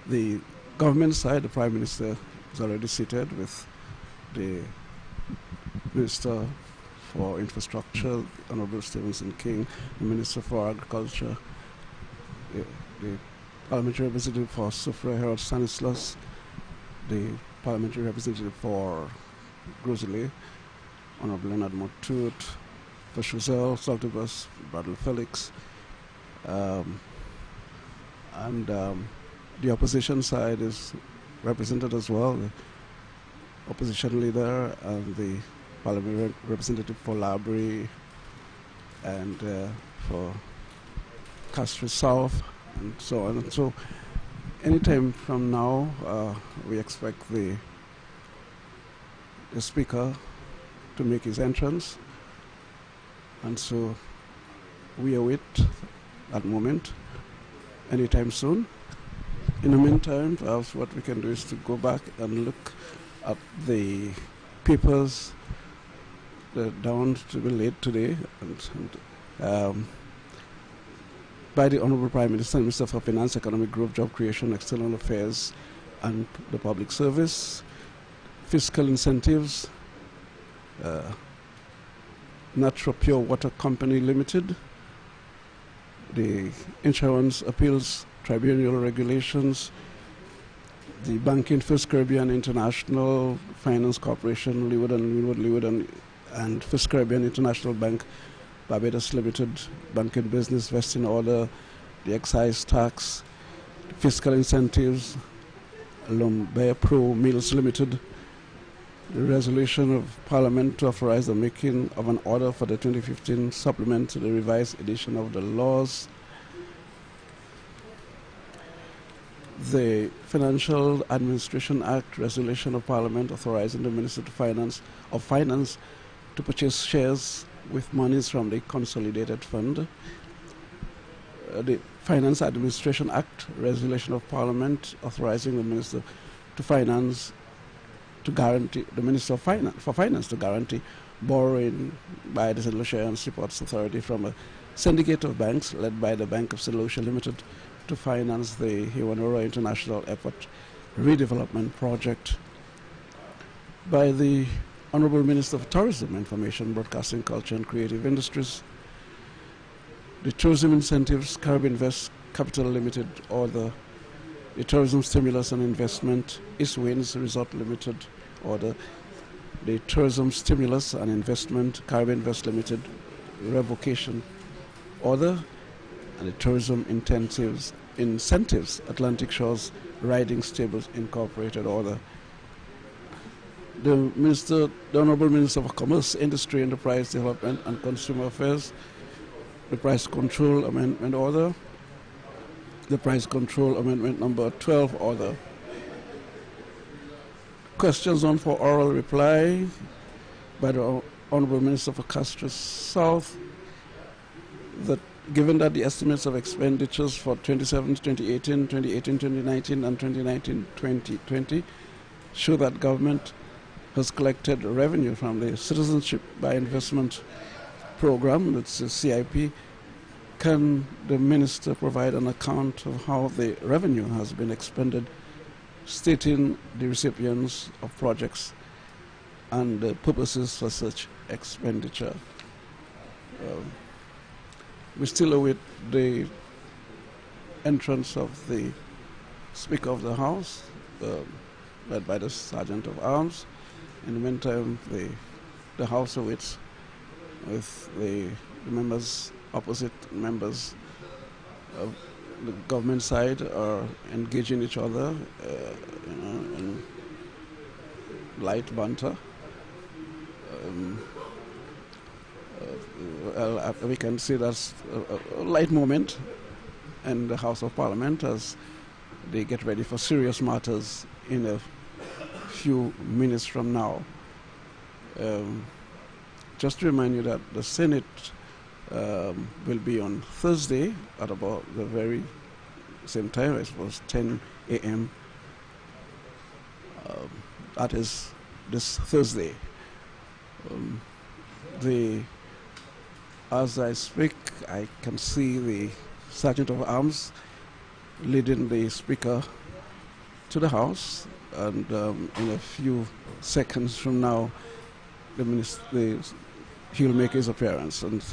The government side, the Prime Minister is already seated with the Minister for Infrastructure, Honorable Stevenson King, the Minister for Agriculture, the Parliamentary Representative for Sufra Herod Stanislas, the Parliamentary Representative for Grizzly, Honorable Leonard Motut, for Chuzel, Saltibus, Bradley Felix, and the opposition side is represented as well, the opposition leader and the parliamentary representative for Library and for Castro South and so on. And so anytime from now, we expect the speaker to make his entrance, and so we await that moment anytime soon. In the meantime, perhaps what we can do is to go back and look at the papers that are down to be laid today, and by the Honorable Prime Minister and Minister for Finance, Economic Growth, Job Creation, External Affairs, and the Public Service, fiscal incentives, Natural Pure Water Company Limited, the Insurance Appeals Tribunal regulations, the Banking First Caribbean International Finance Corporation, Leeward and First Caribbean International Bank, Barbados Limited, Banking Business Vesting Order, the excise tax, the fiscal incentives, Lombard Pro Mills Limited, the resolution of Parliament to authorize the making of an order for the 2015 supplement to the revised edition of the laws, the Financial Administration Act resolution of Parliament authorizing the Minister of Finance to purchase shares with monies from the Consolidated Fund, the Finance Administration Act resolution of Parliament authorizing the Minister to Finance to guarantee, the Minister of Finance to guarantee borrowing by the St. Lucia and Seaports Authority from a syndicate of banks led by the Bank of St. Lucia Limited to finance the Hiwanura International Airport redevelopment project, by the Honorable Minister of Tourism, Information, Broadcasting, Culture and Creative Industries, the Tourism Incentives, Caribbean Invest Capital Limited, or the Tourism Stimulus and Investment, East Winds Resort Limited, or the Tourism Stimulus and Investment, Caribbean Invest Limited, Revocation Order, and the Tourism Incentives, Atlantic Shores Riding Stables Incorporated Order. The Honorable Minister of Commerce, Industry, Enterprise Development and Consumer Affairs, the Price Control Amendment Order, the Price Control Amendment number 12 Order. Questions on for oral reply by the Honorable Minister for Castro South, that given that the estimates of expenditures for 2018, 2019, and 2019-2020 show that government has collected revenue from the Citizenship by Investment Program, that's the CIP, can the Minister provide an account of how the revenue has been expended, stating the recipients of projects and the purposes for such expenditure? We still await the entrance of the Speaker of the House, led by the Sergeant of Arms. In the meantime, the House awaits with the members, opposite members of the government side are engaging each other in light banter. We can see that's a light moment in the House of Parliament as they get ready for serious matters in a few minutes from now. Just to remind you that the Senate will be on Thursday at about the very same time, I suppose 10 a.m. That is this Thursday. As I speak, I can see the Sergeant of Arms leading the Speaker to the House, and in a few seconds from now, he'll make his appearance. And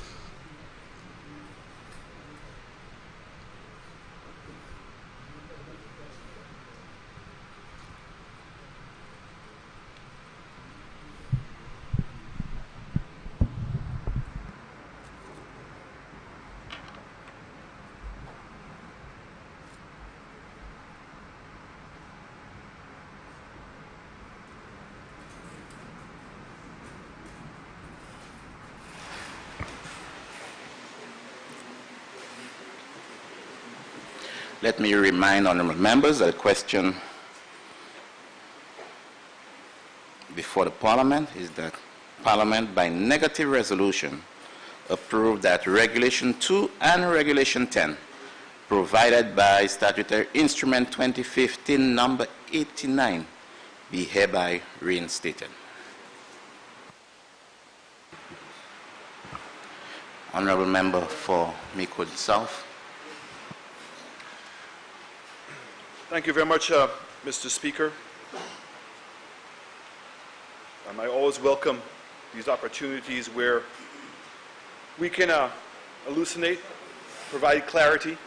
let me remind honourable members that the question before the Parliament is that Parliament, by negative resolution, approved that Regulation 2 and Regulation 10, provided by Statutory Instrument 2015 number 89, be hereby reinstated. Honourable Member for Meekwood South. Thank you very much, Mr. Speaker. I always welcome these opportunities where we can elucidate, provide clarity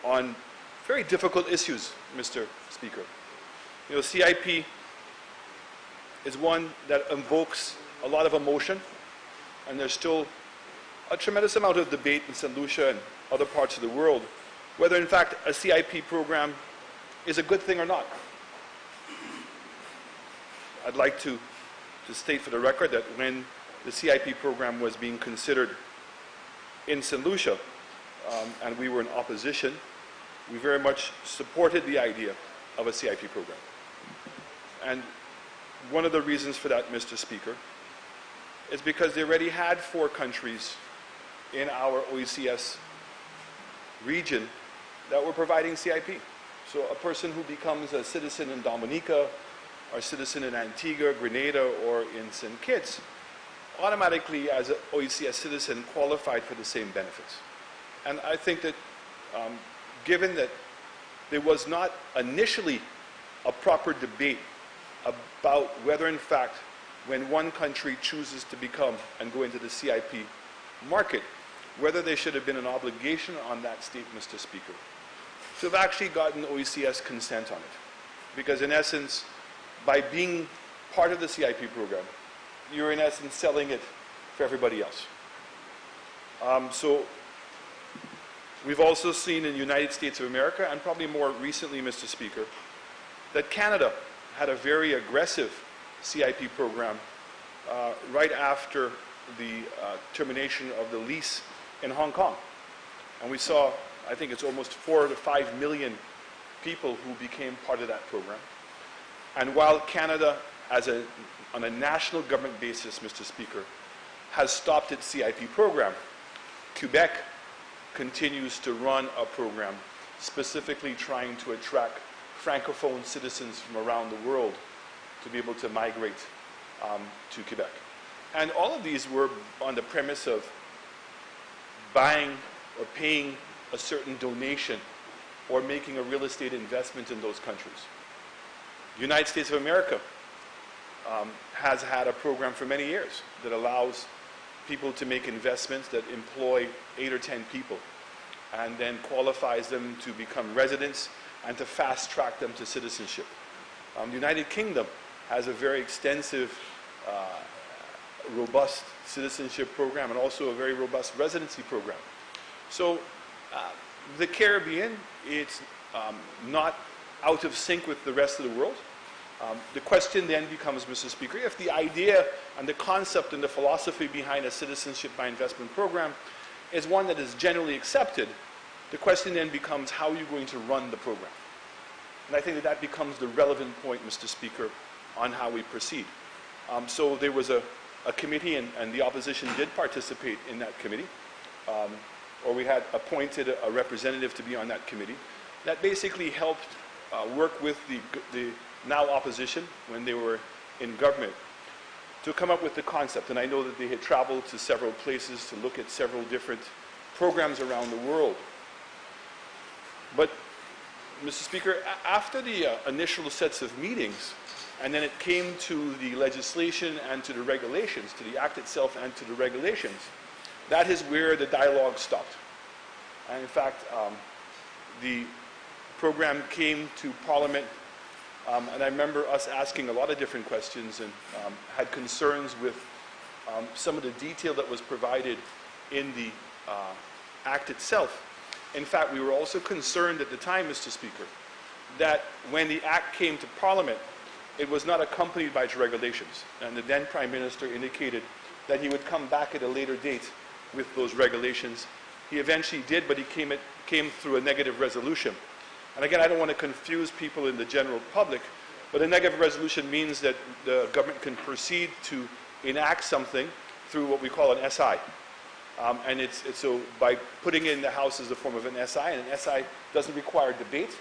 on very difficult issues, Mr. Speaker. You know, CIP is one that invokes a lot of emotion, and there's still a tremendous amount of debate in St. Lucia and other parts of the world whether in fact a CIP program is a good thing or not. I'd like to state for the record that when the CIP program was being considered in St. Lucia and we were in opposition, we very much supported the idea of a CIP program. And one of the reasons for that, Mr. Speaker, is because they already had 4 countries in our OECS region that were providing CIP. So a person who becomes a citizen in Dominica, or a citizen in Antigua, Grenada, or in St. Kitts, automatically as an OECS citizen qualified for the same benefits. And I think that given that there was not initially a proper debate about whether in fact when one country chooses to become and go into the CIP market, whether there should have been an obligation on that state, Mr. Speaker, to have actually gotten OECS consent on it. Because in essence, by being part of the CIP program, you're in essence selling it for everybody else. So we've also seen in the United States of America, and probably more recently, Mr. Speaker, that Canada had a very aggressive CIP program right after the termination of the lease in Hong Kong. And we saw, I think it's almost 4 to 5 million people who became part of that program. And while Canada, on a national government basis, Mr. Speaker, has stopped its CIP program, Quebec continues to run a program specifically trying to attract Francophone citizens from around the world to be able to migrate to Quebec. And all of these were on the premise of buying or paying a certain donation or making a real estate investment in those countries. The United States of America has had a program for many years that allows people to make investments that employ 8 or 10 people and then qualifies them to become residents and to fast track them to citizenship. The United Kingdom has a very extensive, robust citizenship program and also a very robust residency program. So the Caribbean, it's not out of sync with the rest of the world. The question then becomes, Mr. Speaker, if the idea and the concept and the philosophy behind a citizenship by investment program is one that is generally accepted, the question then becomes how are you going to run the program? And I think that that becomes the relevant point, Mr. Speaker, on how we proceed. So there was a committee, and the opposition did participate in that committee, or we had appointed a representative to be on that committee that basically helped work with the now opposition when they were in government to come up with the concept. And I know that they had traveled to several places to look at several different programs around the world. But Mr. Speaker, after the initial sets of meetings, and then it came to the legislation and to the regulations, to the Act itself and to the regulations, that is where the dialogue stopped. And in fact, the program came to Parliament, and I remember us asking a lot of different questions and had concerns with some of the detail that was provided in the Act itself. In fact, we were also concerned at the time, Mr. Speaker, that when the Act came to Parliament, it was not accompanied by its regulations. And the then Prime Minister indicated that he would come back at a later date with those regulations. He eventually did, but he came through a negative resolution. And again, I don't want to confuse people in the general public, but a negative resolution means that the government can proceed to enact something through what we call an SI. And so by putting it in the House as a form of an SI, and an SI doesn't require debate,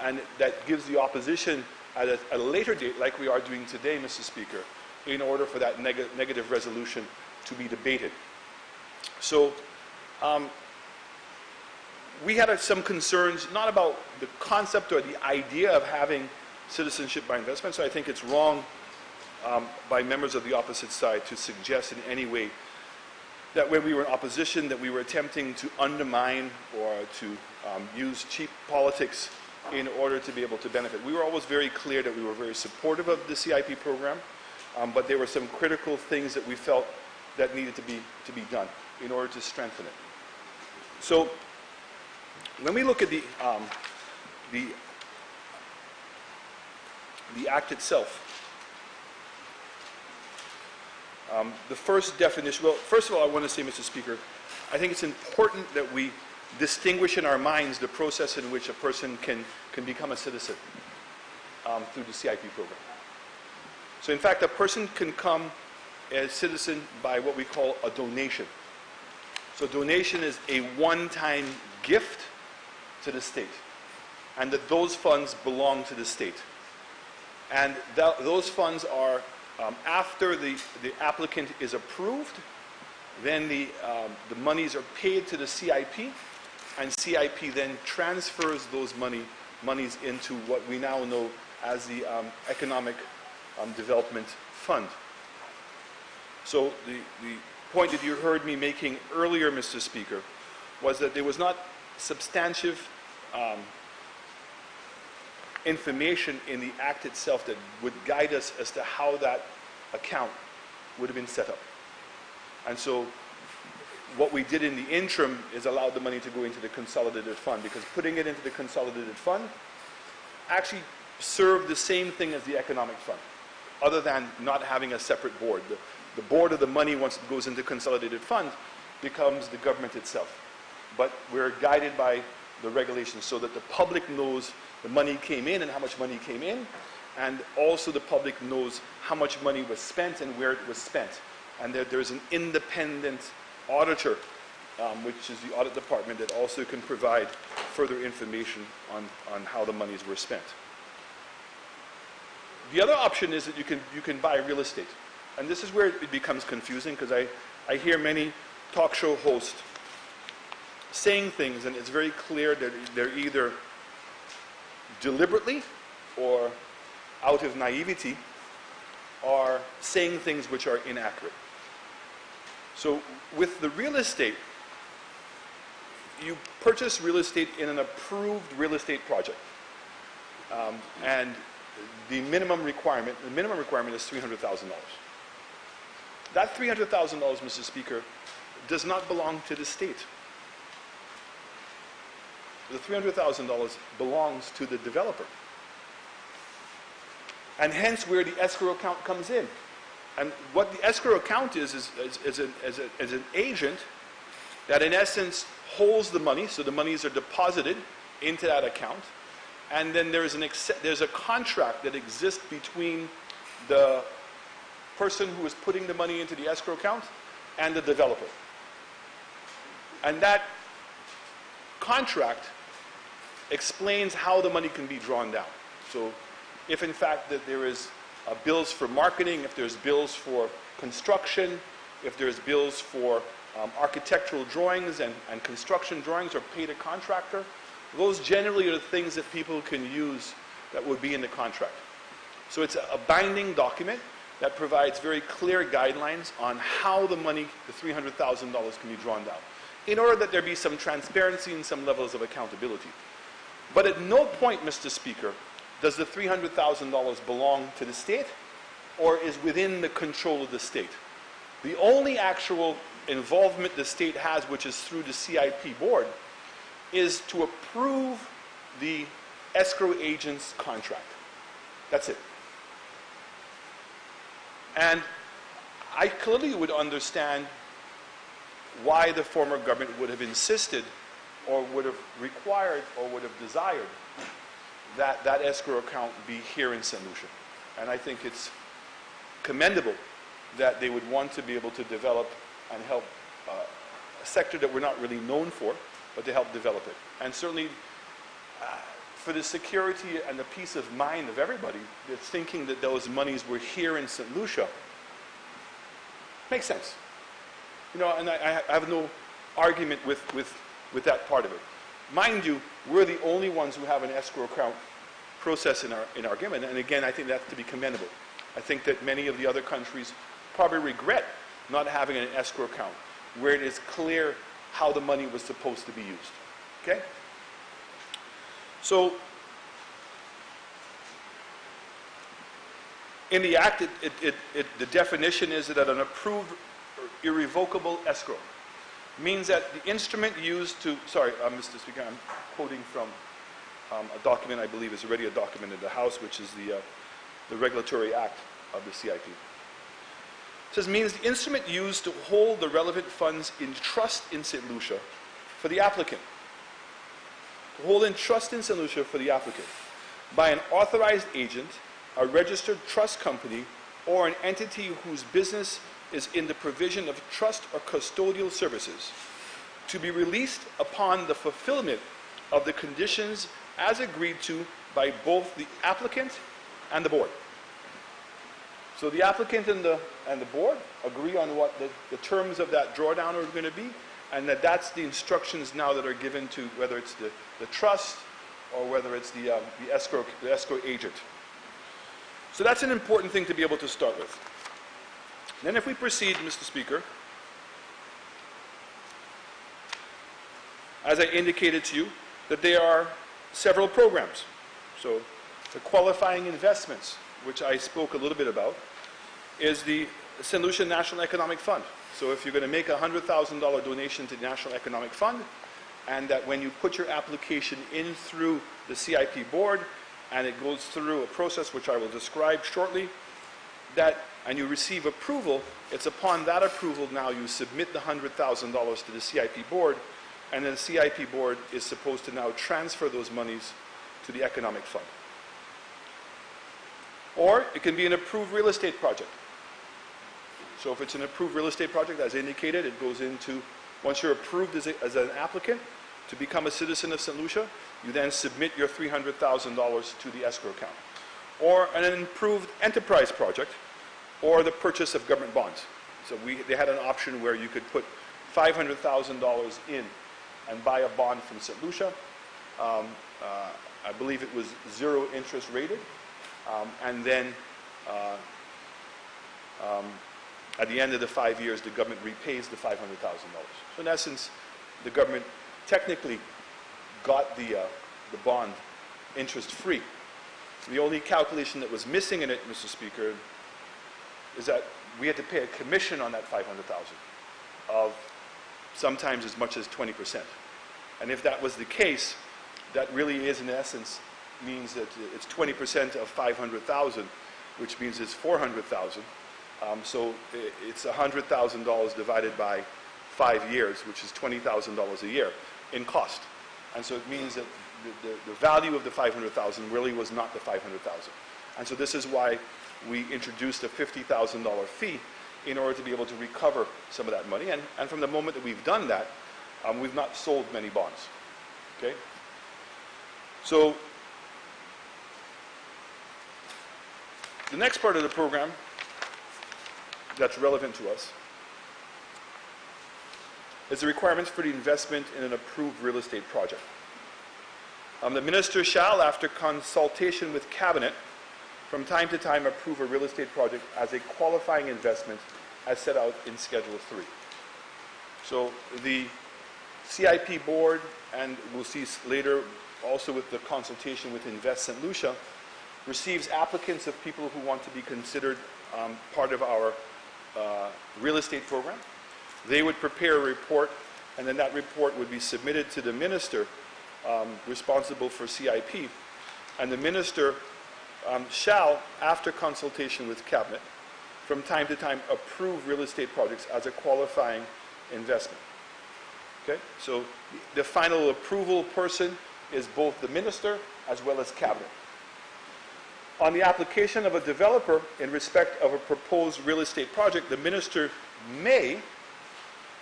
and that gives the opposition at a later date, like we are doing today, Mr. Speaker, in order for that negative resolution to be debated. So we had some concerns, not about the concept or the idea of having citizenship by investment, so I think it's wrong by members of the opposite side to suggest in any way that when we were in opposition, that we were attempting to undermine or to use cheap politics in order to be able to benefit. We were always very clear that we were very supportive of the CIP program, but there were some critical things that we felt that needed to be done in order to strengthen it. So when we look at the Act itself, the first definition, well, first of all, I want to say, Mr. Speaker, I think it's important that we distinguish in our minds the process in which a person can become a citizen through the CIP program. So in fact, a person can come as citizen by what we call a donation. So donation is a one-time gift to the state, and that those funds belong to the state. And those funds are, after the applicant is approved, then the monies are paid to the CIP, and CIP then transfers those monies into what we now know as the Economic Development Fund. So the point that you heard me making earlier, Mr. Speaker, was that there was not substantive information in the Act itself that would guide us as to how that account would have been set up. And so what we did in the interim is allow the money to go into the consolidated fund, because putting it into the consolidated fund actually served the same thing as the economic fund, other than not having a separate board. The board of the money, once it goes into consolidated fund, becomes the government itself. But we're guided by the regulations so that the public knows the money came in and how much money came in, and also the public knows how much money was spent and where it was spent. And there's an independent auditor, which is the audit department, that also can provide further information on how the monies were spent. The other option is that you can buy real estate. And this is where it becomes confusing, because I hear many talk show hosts saying things, and it's very clear that they're either deliberately or out of naivety are saying things which are inaccurate. So with the real estate, you purchase real estate in an approved real estate project. And the minimum requirement is $300,000. That $300,000, Mr. Speaker, does not belong to the state. The $300,000 belongs to the developer. And hence where the escrow account comes in. And what the escrow account is an agent that in essence holds the money, so the monies are deposited into that account, and then there's a contract that exists between the person who is putting the money into the escrow account and the developer. And that contract explains how the money can be drawn down. So if in fact that there is bills for marketing, if there's bills for construction, if there's bills for architectural drawings and construction drawings, or paid a contractor, those generally are the things that people can use that would be in the contract. So it's a binding document that provides very clear guidelines on how the money, the $300,000, can be drawn down, in order that there be some transparency and some levels of accountability. But at no point, Mr. Speaker, does the $300,000 belong to the state or is within the control of the state. The only actual involvement the state has, which is through the CIP board, is to approve the escrow agent's contract. That's it. And I clearly would understand why the former government would have insisted or would have required or would have desired that that escrow account be here in St. Lucia. And I think it's commendable that they would want to be able to develop and help a sector that we're not really known for, but to help develop it. And certainly for the security and the peace of mind of everybody that's thinking that those monies were here in St. Lucia, makes sense. You know, and I have no argument with that part of it. Mind you, we're the only ones who have an escrow account process in our government, and again, I think that's to be commendable. I think that many of the other countries probably regret not having an escrow account where it is clear how the money was supposed to be used. Okay? So, in the Act, the definition is that an approved or irrevocable escrow means that the instrument used to, sorry, Mr. Speaker, I'm quoting from a document I believe is already a document in the House, which is the Regulatory Act of the CIP. It says, means the instrument used to hold the relevant funds in trust in St. Lucia for the applicant. To hold in trust in St. Lucia for the applicant by an authorized agent, a registered trust company, or an entity whose business is in the provision of trust or custodial services, to be released upon the fulfillment of the conditions as agreed to by both the applicant and the board. So the applicant and the board agree on what the terms of that drawdown are going to be, and that's the instructions now that are given to whether it's the trust or whether it's the escrow agent. So that's an important thing to be able to start with. Then if we proceed, Mr. Speaker, as I indicated to you, that there are several programs. So the qualifying investments, which I spoke a little bit about, is the St. Lucia National Economic Fund. So if you're going to make a $100,000 donation to the National Economic Fund, and that when you put your application in through the CIP board, and it goes through a process which I will describe shortly, and you receive approval, it's upon that approval now you submit the $100,000 to the CIP board, and then the CIP board is supposed to now transfer those monies to the Economic Fund. Or it can be an approved real estate project. So if it's an approved real estate project, as indicated, it goes into, once you're approved as an applicant to become a citizen of St. Lucia, you then submit your $300,000 to the escrow account. Or an improved enterprise project, or the purchase of government bonds. So they had an option where you could put $500,000 in and buy a bond from St. Lucia. I believe it was 0 interest rated. And then at the end of the 5 years, the government repays the $500,000. So in essence, the government technically got the bond interest-free. The only calculation that was missing in it, Mr. Speaker, is that we had to pay a commission on that $500,000 of sometimes as much as 20%. And if that was the case, that really is, in essence, means that it's 20% of 500,000, which means it's 400,000. So it's $100,000 divided by 5 years, which is $20,000 a year in cost. And so it means that the value of the 500,000 really was not the 500,000. And so this is why we introduced a $50,000 fee in order to be able to recover some of that money. And from the moment that we've done that, we've not sold many bonds. Okay? So the next part of the program that's relevant to us is the requirements for the investment in an approved real estate project. The minister shall, after consultation with cabinet, from time to time approve a real estate project as a qualifying investment as set out in Schedule 3. So the CIP board, and we'll see later also with the consultation with Invest St. Lucia, receives applicants of people who want to be considered part of our real estate program. They would prepare a report, and then that report would be submitted to the minister responsible for CIP. And the minister shall, after consultation with cabinet, from time to time approve real estate projects as a qualifying investment. Okay? So the final approval person is both the minister as well as cabinet. On the application of a developer in respect of a proposed real estate project, the minister may,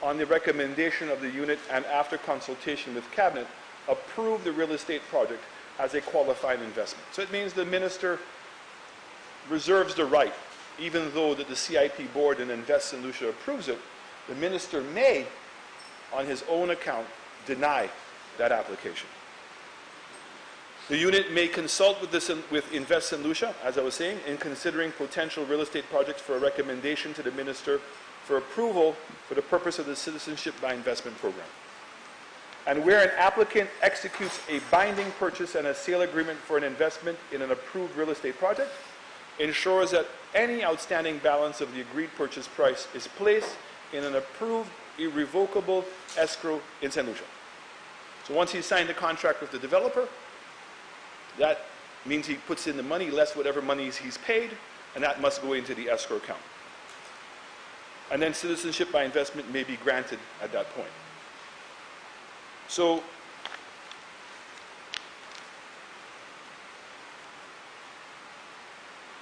on the recommendation of the unit and after consultation with cabinet, approve the real estate project as a qualified investment. So it means the minister reserves the right, even though that the CIP board and Invest St. Lucia approves it, the minister may, on his own account, deny that application. The unit may consult with Invest St. Lucia, as I was saying, in considering potential real estate projects for a recommendation to the minister for approval for the purpose of the Citizenship by Investment program. And where an applicant executes a binding purchase and a sale agreement for an investment in an approved real estate project, ensures that any outstanding balance of the agreed purchase price is placed in an approved irrevocable escrow in St. Lucia. So once he's signed a contract with the developer, that means he puts in the money less whatever monies he's paid, and that must go into the escrow account. And then citizenship by investment may be granted at that point. So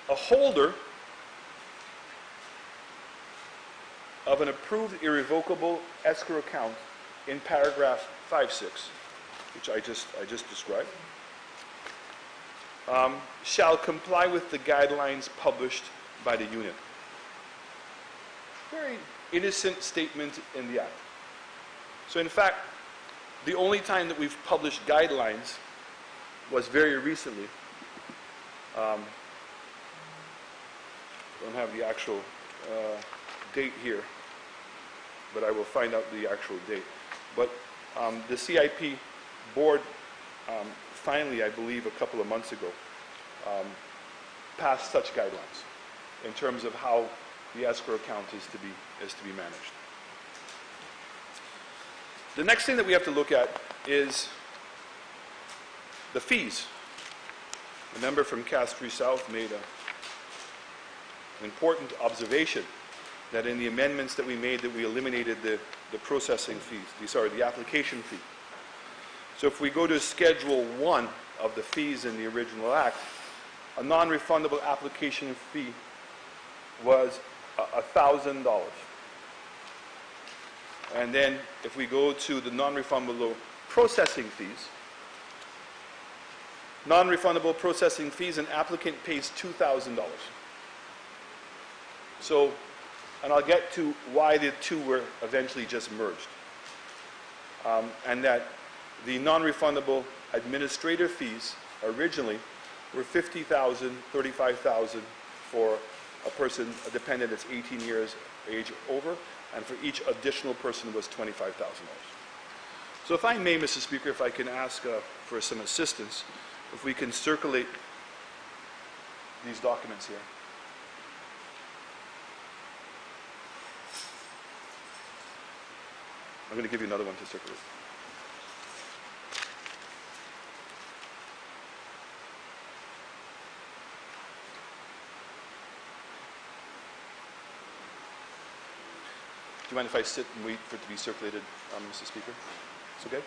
a holder of an approved irrevocable escrow account in paragraph 5.6, which I just described, shall comply with the guidelines published by the unit. Very innocent statement in the Act. So in fact, the only time that we've published guidelines was very recently. Don't have the actual date here, but I will find out the actual date. But the CIP board finally, I believe a couple of months ago, passed such guidelines in terms of how the escrow account is to be managed. The next thing that we have to look at is the fees. The member from Castries South made an important observation that in the amendments that we made, that we eliminated the processing fees, the application fee. So if we go to Schedule 1 of the fees in the original Act, a non-refundable application fee was $1,000. And then if we go to the non-refundable processing fees, non-refundable processing fees, an applicant pays $2,000. So, and I'll get to why the two were eventually just merged. And that the non-refundable administrative fees originally were $50,000, $35,000 for a person, a dependent that's 18 years age over, and for each additional person was $25,000. So if I may, Mr. Speaker, if I can ask for some assistance, if we can circulate these documents here. I'm going to give you another one to circulate. Do you mind if I sit and wait for it to be circulated, Mr. Speaker? It's okay?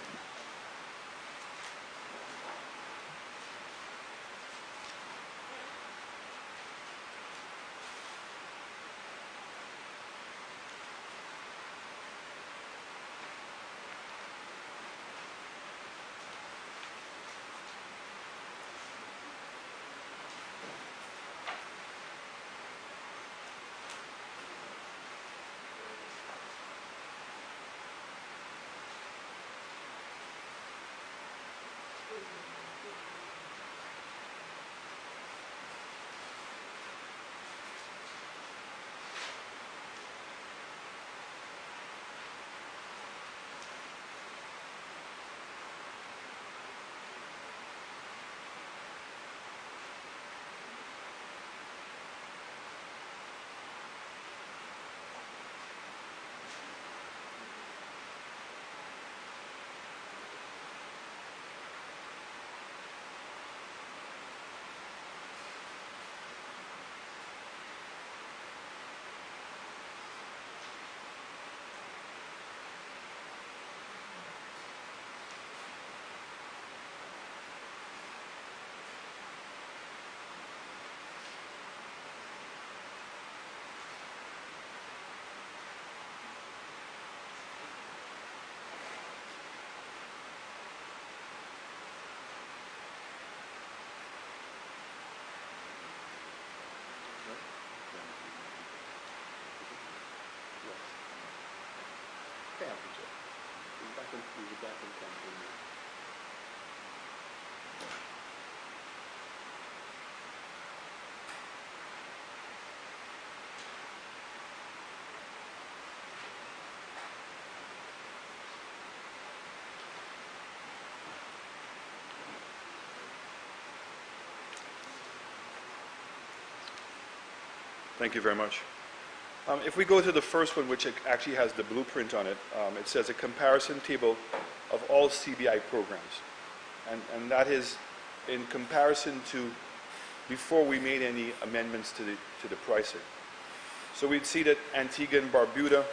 Thank you very much. If we go to the first one, which actually has the blueprint on it, it says a comparison table of all CBI programs. And that is in comparison to before we made any amendments to the pricing. So we'd see that Antigua and Barbuda,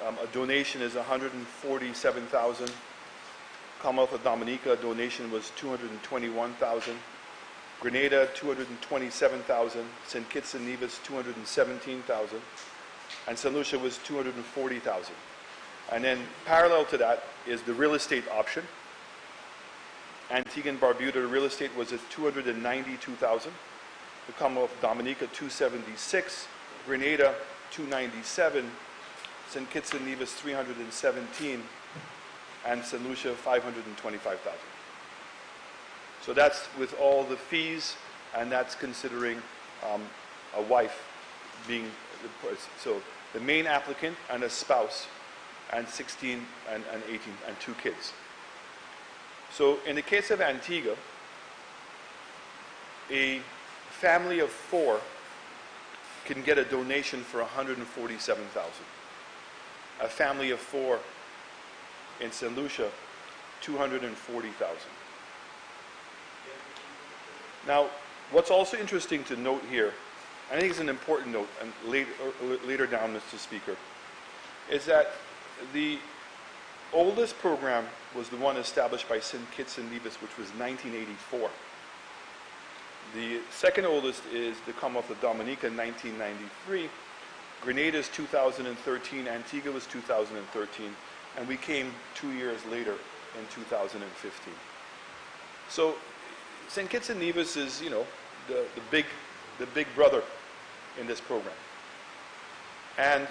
a donation is $147,000. Commonwealth of Dominica, a donation was $221,000. Grenada, $227,000. St. Kitts and Nevis, $217,000. And St. Lucia was $240,000. And then parallel to that is the real estate option. Antigua and Barbuda, the real estate was at $292,000. The Commonwealth of Dominica, $276,000. Grenada, $297,000. St. Kitts and Nevis, $317,000. And St. Lucia, $525,000. So that's with all the fees, and that's considering a wife being the person. So the main applicant and a spouse, and 16 and 18, and 2 kids. So in the case of Antigua, a family of 4 can get a donation for $147,000. A family of 4 in St. Lucia, $240,000. Now, what's also interesting to note here, I think it's an important note, and later down, Mr. Speaker, is that the oldest program was the one established by St. Kitts and Nevis, which was 1984. The second oldest is the Commonwealth of Dominica, 1993. Grenada is 2013, Antigua was 2013, and we came 2 years later in 2015. So St. Kitts and Nevis is, you know, the big brother in this program. And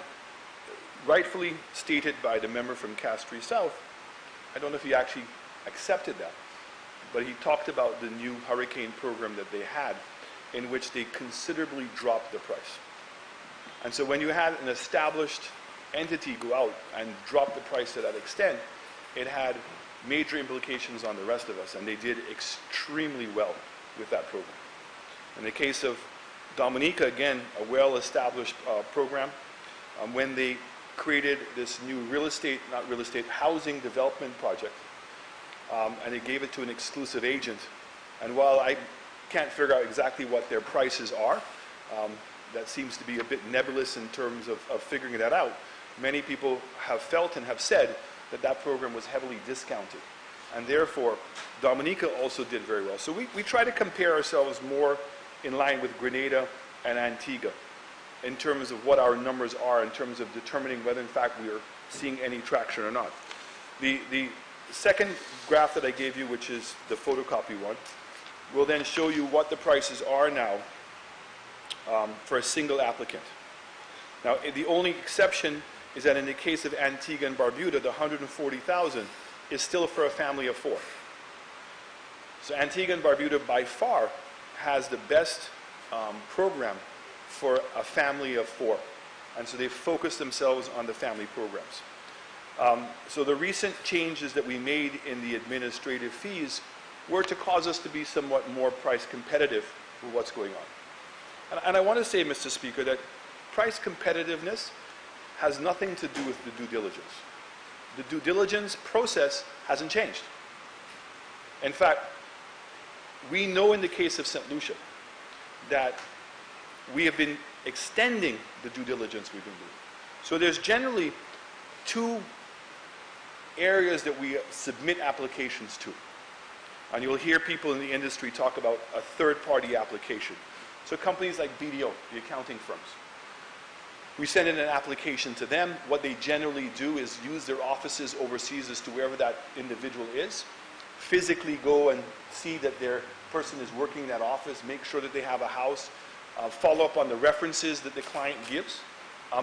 rightfully stated by the member from Castries South, I don't know if he actually accepted that, but he talked about the new hurricane program that they had, in which they considerably dropped the price. And so when you had an established entity go out and drop the price to that extent, it had major implications on the rest of us, and they did extremely well with that program. In the case of Dominica, again, a well-established program, when they created this new housing development project, and they gave it to an exclusive agent. And while I can't figure out exactly what their prices are, that seems to be a bit nebulous in terms of figuring that out, many people have felt and have said that that program was heavily discounted. And therefore, Dominica also did very well. So we try to compare ourselves more in line with Grenada and Antigua in terms of what our numbers are, in terms of determining whether in fact we are seeing any traction or not. The second graph that I gave you, which is the photocopy one, will then show you what the prices are now for a single applicant. Now, the only exception is that in the case of Antigua and Barbuda, the $140,000 is still for a family of 4. So Antigua and Barbuda by far has the best program for a family of 4. And so they focus themselves on the family programs. So the recent changes that we made in the administrative fees were to cause us to be somewhat more price competitive with what's going on. And I want to say, Mr. Speaker, that price competitiveness has nothing to do with the due diligence. The due diligence process hasn't changed. In fact, we know in the case of St. Lucia that we have been extending the due diligence we've been doing. So there's generally 2 areas that we submit applications to. And you'll hear people in the industry talk about a third-party application. So companies like BDO, the accounting firms, we send in an application to them. What they generally do is use their offices overseas as to wherever that individual is, physically go and see that their person is working in that office, make sure that they have a house, follow up on the references that the client gives,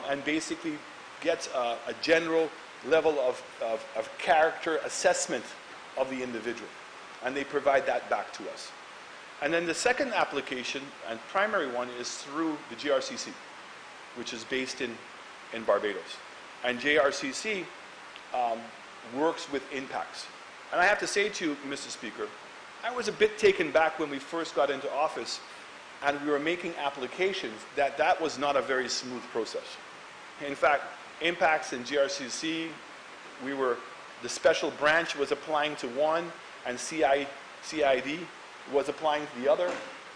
and basically get a general level of character assessment of the individual. And they provide that back to us. And then the second application and primary one is through the JRCC, which is based in Barbados. And JRCC works with impacts. And I have to say to you, Mr. Speaker, I was a bit taken back when we first got into office and we were making applications that was not a very smooth process. In fact, impacts in GRCC, the special branch was applying to one and CID was applying to the other,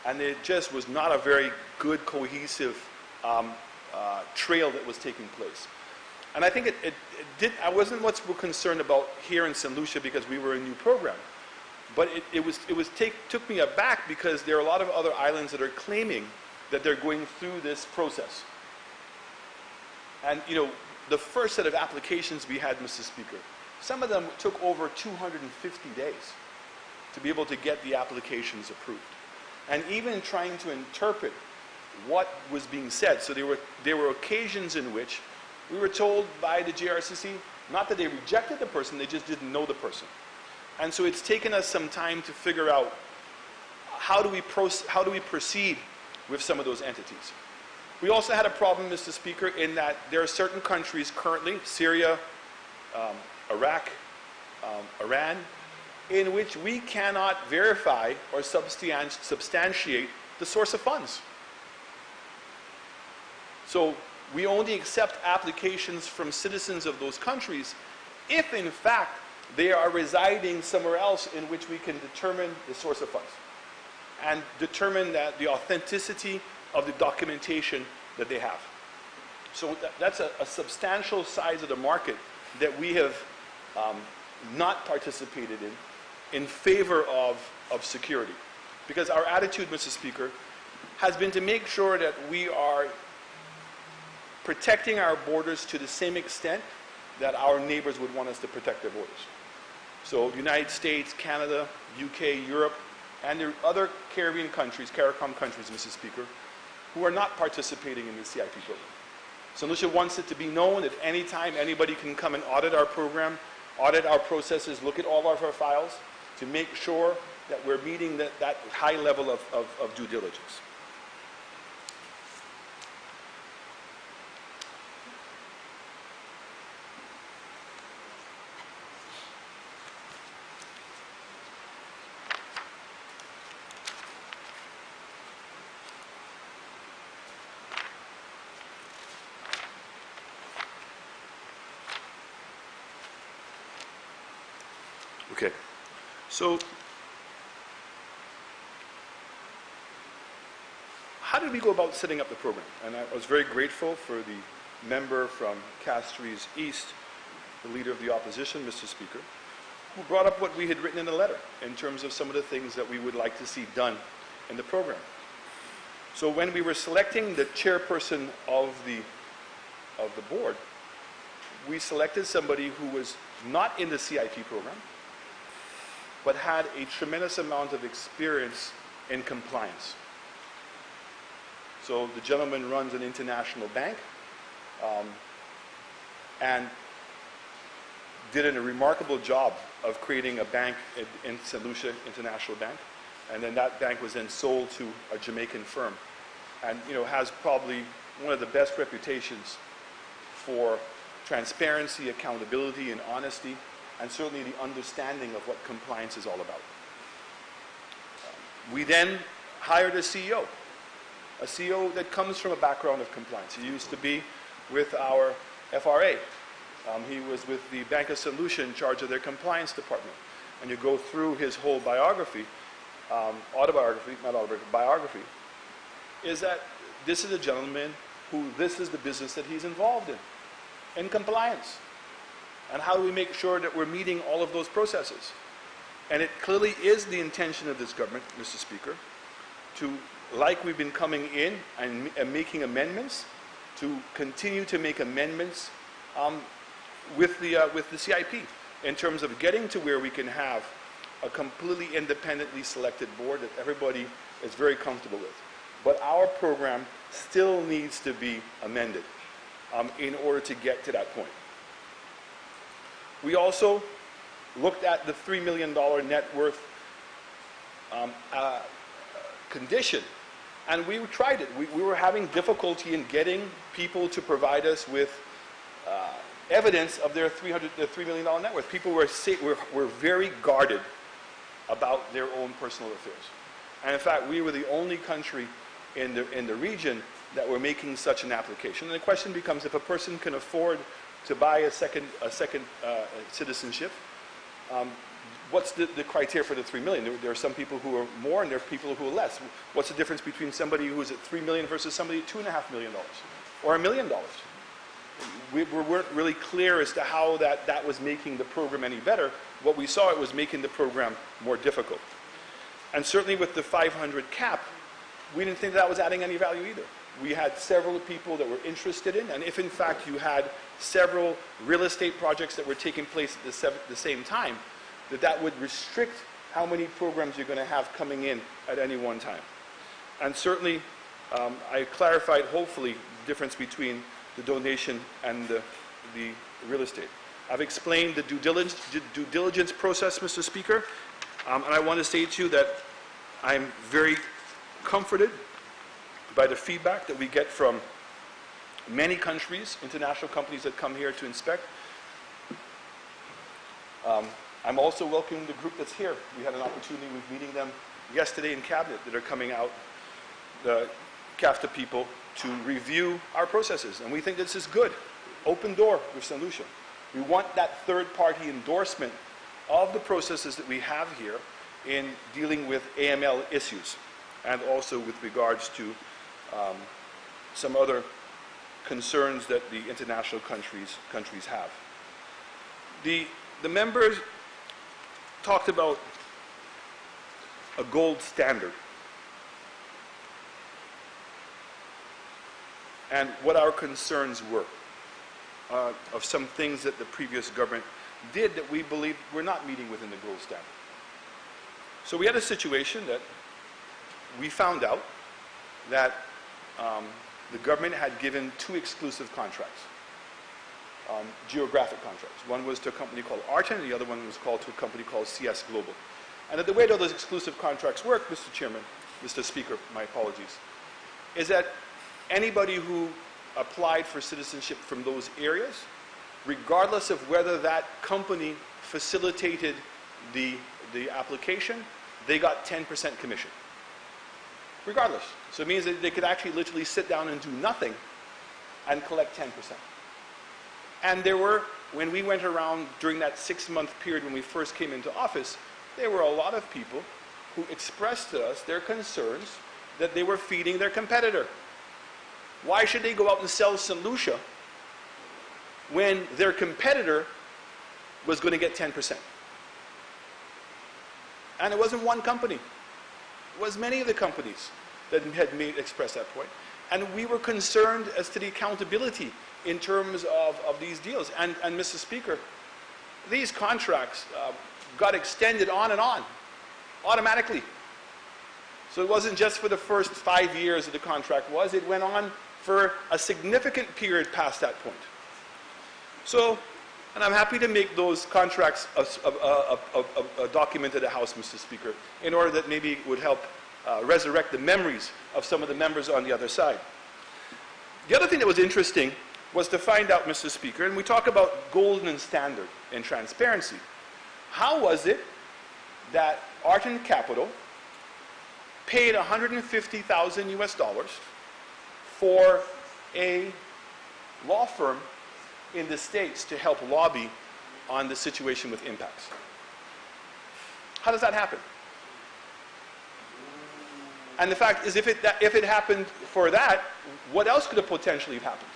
and it just was not a very good, cohesive trail that was taking place. And I think I wasn't much concerned about here in St. Lucia because we were a new program. But it took me aback because there are a lot of other islands that are claiming that they're going through this process. And, you know, the first set of applications we had, Mr. Speaker, some of them took over 250 days to be able to get the applications approved. And even trying to interpret what was being said. So there were occasions in which we were told by the JRCC, not that they rejected the person, they just didn't know the person. And so it's taken us some time to figure out how do we proceed with some of those entities. We also had a problem, Mr. Speaker, in that there are certain countries currently, Syria, Iraq, Iran, in which we cannot verify or substantiate the source of funds. So we only accept applications from citizens of those countries if, in fact, they are residing somewhere else in which we can determine the source of funds and determine that the authenticity of the documentation that they have. So that's a substantial size of the market that we have not participated in favor of security. Because our attitude, Mr. Speaker, has been to make sure that we are protecting our borders to the same extent that our neighbors would want us to protect their borders. So the United States, Canada, UK, Europe, and there are other Caribbean countries, CARICOM countries, Mr. Speaker, who are not participating in the CIP program. So Lucia wants it to be known that any time anybody can come and audit our program, audit our processes, look at all of our files to make sure that we're meeting that high level of due diligence. Okay, so how did we go about setting up the program? And I was very grateful for the member from Castries East, the leader of the opposition, Mr. Speaker, who brought up what we had written in the letter in terms of some of the things that we would like to see done in the program. So when we were selecting the chairperson of the board, we selected somebody who was not in the CIP program, but had a tremendous amount of experience in compliance. So the gentleman runs an international bank and did a remarkable job of creating a bank in St. Lucia International Bank. And then that bank was then sold to a Jamaican firm. And has probably one of the best reputations for transparency, accountability, and honesty, and certainly the understanding of what compliance is all about. We then hired a CEO that comes from a background of compliance. He used to be with our FRA. He was with the Bank of St. Lucia in charge of their compliance department. And you go through his whole biography, biography, is that this is a gentleman who this is the business that he's involved in compliance. And how do we make sure that we're meeting all of those processes? And it clearly is the intention of this government, Mr. Speaker, to, like we've been coming in and making amendments, to continue to make amendments with the CIP in terms of getting to where we can have a completely independently selected board that everybody is very comfortable with. But our program still needs to be amended in order to get to that point. We also looked at the $3 million net worth condition, and we tried it. We were having difficulty in getting people to provide us with evidence of their $3 million net worth. People were very guarded about their own personal affairs. And in fact, we were the only country in the region that were making such an application. And the question becomes, if a person can afford to buy a second citizenship, what's the criteria for the $3 million? There are some people who are more, and there are people who are less. What's the difference between somebody who's at $3 million versus somebody at $2.5 million or $1 million? We weren't really clear as to how that was making the program any better. What we saw, it was making the program more difficult. And certainly with the 500 cap, we didn't think that was adding any value either. We had several people that were interested in, and if in fact you had several real estate projects that were taking place at the same time, that would restrict how many programs you're going to have coming in at any one time. And certainly, I clarified, hopefully, the difference between the donation and the real estate. I've explained the due diligence process, Mr. Speaker, and I want to say to you that I'm very comforted by the feedback that we get from many countries, international companies that come here to inspect. I'm also welcoming the group that's here. We had an opportunity with meeting them yesterday in Cabinet that are coming out, the CAFTA people, to review our processes. And we think this is good. Open door with St. Lucia. We want that third-party endorsement of the processes that we have here in dealing with AML issues, and also with regards to some other concerns that the international countries have. The members talked about a gold standard and what our concerns were of some things that the previous government did that we believe were not meeting within the gold standard. So we had a situation that we found out that the government had given 2 exclusive contracts, geographic contracts. One was to a company called Arten, and the other one was called to a company called CS Global. And the way that those exclusive contracts work, Mr. Chairman, Mr. Speaker, my apologies, is that anybody who applied for citizenship from those areas, regardless of whether that company facilitated the application, they got 10% commission. Regardless. So it means that they could actually literally sit down and do nothing and collect 10%. And there were, when we went around during that 6-month period when we first came into office, there were a lot of people who expressed to us their concerns that they were feeding their competitor. Why should they go out and sell St. Lucia when their competitor was going to get 10%? And it wasn't one company. It was many of the companies that had expressed that point. And we were concerned as to the accountability in terms of these deals. And Mr. Speaker, these contracts got extended on and on, automatically. So it wasn't just for the first 5 years that the contract was, it went on for a significant period past that point. So, and I'm happy to make those contracts a document to the House, Mr. Speaker, in order that maybe it would help resurrect the memories of some of the members on the other side. The other thing that was interesting was to find out, Mr. Speaker, and we talk about golden standard and transparency. How was it that Arten Capital paid $150,000 US for a law firm in the States to help lobby on the situation with impacts? How does that happen? And the fact is, if it happened for that, what else could have potentially have happened?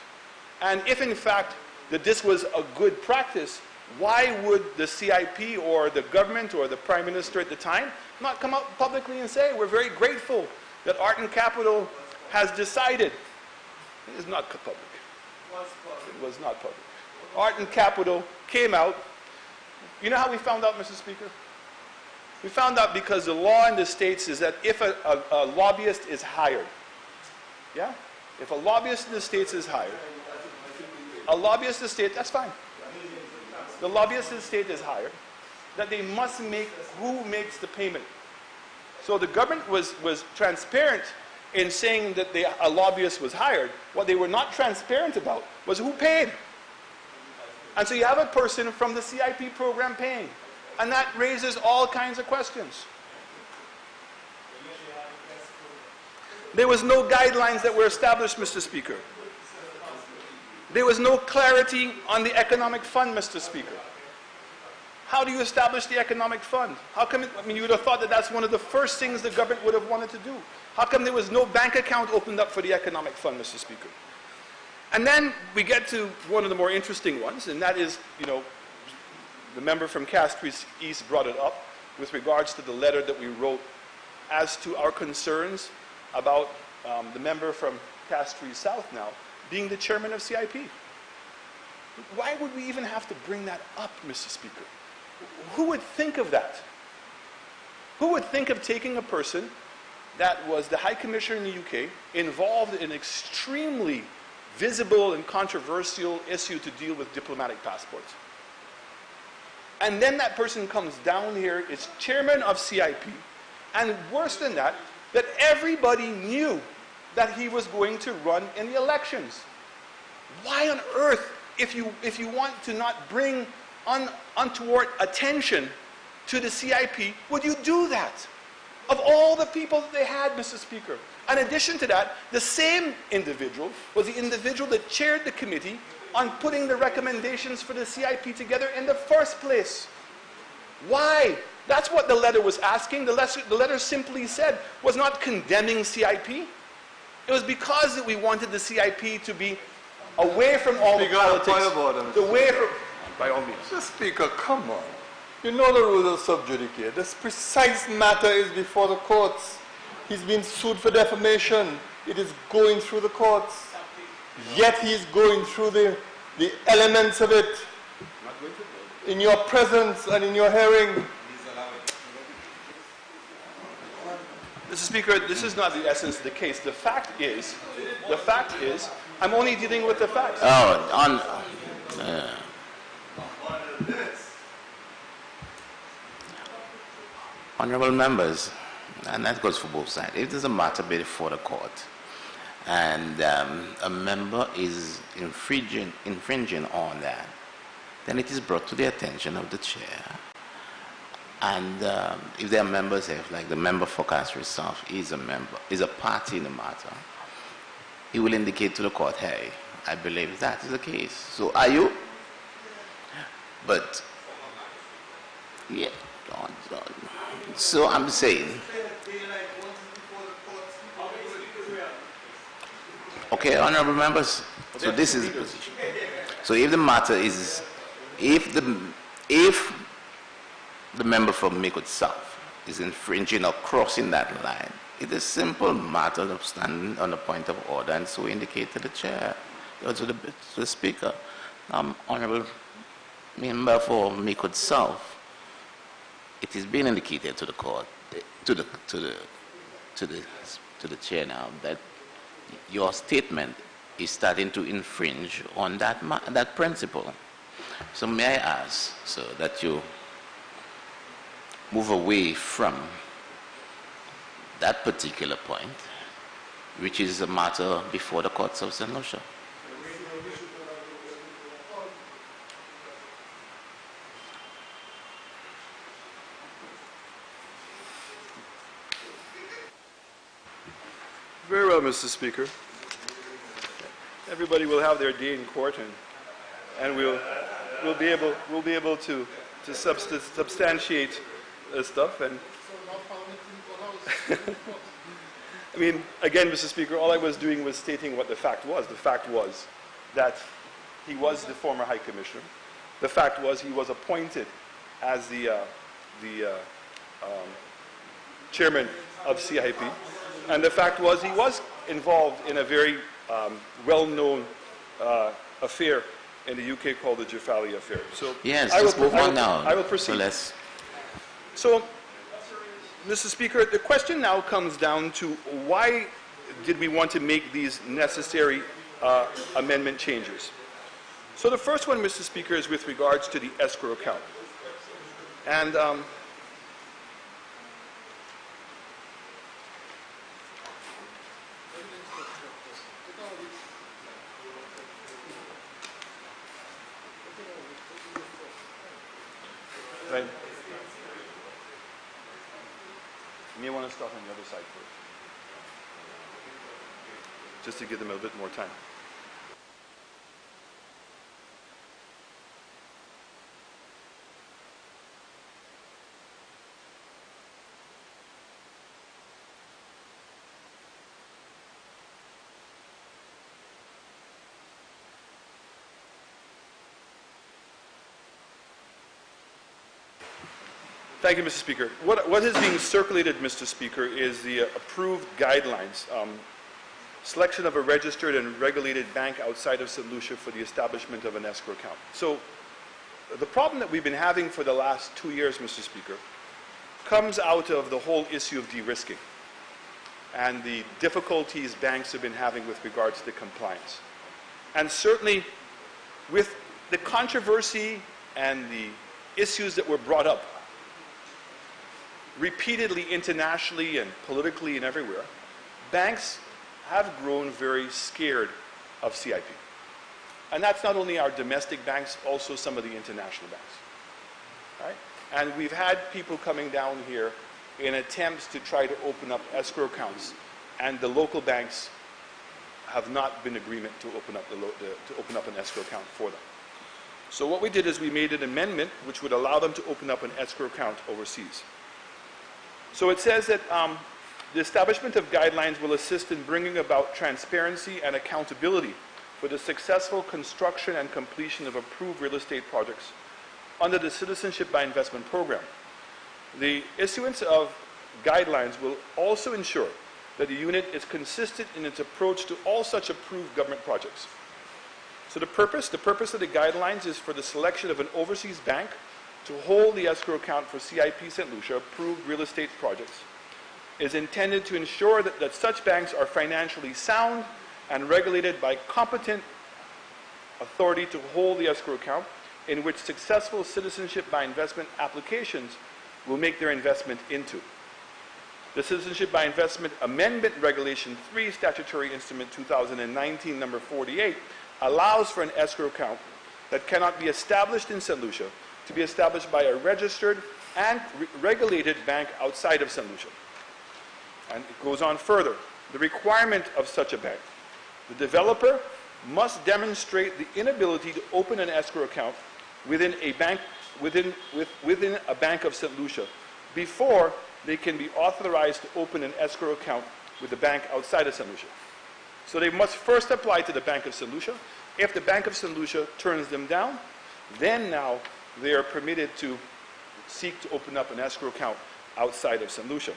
And if in fact that this was a good practice, why would the CIP or the government or the Prime Minister at the time not come out publicly and say, we're very grateful that Arten Capital has decided? It is not public. It was not public. Arten Capital came out. You know how we found out, Mr. Speaker? We found out because the law in the States is that if a lobbyist is hired, yeah? If a lobbyist in the States is hired, a lobbyist in the States, that's fine. the lobbyist estate is hired, that they must make who makes the payment. So the government was transparent in saying that a lobbyist was hired. What they were not transparent about was who paid. And so you have a person from the CIP program paying. And that raises all kinds of questions. There was no guidelines that were established, Mr. Speaker. There was no clarity on the economic fund, Mr. Speaker. How do you establish the economic fund? How come, I mean, you would have thought that that's one of the first things the government would have wanted to do. How come there was no bank account opened up for the economic fund, Mr. Speaker? And then we get to one of the more interesting ones, and that is, you know, the member from Castries East brought it up with regards to the letter that we wrote as to our concerns about the member from Castries South now being the chairman of CIP. Why would we even have to bring that up, Mr. Speaker? Who would think of that? Who would think of taking a person that was the High Commissioner in the UK, involved in an extremely visible and controversial issue to deal with diplomatic passports? And then that person comes down here, is chairman of CIP, and worse than that, that everybody knew that he was going to run in the elections. Why on earth, if you want to not bring untoward attention to the CIP, would you do that? Of all the people that they had, Mr. Speaker. In addition to that, the same individual was the individual that chaired the committee on putting the recommendations for the CIP together in the first place. Why? That's what the letter was asking. The letter simply said, was not condemning CIP. It was because that we wanted the CIP to be away from all the politics. Away from, by all means. Mr. Speaker, come on. You know the rules of sub judice. This precise matter is before the courts. He's been sued for defamation. It is going through the courts. Yet he is going through the elements of it in your presence and in your hearing. Mr. Speaker, this is not the essence of the case. The fact is, I'm only dealing with the facts. Honorable members, and that goes for both sides. If there's a matter before the court, and a member is infringing on that, then it is brought to the attention of the chair. And if there are members, like the member for Castries South is a party in the matter, he will indicate to the court, hey, I believe that is the case. So are you? But, yeah, so I'm saying, okay, honorable members, so this is the position. So if the matter is, if the member from Mekot South is infringing or crossing that line, it is a simple matter of standing on a point of order and so indicate to the chair, or to the speaker, honorable member for Mekot South, it is being indicated to the court, to the chair now, that your statement is starting to infringe on that principle. So may I ask, so that you move away from that particular point, which is a matter before the courts of St. Lucia. Very well, Mr. Speaker. Everybody will have their day in court, and we'll be able to substantiate this stuff. And I mean, again, Mr. Speaker, all I was doing was stating what the fact was. The fact was that he was the former High Commissioner. The fact was he was appointed as the chairman of CIP. And the fact was he was involved in a very well-known affair in the UK called the Jafali affair. So yes, let's move on now. I will proceed. So, Mr. Speaker, the question now comes down to why did we want to make these necessary amendment changes? So the first one, Mr. Speaker, is with regards to the escrow account. And right. You may want to start on the other side first, just to give them a bit more time. Thank you, Mr. Speaker. What is being circulated, Mr. Speaker, is the approved guidelines, selection of a registered and regulated bank outside of St. Lucia for the establishment of an escrow account. So the problem that we've been having for the last 2 years, Mr. Speaker, comes out of the whole issue of de-risking and the difficulties banks have been having with regards to compliance. And certainly with the controversy and the issues that were brought up repeatedly internationally and politically and everywhere, banks have grown very scared of CIP. And that's not only our domestic banks, also some of the international banks. Right? And we've had people coming down here in attempts to try to open up escrow accounts, and the local banks have not been in agreement to open up an escrow account for them. So what we did is we made an amendment which would allow them to open up an escrow account overseas. So it says that the establishment of guidelines will assist in bringing about transparency and accountability for the successful construction and completion of approved real estate projects under the Citizenship by Investment program. The issuance of guidelines will also ensure that the unit is consistent in its approach to all such approved government projects. So the purpose of the guidelines is for the selection of an overseas bank to hold the escrow account for CIP St. Lucia approved real estate projects, is intended to ensure that such banks are financially sound and regulated by competent authority to hold the escrow account, in which successful citizenship by investment applications will make their investment into. The Citizenship by Investment Amendment Regulation 3, Statutory Instrument 2019, number 48, allows for an escrow account that cannot be established in St. Lucia to be established by a registered and regulated bank outside of St. Lucia. And it goes on further. The requirement of such a bank: the developer must demonstrate the inability to open an escrow account within a bank of St. Lucia before they can be authorized to open an escrow account with a bank outside of St. Lucia. So they must first apply to the Bank of St. Lucia. If the Bank of St. Lucia turns them down, then now they are permitted to seek to open up an escrow account outside of St. Lucia.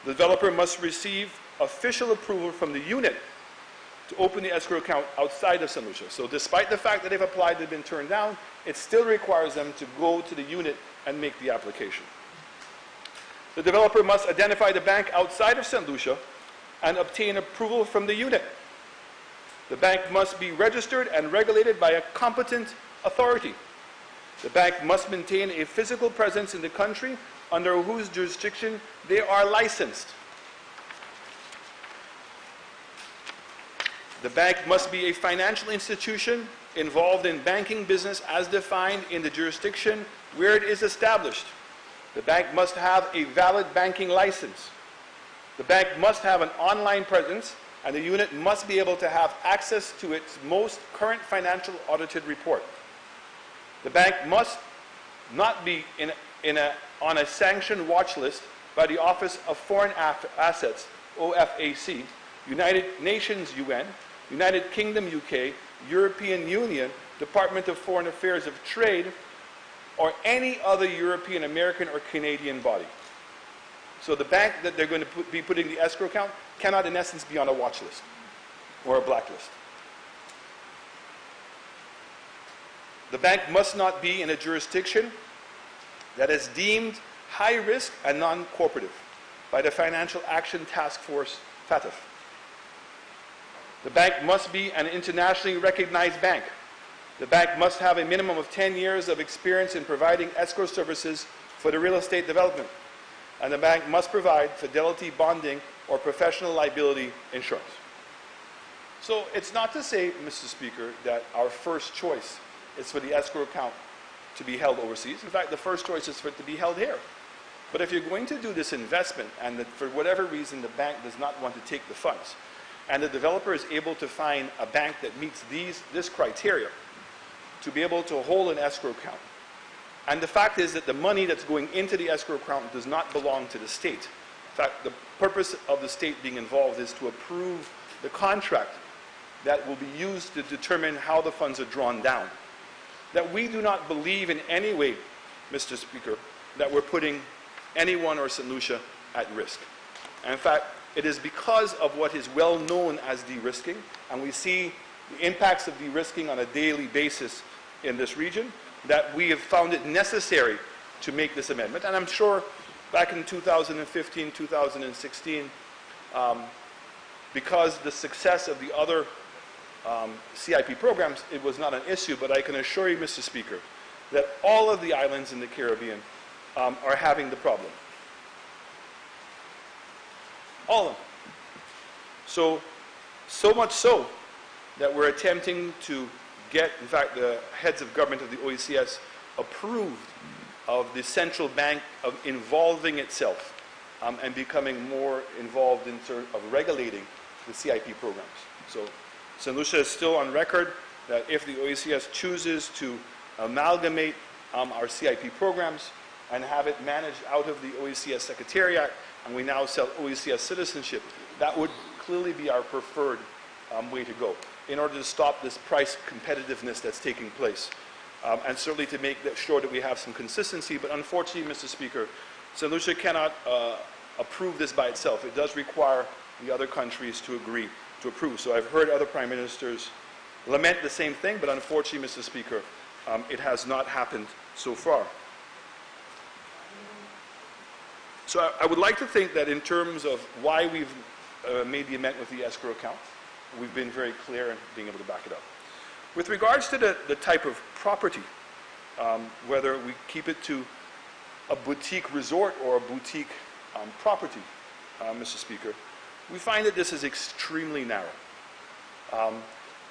The developer must receive official approval from the unit to open the escrow account outside of St. Lucia. So despite the fact that they've applied, they've been turned down, it still requires them to go to the unit and make the application. The developer must identify the bank outside of St. Lucia and obtain approval from the unit. The bank must be registered and regulated by a competent authority. The bank must maintain a physical presence in the country under whose jurisdiction they are licensed. The bank must be a financial institution involved in banking business as defined in the jurisdiction where it is established. The bank must have a valid banking license. The bank must have an online presence, and the unit must be able to have access to its most current financial audited report. The bank must not be on a sanctioned watch list by the Office of Foreign Assets, OFAC, United Nations UN, United Kingdom UK, European Union, Department of Foreign Affairs of Trade, or any other European, American, or Canadian body. So the bank that they're going to be putting the escrow account cannot, in essence, be on a watch list or a blacklist. The bank must not be in a jurisdiction that is deemed high risk and non-cooperative by the Financial Action Task Force, FATF. The bank must be an internationally recognized bank. The bank must have a minimum of 10 years of experience in providing escrow services for the real estate development. And the bank must provide fidelity bonding or professional liability insurance. So it's not to say, Mr. Speaker, that our first choice is for the escrow account to be held overseas. In fact, the first choice is for it to be held here. But if you're going to do this investment and that for whatever reason the bank does not want to take the funds, and the developer is able to find a bank that meets this criteria to be able to hold an escrow account, and the fact is that the money that's going into the escrow account does not belong to the state. In fact, the purpose of the state being involved is to approve the contract that will be used to determine how the funds are drawn down. That we do not believe in any way, Mr. Speaker, that we're putting anyone or St. Lucia at risk. And in fact, it is because of what is well known as de-risking, and we see the impacts of de-risking on a daily basis in this region, that we have found it necessary to make this amendment. And I'm sure back in 2015, 2016, because the success of the other CIP programs, it was not an issue, but I can assure you, Mr. Speaker, that all of the islands in the Caribbean are having the problem. All of them. So much so that we're attempting to get, in fact, the heads of government of the OECS approved of the central bank of involving itself and becoming more involved in terms of regulating the CIP programs. So St. Lucia is still on record that if the OECS chooses to amalgamate our CIP programs and have it managed out of the OECS Secretariat, and we now sell OECS citizenship, that would clearly be our preferred way to go in order to stop this price competitiveness that's taking place. And certainly to make sure that we have some consistency. But unfortunately, Mr. Speaker, St. Lucia cannot approve this by itself. It does require the other countries to agree to approve. So I've heard other prime ministers lament the same thing, but unfortunately, Mr. Speaker, it has not happened so far. So I would like to think that in terms of why we've made the amendment with the escrow account, we've been very clear in being able to back it up. With regards to the type of property, whether we keep it to a boutique resort or a boutique property, Mr. Speaker, we find that this is extremely narrow.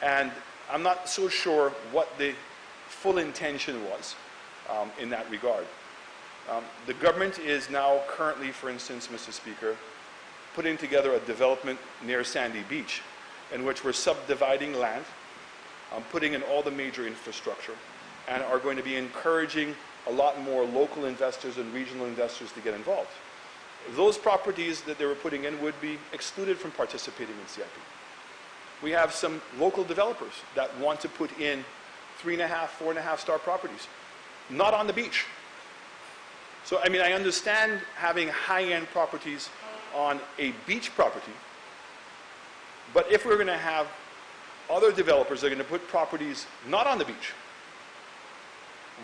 And I'm not so sure what the full intention was in that regard. The government is now currently, for instance, Mr. Speaker, putting together a development near Sandy Beach in which we're subdividing land, putting in all the major infrastructure, and are going to be encouraging a lot more local investors and regional investors to get involved. Those properties that they were putting in would be excluded from participating in CIP. We have some local developers that want to put in 3.5, 4.5-star properties, not on the beach. So, I mean, I understand having high-end properties on a beach property, but if we're going to have other developers that are going to put properties not on the beach,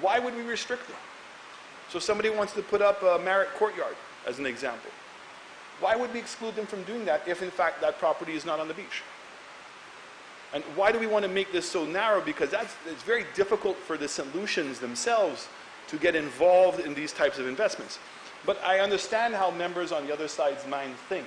why would we restrict them? So somebody wants to put up a Marriott Courtyard, as an example. Why would we exclude them from doing that if, in fact, that property is not on the beach? And why do we want to make this so narrow? Because it's very difficult for the St. Lucians themselves to get involved in these types of investments. But I understand how members on the other side's mind think.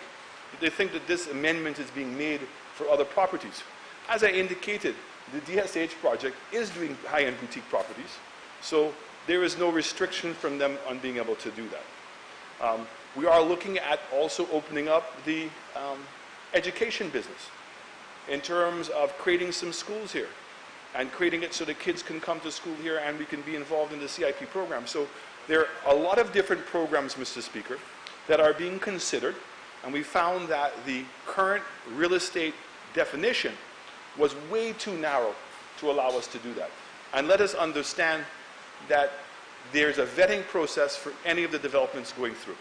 They think that this amendment is being made for other properties. As I indicated, the DSH project is doing high-end boutique properties, so there is no restriction from them on being able to do that. We are looking at also opening up the education business in terms of creating some schools here and creating it so the kids can come to school here and we can be involved in the CIP program. So there are a lot of different programs, Mr. Speaker, that are being considered, and we found that the current real estate definition was way too narrow to allow us to do that. And let us understand that there's a vetting process for any of the developments going through.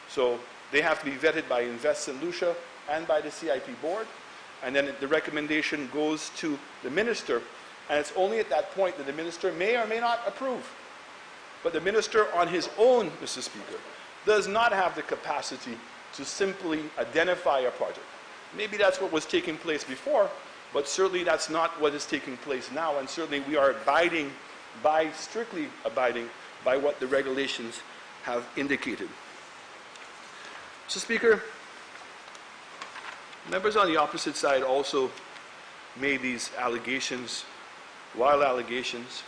So they have to be vetted by Invest St. Lucia and by the CIP board, and then the recommendation goes to the minister, and it's only at that point that the minister may or may not approve. But the minister on his own, Mr. Speaker, does not have the capacity to simply identify a project. Maybe that's what was taking place before, But certainly that's not what is taking place now, and certainly we are strictly abiding by what the regulations have indicated. Mr. Speaker, members on the opposite side also made these allegations, wild allegations,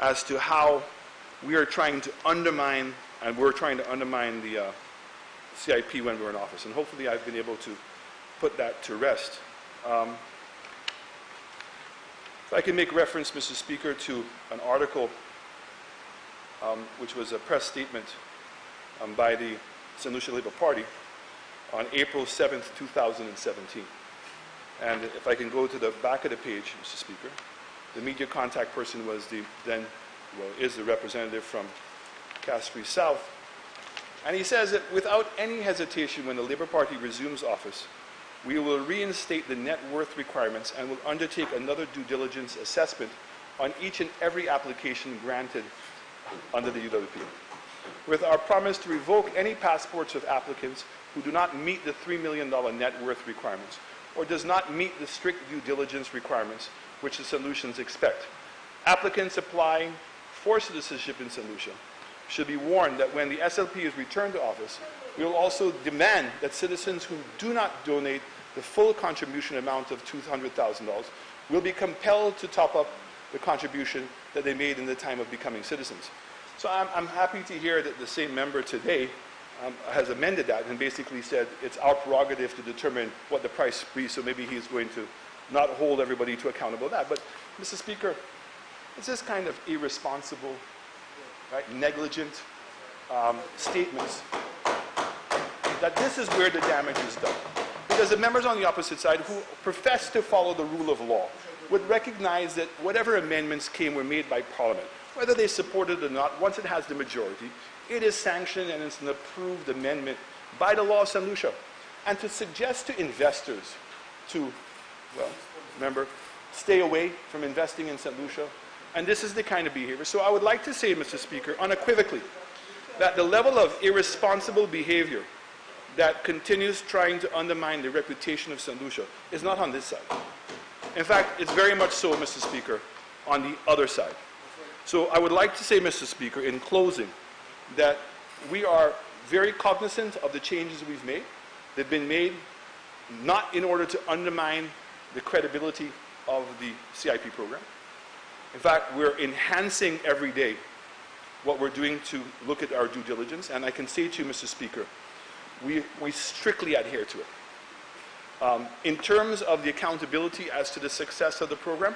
as to how we are trying to undermine, and we're trying to undermine the CIP when we're in office. And hopefully I've been able to put that to rest. If I can make reference, Mr. Speaker, to an article which was a press statement by the St. Lucia Labour Party on April 7th, 2017. And if I can go to the back of the page, Mr. Speaker, the media contact person was is the representative from Castres South. And he says that without any hesitation, when the Labour Party resumes office, we will reinstate the net worth requirements and will undertake another due diligence assessment on each and every application granted under the UWP, with our promise to revoke any passports of applicants who do not meet the $3 million net worth requirements or does not meet the strict due diligence requirements which the St. Lucians expect. Applicants applying for citizenship in St. Lucia should be warned that when the SLP is returned to office, we will also demand that citizens who do not donate the full contribution amount of $200,000 will be compelled to top up the contribution that they made in the time of becoming citizens. So I'm happy to hear that the same member today has amended that and basically said it's our prerogative to determine what the price be, so maybe he's going to not hold everybody to accountable for that. But, Mr. Speaker, it's this kind of irresponsible, right, negligent statements that this is where the damage is done. Because the members on the opposite side who profess to follow the rule of law would recognize that whatever amendments were made by Parliament, whether they support it or not, once it has the majority, it is sanctioned and it's an approved amendment by the law of St. Lucia. And to suggest to investors to, well, remember, stay away from investing in St. Lucia, and this is the kind of behavior. So I would like to say, Mr. Speaker, unequivocally, that the level of irresponsible behavior that continues trying to undermine the reputation of St. Lucia is not on this side. In fact, it's very much so, Mr. Speaker, on the other side. So I would like to say, Mr. Speaker, in closing, that we are very cognizant of the changes we've made. They've been made not in order to undermine the credibility of the CIP program. In fact, we're enhancing every day what we're doing to look at our due diligence, and I can say to you, Mr. Speaker, we strictly adhere to it. In terms of the accountability as to the success of the program,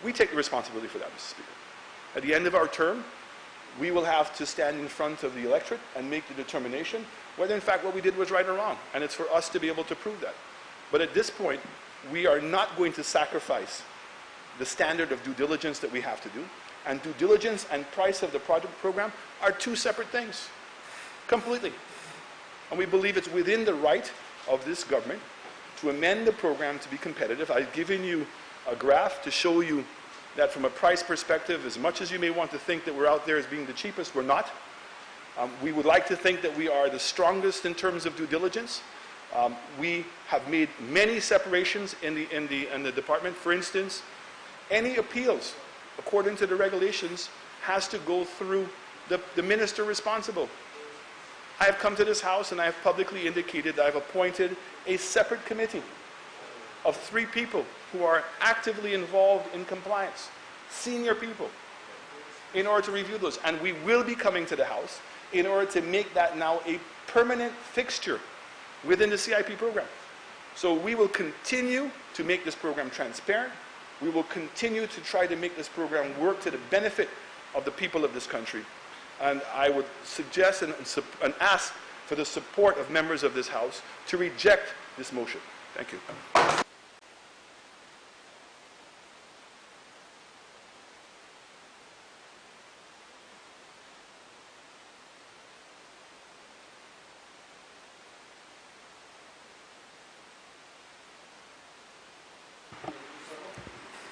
we take the responsibility for that, Mr. Speaker. At the end of our term, we will have to stand in front of the electorate and make the determination whether in fact what we did was right or wrong, and it's for us to be able to prove that. But at this point, we are not going to sacrifice the standard of due diligence that we have to do, and due diligence and price of the project program are two separate things, completely. And we believe it's within the right of this government to amend the program to be competitive. I've given you a graph to show you that from a price perspective, as much as you may want to think that we're out there as being the cheapest, we're not. We would like to think that we are the strongest in terms of due diligence. We have made many separations in the department. For instance, any appeals, according to the regulations, has to go through the minister responsible. I have come to this House and I have publicly indicated that I've appointed a separate committee of 3 people who are actively involved in compliance, senior people, in order to review those. And we will be coming to the House in order to make that now a permanent fixture within the CIP program. So we will continue to make this program transparent. We will continue to try to make this program work to the benefit of the people of this country. And I would suggest and ask for the support of members of this House to reject this motion. Thank you.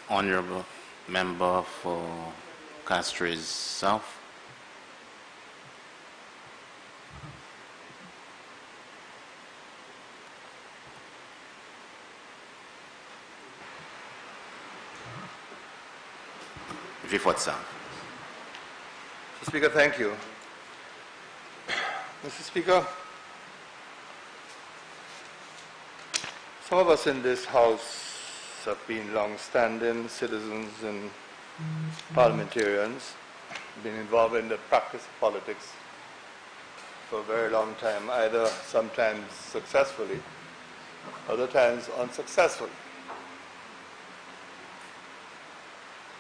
Honorable Member for Castres South. vote ça. Mr. Speaker, thank you. Mr. Speaker, some of us in this House have been long-standing citizens and parliamentarians, been involved in the practice of politics for a very long time, either sometimes successfully, other times unsuccessfully.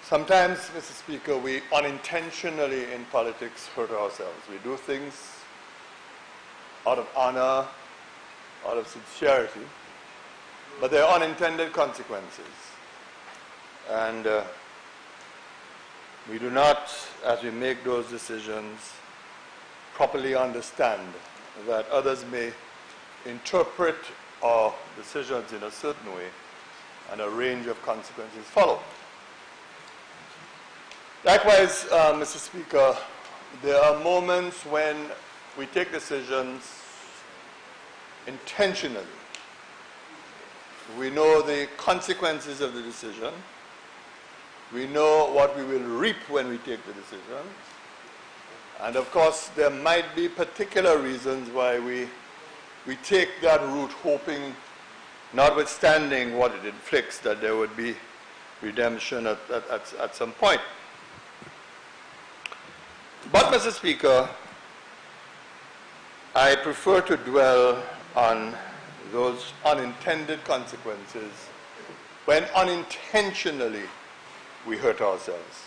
Sometimes, Mr. Speaker, we unintentionally in politics hurt ourselves. We do things out of honor, out of sincerity, but there are unintended consequences. And we do not, as we make those decisions, properly understand that others may interpret our decisions in a certain way and a range of consequences follow. Likewise, Mr. Speaker, there are moments when we take decisions intentionally. We know the consequences of the decision. We know what we will reap when we take the decision. And of course, there might be particular reasons why we take that route, hoping, notwithstanding what it inflicts, that there would be redemption at some point. But, Mr. Speaker, I prefer to dwell on those unintended consequences when unintentionally we hurt ourselves.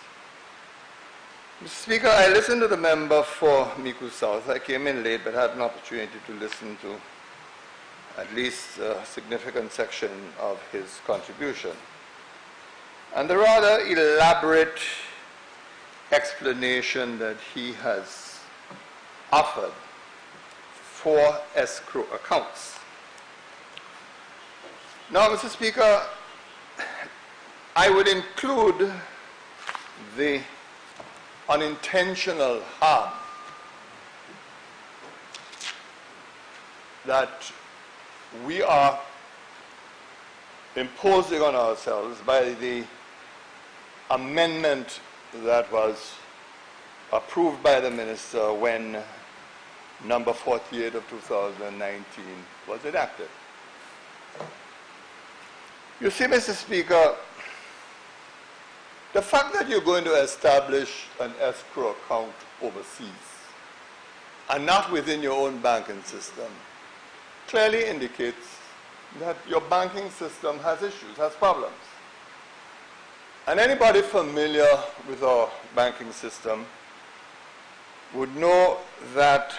Mr. Speaker, I listened to the member for Miku South. I came in late but had an opportunity to listen to at least a significant section of his contribution. And the rather elaborate explanation that he has offered for escrow accounts. Now, Mr. Speaker, I would include the unintentional harm that we are imposing on ourselves by the amendment that was approved by the minister when number 48 of 2019 was enacted. You see, Mr. Speaker, the fact that you're going to establish an escrow account overseas and not within your own banking system clearly indicates that your banking system has issues, has problems. And anybody familiar with our banking system would know that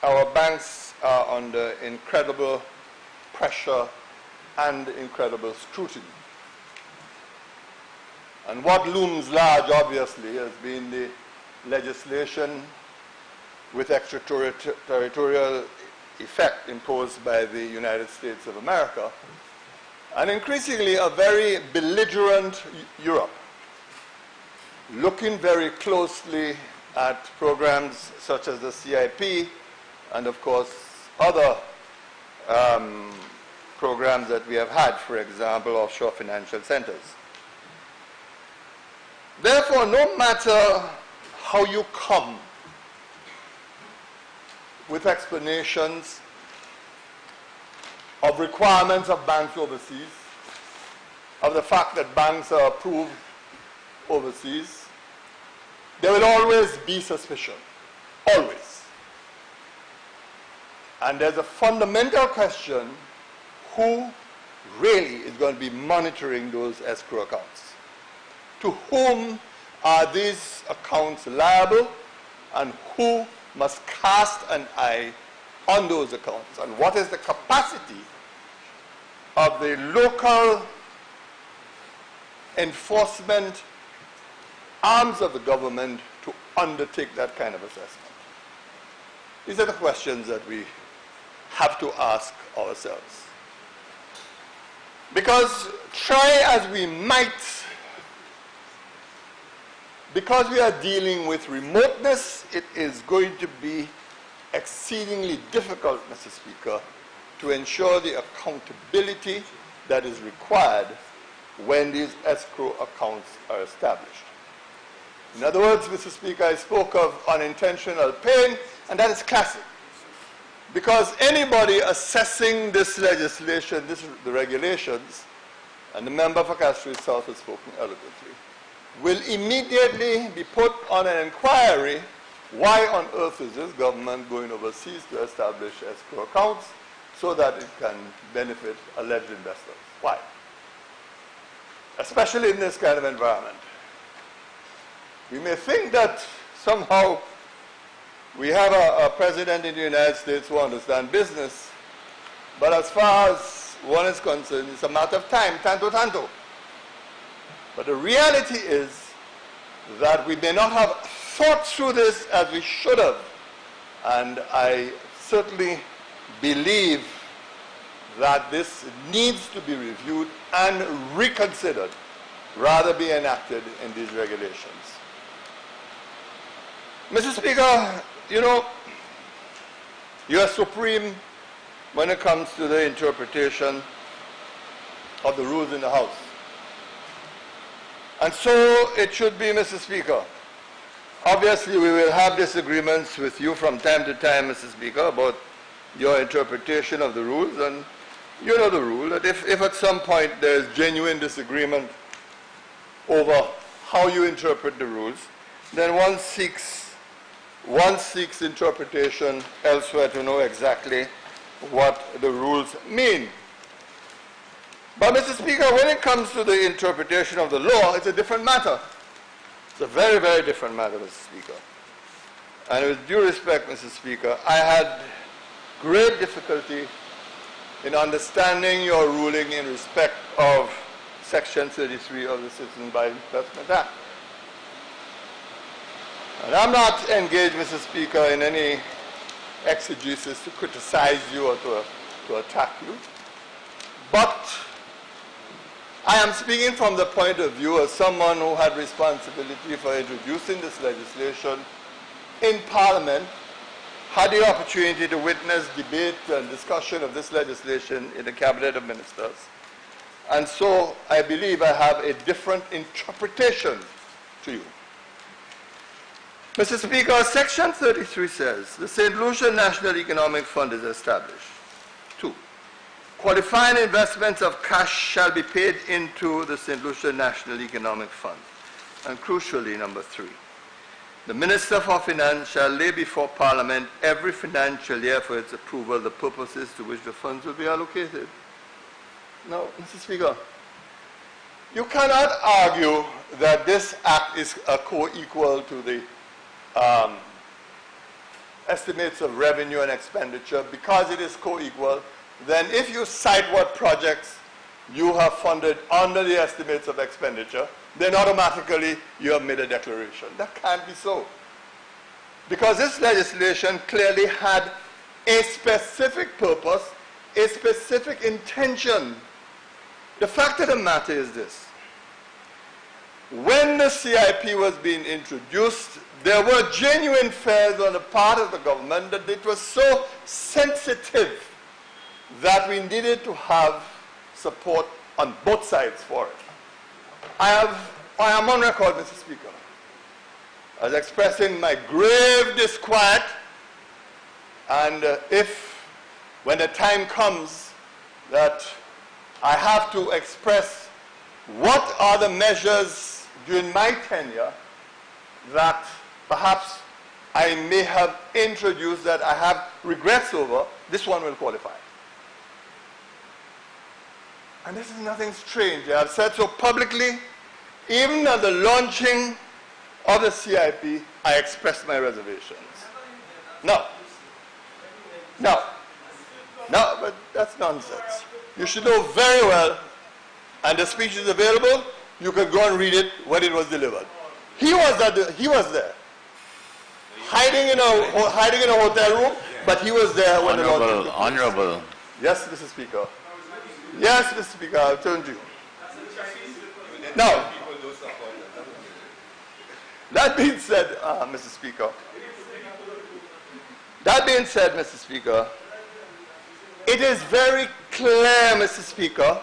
our banks are under incredible pressure and incredible scrutiny. And what looms large, obviously, has been the legislation with extraterritorial effect imposed by the United States of America, and increasingly a very belligerent Europe, looking very closely at programs such as the CIP and, of course, other programs that we have had, for example, offshore financial centers. Therefore, no matter how you come with explanations of requirements of banks overseas, of the fact that banks are approved overseas, there will always be suspicion, always. And there's a fundamental question: who really is going to be monitoring those escrow accounts? To whom are these accounts liable, and who must cast an eye on those accounts? And what is the capacity of the local enforcement arms of the government to undertake that kind of assessment? These are the questions that we have to ask ourselves. Because try as we might, because we are dealing with remoteness, it is going to be exceedingly difficult, Mr. Speaker, to ensure the accountability that is required when these escrow accounts are established. In other words, Mr. Speaker, I spoke of unintentional pain, and that is classic. Because anybody assessing this legislation, the regulations, and the member for Castro South has spoken eloquently, will immediately be put on an inquiry. Why on earth is this government going overseas to establish escrow accounts so that it can benefit alleged investors? Why? Especially in this kind of environment. We may think that somehow we have a president in the United States who understands business, but as far as one is concerned, it's a matter of time, tanto tanto. But the reality is that we may not have thought through this as we should have. And I certainly believe that this needs to be reviewed and reconsidered, rather be enacted in these regulations. Mr. Speaker, you know, you are supreme when it comes to the interpretation of the rules in the House. And so it should be, Mr. Speaker. Obviously, we will have disagreements with you from time to time, Mr. Speaker, about your interpretation of the rules. And you know the rule, that if at some point there is genuine disagreement over how you interpret the rules, then one seeks interpretation elsewhere to know exactly what the rules mean. But, Mr. Speaker, when it comes to the interpretation of the law, it's a different matter. It's a very, very different matter, Mr. Speaker. And with due respect, Mr. Speaker, I had great difficulty in understanding your ruling in respect of Section 33 of the Citizens by Investment Act. And I'm not engaged, Mr. Speaker, in any exegesis to criticize you or to attack you. But I am speaking from the point of view of someone who had responsibility for introducing this legislation in Parliament, had the opportunity to witness debate and discussion of this legislation in the Cabinet of Ministers. And so I believe I have a different interpretation to you. Mr. Speaker, Section 33 says, the St. Lucia National Economic Fund is established. 2, qualifying investments of cash shall be paid into the St. Lucia National Economic Fund. And crucially, number 3, the Minister for Finance shall lay before Parliament every financial year for its approval the purposes to which the funds will be allocated. Now, Mr. Speaker, you cannot argue that this act is co-equal to the estimates of revenue and expenditure. Because it is co-equal, then if you cite what projects you have funded under the estimates of expenditure, then automatically you have made a declaration. That can't be so. Because this legislation clearly had a specific purpose, a specific intention. The fact of the matter is this. When the CIP was being introduced, there were genuine fears on the part of the government that it was so sensitive that we needed to have support on both sides for it. I am on record, Mr. Speaker, as expressing my grave disquiet, and if, when the time comes that I have to express what are the measures during my tenure that perhaps I may have introduced that I have regrets over, this one will qualify. And this is nothing strange. I have said so publicly. Even at the launching of the CIP, I expressed my reservations. No, but that's nonsense. You should know very well, and the speech is available, you can go and read it when it was delivered. He was there, hiding in a hotel room, but he was there when the launch. Honorable. Yes, Mr. Speaker. Yes, Mr. Speaker, I've told you. Now, that being said, Mr. Speaker, it is very clear, Mr. Speaker,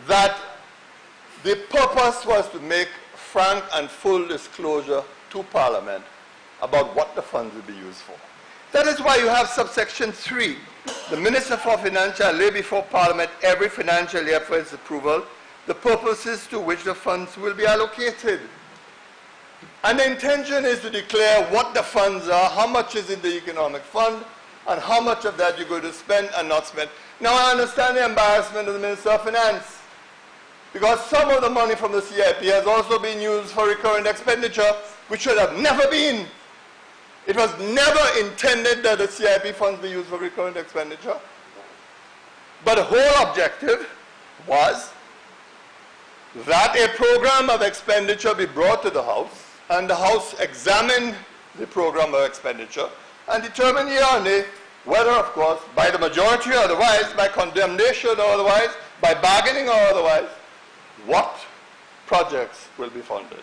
that the purpose was to make frank and full disclosure to Parliament about what the funds will be used for. That is why you have subsection 3. The Minister for Finance shall lay before Parliament every financial year for its approval the purposes to which the funds will be allocated. And the intention is to declare what the funds are, how much is in the economic fund, and how much of that you're going to spend and not spend. Now I understand the embarrassment of the Minister of Finance, because some of the money from the CIP has also been used for recurrent expenditure, which should have never been. It was never intended that the CIP funds be used for recurrent expenditure. But the whole objective was that a program of expenditure be brought to the House, and the House examine the program of expenditure and determine year on year whether, of course, by the majority or otherwise, by condemnation or otherwise, by bargaining or otherwise, what projects will be funded.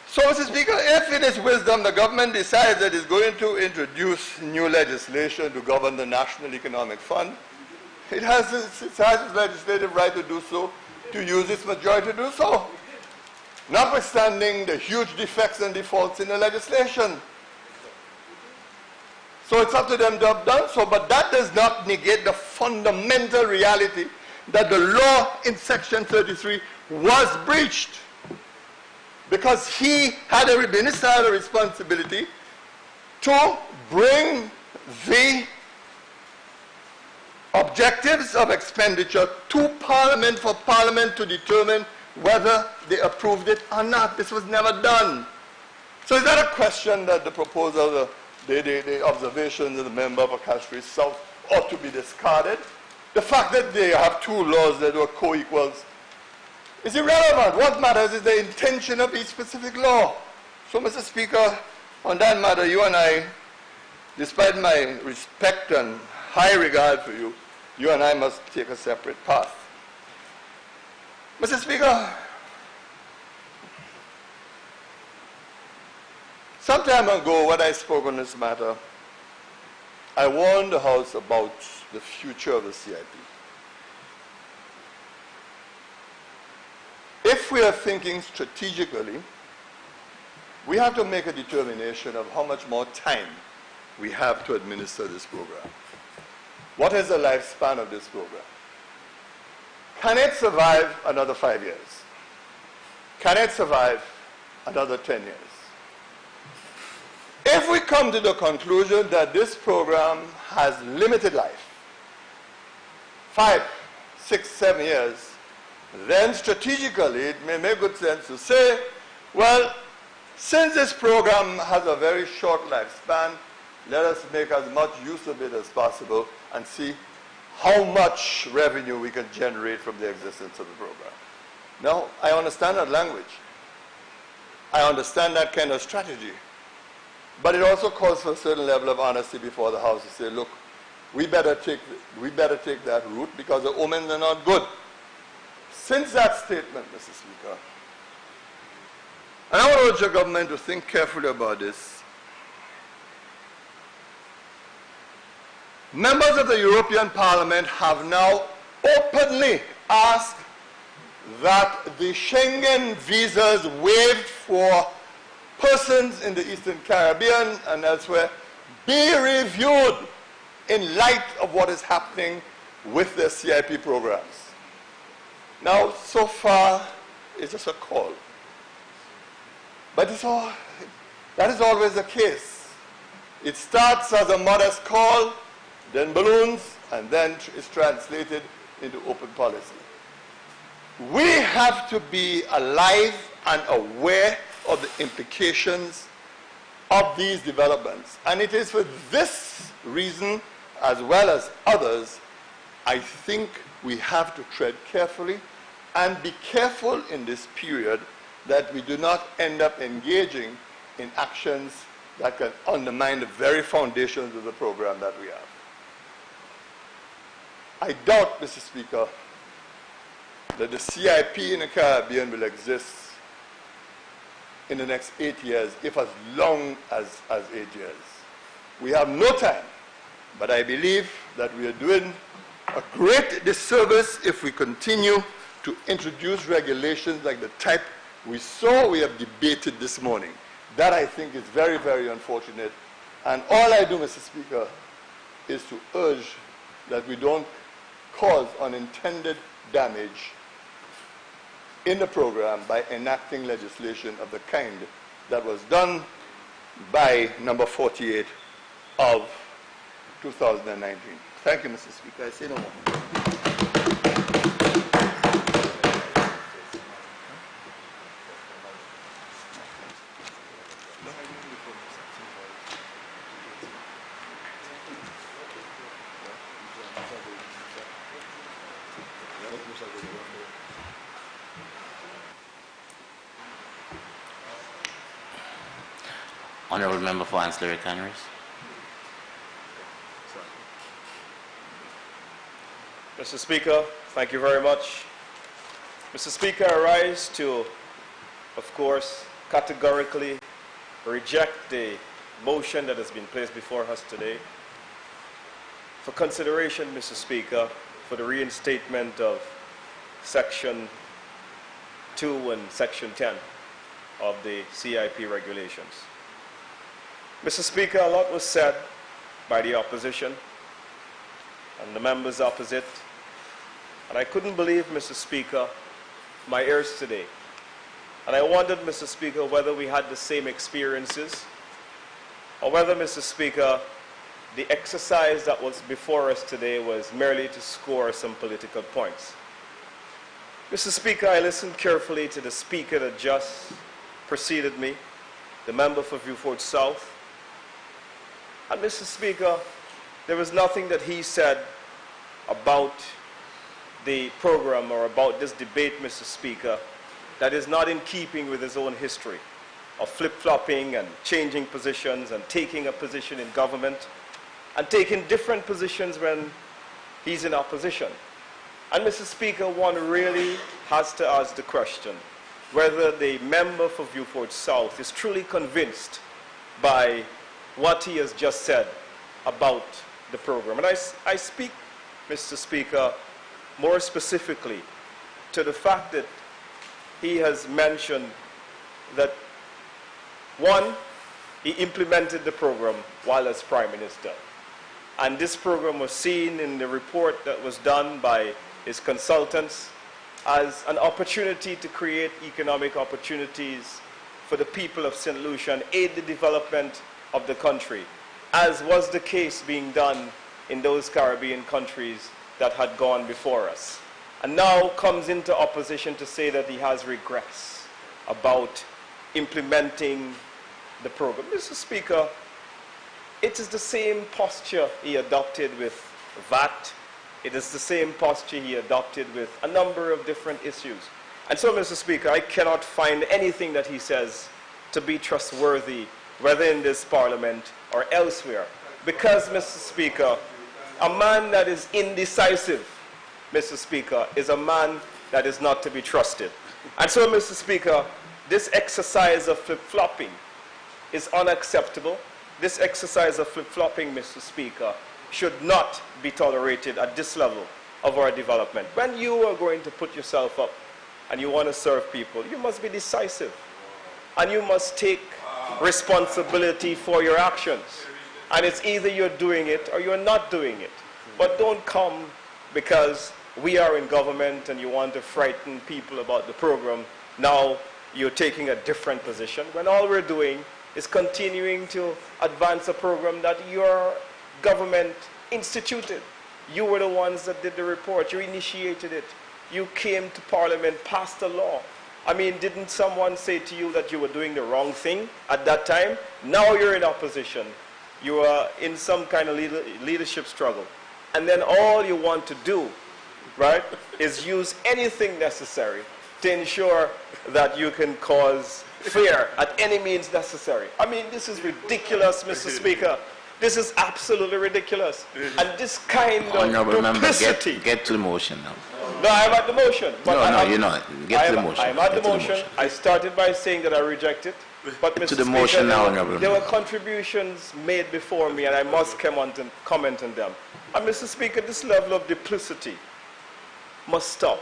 So, Mr. Speaker, if in its wisdom the government decides that it's going to introduce new legislation to govern the National Economic Fund, it has its legislative right to do so, to use its majority to do so, notwithstanding the huge defects and defaults in the legislation. So it's up to them to have done so, but that does not negate the fundamental reality that the law in Section 33 was breached, because the minister had a responsibility to bring the objectives of expenditure to Parliament for Parliament to determine whether they approved it or not. This was never done. So is that a question that the proposal, the observations of the member of Castries South ought to be discarded? The fact that they have two laws that were co-equals is irrelevant. What matters is the intention of each specific law. So, Mr. Speaker, on that matter, you and I, despite my respect and high regard for you, you and I must take a separate path. Mr. Speaker, some time ago when I spoke on this matter, I warned the House about the future of the CIP. If we are thinking strategically, we have to make a determination of how much more time we have to administer this program. What is the lifespan of this program? Can it survive another 5 years? Can it survive another 10 years? If we come to the conclusion that this program has limited life, 5, 6, 7 years, then strategically it may make good sense to say, well, since this program has a very short lifespan, let us make as much use of it as possible and see how much revenue we can generate from the existence of the program. Now, I understand that language. I understand that kind of strategy. But it also calls for a certain level of honesty before the House to say, look, we better take that route because the omens are not good. Since that statement, Mr. Speaker, and I want to urge the government to think carefully about this, members of the European Parliament have now openly asked that the Schengen visas waived for persons in the Eastern Caribbean and elsewhere be reviewed in light of what is happening with the CIP programs. Now, so far, it's just a call. But that is always the case. It starts as a modest call, then balloons, and then is translated into open policy. We have to be alive and aware of the implications of these developments. And it is for this reason, as well as others, I think we have to tread carefully and be careful in this period that we do not end up engaging in actions that can undermine the very foundations of the program that we have. I doubt, Mr. Speaker, that the CIP in the Caribbean will exist in the next 8 years, if as long as 8 years. We have no time, but I believe that we are doing a great disservice if we continue to introduce regulations like the type we have debated this morning. That, I think, is very, very unfortunate. And all I do, Mr. Speaker, is to urge that we don't cause unintended damage in the program by enacting legislation of the kind that was done by number 48 of 2019. Thank you, Mr. Speaker. I say no more. Honourable Member for Ancillary Canaries. Mr. Speaker, thank you very much. Mr. Speaker, I rise to, of course, categorically reject the motion that has been placed before us today for consideration, Mr. Speaker, for the reinstatement of Section 2 and Section 10 of the CIP regulations. Mr. Speaker, a lot was said by the opposition and the members opposite, and I couldn't believe, Mr. Speaker, my ears today. And I wondered, Mr. Speaker, whether we had the same experiences, or whether, Mr. Speaker, the exercise that was before us today was merely to score some political points. Mr. Speaker, I listened carefully to the speaker that just preceded me, the member for Vieux-Fort South. And Mr. Speaker, there was nothing that he said about the program or about this debate, Mr. Speaker, that is not in keeping with his own history of flip-flopping and changing positions and taking a position in government and taking different positions when he's in opposition. And Mr. Speaker, one really has to ask the question whether the member for Vieux-Fort South is truly convinced by what he has just said about the program. And I speak, Mr. Speaker, more specifically to the fact that he has mentioned that, one, he implemented the program while as Prime Minister. And this program was seen in the report that was done by his consultants as an opportunity to create economic opportunities for the people of St. Lucia and aid the development of the country, as was the case being done in those Caribbean countries that had gone before us. And now comes into opposition to say that he has regrets about implementing the program. Mr. Speaker, it is the same posture he adopted with VAT. It is the same posture he adopted with a number of different issues. And so, Mr. Speaker, I cannot find anything that he says to be trustworthy, whether in this Parliament or elsewhere. Because, Mr. Speaker, a man that is indecisive, Mr. Speaker, is a man that is not to be trusted. And so, Mr. Speaker, this exercise of flip-flopping is unacceptable. This exercise of flip-flopping, Mr. Speaker, should not be tolerated at this level of our development. When you are going to put yourself up and you want to serve people, you must be decisive. And you must take responsibility for your actions. And it's either you're doing it or you're not doing it. But don't come because we are in government and you want to frighten people about the program. Now you're taking a different position when all we're doing is continuing to advance a program that your government instituted. You were the ones that did the report. You initiated it. You came to Parliament, passed a law. I mean, didn't someone say to you that you were doing the wrong thing at that time? Now you're in opposition. You are in some kind of leadership struggle. And then all you want to do, right, is use anything necessary to ensure that you can cause fear at any means necessary. I mean, this is ridiculous, Mr. Speaker. This is absolutely ridiculous. And this kind of duplicity. Get to the motion now. No, I'm at the motion. But you're not. Get to the motion. I'm at the motion. I started by saying that I reject it. But, Mr. To the Speaker, motion now, Honourable there were contributions made before me, and I must comment on them. And, Mr. Speaker, this level of duplicity must stop,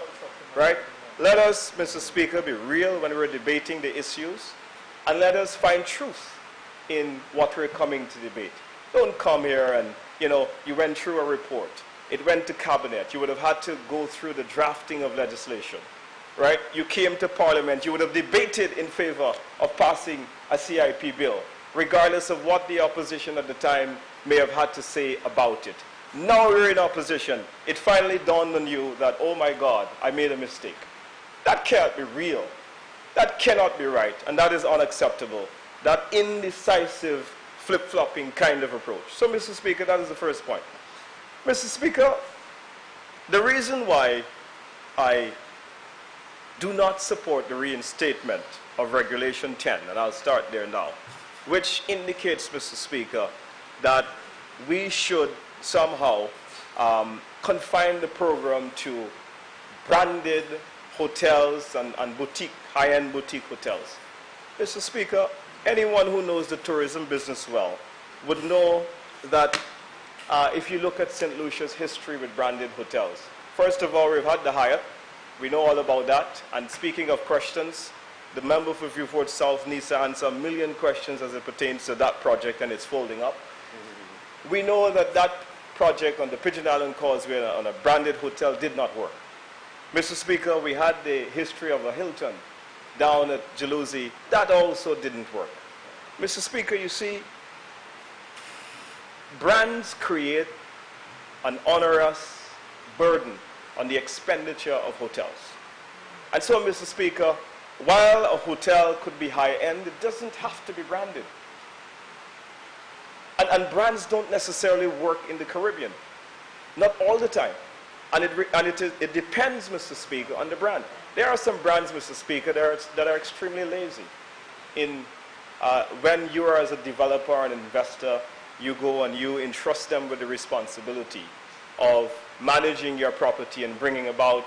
right? let us, Mr. Speaker, be real when we're debating the issues, and let us find truth in what we're coming to debate. Don't come here and, you went through a report. It went to cabinet. You would have had to go through the drafting of legislation, right? You came to Parliament. You would have debated in favor of passing a CIP bill, regardless of what the opposition at the time may have had to say about it. Now we're in opposition. It finally dawned on you that, oh my God, I made a mistake. That can't be real. That cannot be right, and that is unacceptable. That indecisive, flip-flopping kind of approach. So, Mr. Speaker, that is the first point. Mr. Speaker, the reason why I do not support the reinstatement of Regulation 10, and I'll start there now, which indicates, Mr. Speaker, that we should somehow confine the program to branded hotels and boutique, high-end boutique hotels. Mr. Speaker, anyone who knows the tourism business well would know that if you look at St. Lucia's history with branded hotels, first of all, we've had the Hyatt. We know all about that. And speaking of questions, the member for Viewport South needs to answer a million questions as it pertains to that project and its folding up. We know that that project on the Pigeon Island Causeway on a branded hotel did not work. Mr. Speaker, we had the history of a Hilton down at Jaluzi. That also didn't work. Mr. Speaker, you see, brands create an onerous burden on the expenditure of hotels. And so, Mr. Speaker, while a hotel could be high-end, it doesn't have to be branded. And brands don't necessarily work in the Caribbean. Not all the time. And it depends, Mr. Speaker, on the brand. There are some brands, Mr. Speaker, that are extremely lazy. When you are, as a developer or an investor, you go and you entrust them with the responsibility of managing your property and bringing about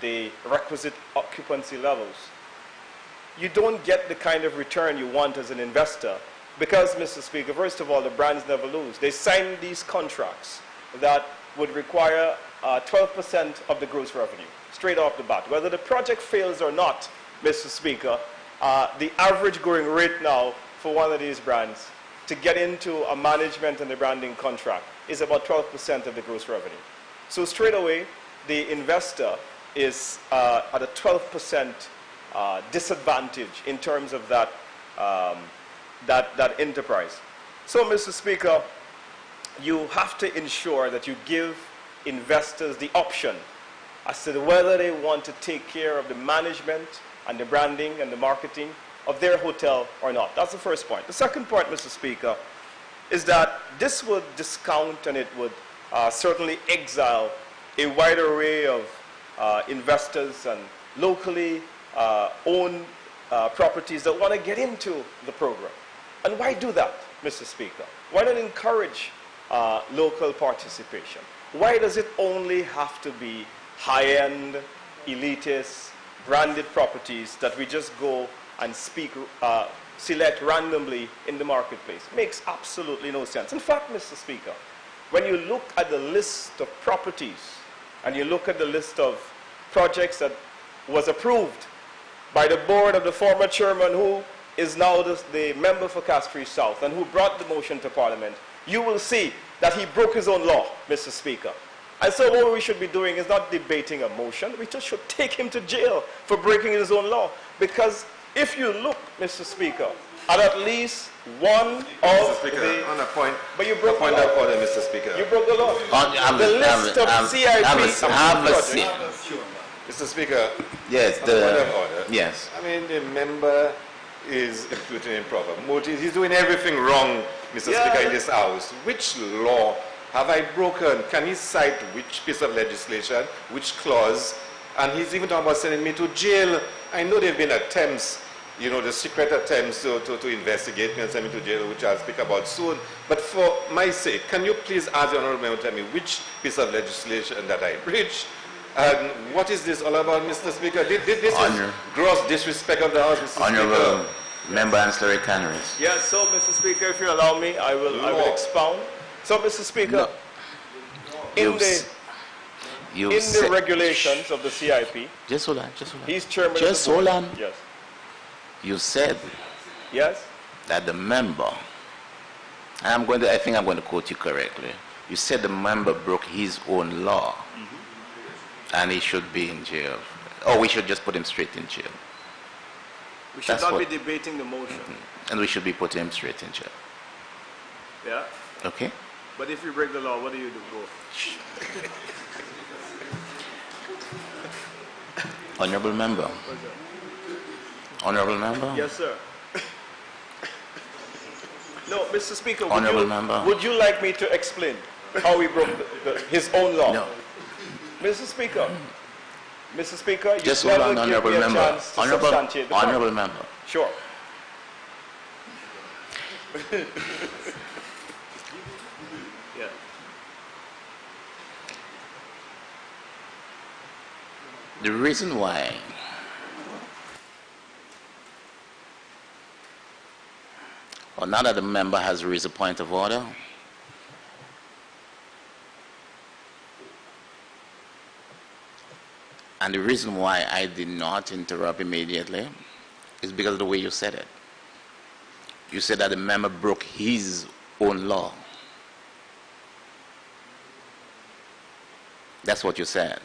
the requisite occupancy levels. You don't get the kind of return you want as an investor because, Mr. Speaker, first of all, the brands never lose. They sign these contracts that would require 12% of the gross revenue, straight off the bat. Whether the project fails or not, Mr. Speaker, the average going rate now for one of these brands to get into a management and a branding contract is about 12% of the gross revenue. So straight away, the investor is at a 12% disadvantage in terms of that enterprise. So, Mr. Speaker, you have to ensure that you give investors the option as to whether they want to take care of the management and the branding and the marketing of their hotel or not. That's the first point. The second point, Mr. Speaker, is that this would discount and it would certainly exile a wide array of investors and locally owned properties that want to get into the program. And why do that, Mr. Speaker? Why not encourage local participation? Why does it only have to be high-end, elitist, branded properties that we just go and select randomly in the marketplace? Makes absolutely no sense. In fact, Mr. Speaker, when you look at the list of properties and you look at the list of projects that was approved by the board of the former chairman who is now the member for Castres South and who brought the motion to Parliament, you will see that he broke his own law, Mr. Speaker. And so what we should be doing is not debating a motion. We just should take him to jail for breaking his own law. Because if you look, Mr. Speaker, at least one of Mr. Speaker, the... on a point, But you broke the point law. of order, Mr. Speaker. You broke the law. The list of CIP projects. Mr. Speaker, Yes, on point of order. yes. I mean, the member is imputing improper motives. He's doing everything wrong, Mr. Speaker, in this House. Which law have I broken? Can he cite which piece of legislation, which clause? And he's even talking about sending me to jail. I know there have been attempts, you know, the secret attempts to investigate me and send me to jail, which I'll speak about soon. But for my sake, can you please ask the Honourable Member to tell me which piece of legislation that I breached? And what is this all about, Mr. Speaker? This is gross disrespect of the House, Mr. Honourable Speaker. Member Ancillary Canaries. Yes, so, Mr. Speaker, if you allow me, I will expound. So, Mr. Speaker, No. You in said, the regulations of the CIP, just hold on, just hold on. he's chairman Just of the board. hold on. Yes. You said Yes? that the member, and I think I'm going to quote you correctly. You said the member broke his own law, and he should be in jail. Or we should just put him straight in jail. We should That's not what- be debating the motion. And we should be putting him straight in jail. Yeah? Okay? But if you break the law, what do you do, bro? Honorable member. Honorable member. Yes, sir. No, Mr. Speaker, Honorable member. would you like me to explain how he broke his own law? No. Mr. Speaker, you Just hold never on, give honorable me a member. chance to substantiate the Honorable point. member. Sure. Yeah. The reason why now that the member has raised a point of order, and the reason why I did not interrupt immediately is because of the way you said it. You said that the member broke his own law. That's what you said.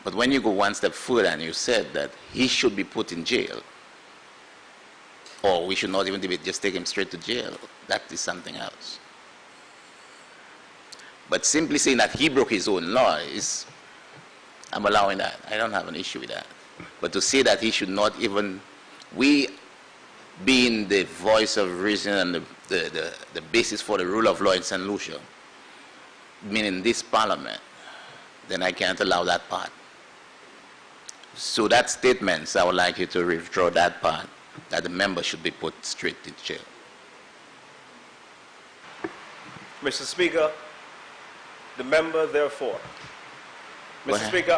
But when you go one step further and you said that he should be put in jail, or we should not even debate, just take him straight to jail, that is something else. But simply saying that he broke his own law I'm allowing that. I don't have an issue with that. But to say that he should not even, we being the voice of reason and the basis for the rule of law in St. Lucia, meaning this parliament, then I can't allow that part. So that statement, I would like you to withdraw that part, that the member should be put straight in jail. Mr. Speaker, the member therefore. Mr. Speaker,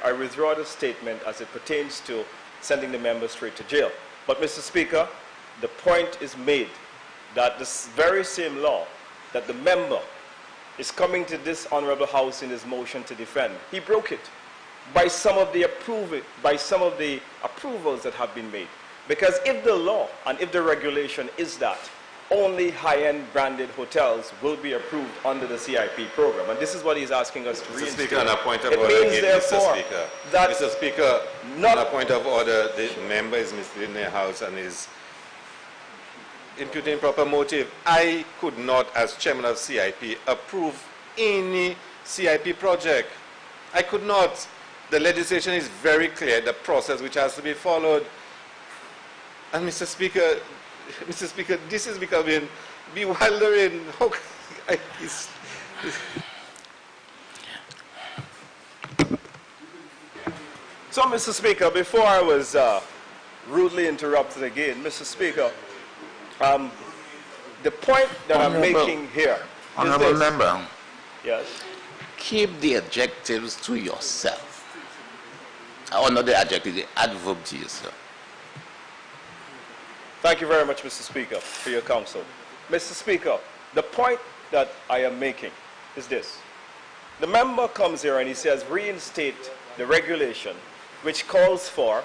I withdraw the statement as it pertains to sending the member straight to jail. But Mr. Speaker, the point is made that this very same law that the member is coming to this honorable house in his motion to defend, he broke it by some of the approvals that have been made. Because if the law and if the regulation is that only high-end branded hotels will be approved under the CIP program, and this is what he's asking us to reinstate. Mr. Speaker, on a point of it order, means again, therefore Mr. Speaker. that Mr. Speaker, not on a point of order, the member is misleading the House and is imputing improper motive. I could not, as chairman of CIP, approve any CIP project. I could not. The legislation is very clear, the process which has to be followed. And Mr. Speaker, this is becoming bewildering. So, Mr. Speaker, before I was rudely interrupted again, Mr. Speaker, the point that I'm making here is Honorable this. member, Yes. keep the adjectives to yourself. Or not the adjective, the adverb to yourself. Thank you very much, Mr. Speaker, for your counsel. Mr. Speaker, the point that I am making is this. The member comes here and he says reinstate the regulation which calls for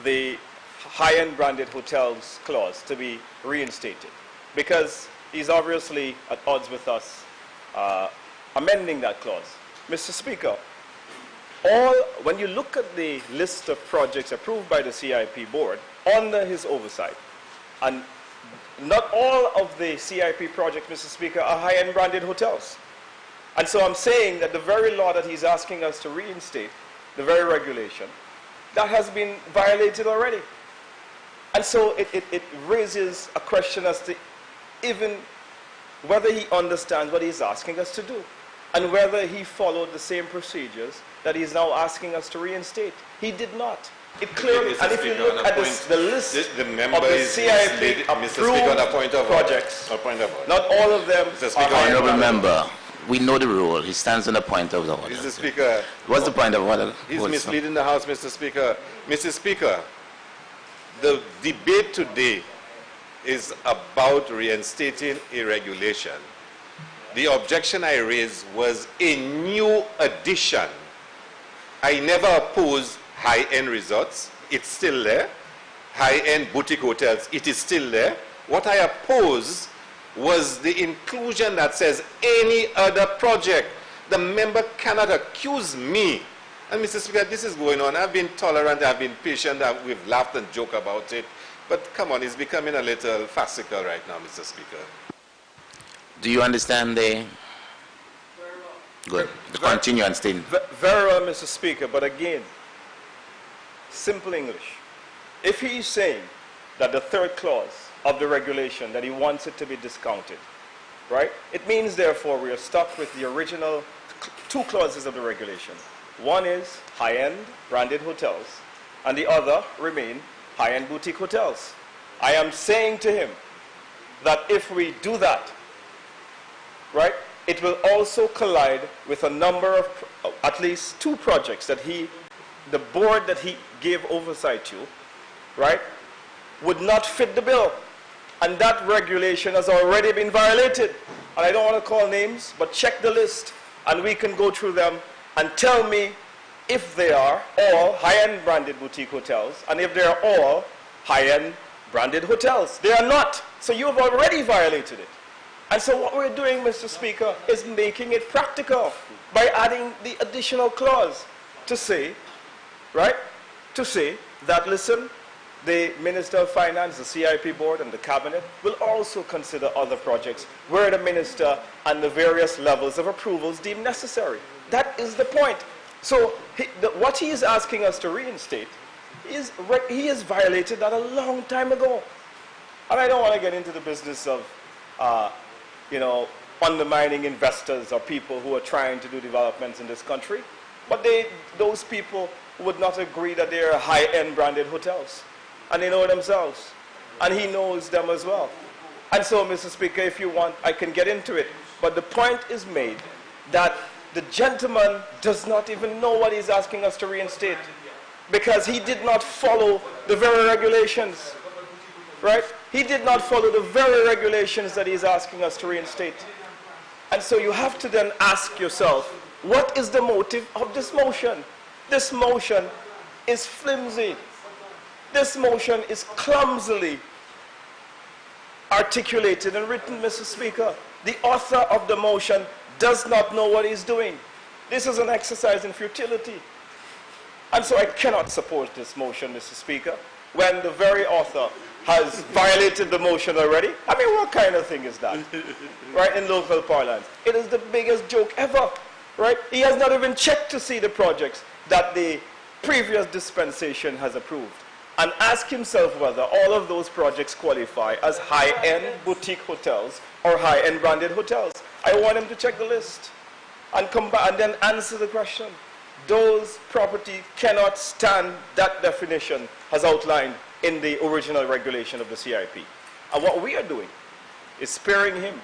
the high-end branded hotels clause to be reinstated because he's obviously at odds with us amending that clause. Mr. Speaker, when you look at the list of projects approved by the CIP board under his oversight, and not all of the CIP projects, Mr. Speaker, are high-end branded hotels. And so I'm saying that the very law that he's asking us to reinstate, the very regulation, that has been violated already. And so it raises a question as to even whether he understands what he's asking us to do and whether he followed the same procedures that he's now asking us to reinstate. He did not. It clearly, and if you look at the list the of member the is CIP Mr. Speaker, on a point approved of projects, order. A point of order. not all of them Mr. are Speaker, high-end Honorable branded. member, we know the rule. He stands on the point of the order. Mr. Speaker, What's the point of order? he's misleading the House, Mr. Speaker. Mr. Speaker, the debate today is about reinstating a regulation. The objection I raised was a new addition. I never opposed high-end resorts. It's still there. High-end boutique hotels, it is still there. What I opposed was the inclusion that says any other project. The member cannot accuse me. And Mr. Speaker, this is going on. I've been tolerant, I've been patient, we've laughed and joked about it. But come on, it's becoming a little farcical right now, Mr. Speaker. Do you understand the... Good. Continue and stay. Very well, Mr. Speaker, but again, simple English. If he is saying that the third clause of the regulation, that he wants it to be discounted, right? It means, therefore, we are stuck with the original two clauses of the regulation. One is high-end branded hotels, and the other remain high-end boutique hotels. I am saying to him that if we do that, right, it will also collide with a number of, at least two projects that the board that he gave oversight to, right, would not fit the bill. And that regulation has already been violated. And I don't want to call names, but check the list, and we can go through them and tell me if they are all high-end branded boutique hotels, and if they are all high-end branded hotels. They are not. So you have already violated it. And so what we're doing, Mr. Speaker, is making it practical by adding the additional clause to say, right, to say that, listen, the Minister of Finance, the CIP board, and the Cabinet will also consider other projects where the Minister and the various levels of approvals deem necessary. That is the point. So what he is asking us to reinstate, he has violated that a long time ago. And I don't want to get into the business of, undermining investors or people who are trying to do developments in this country. But those people would not agree that they are high-end branded hotels. And they know themselves. And he knows them as well. And so, Mr. Speaker, if you want, I can get into it. But the point is made that the gentleman does not even know what he's asking us to reinstate, because he did not follow the very regulations. Right? He did not follow the very regulations that he's asking us to reinstate. And so you have to then ask yourself, what is the motive of this motion? This motion is flimsy. This motion is clumsily articulated and written, Mr. Speaker. The author of the motion does not know what he's doing. This is an exercise in futility. And so I cannot support this motion, Mr. Speaker, when the very author has violated the motion already. I mean, what kind of thing is that? Right, in local parlance. It is the biggest joke ever. Right? He has not even checked to see the projects that the previous dispensation has approved, and ask himself whether all of those projects qualify as high-end boutique hotels or high-end branded hotels. I want him to check the list and come back and then answer the question. Those properties cannot stand that definition as outlined in the original regulation of the CIP. And what we are doing is sparing him,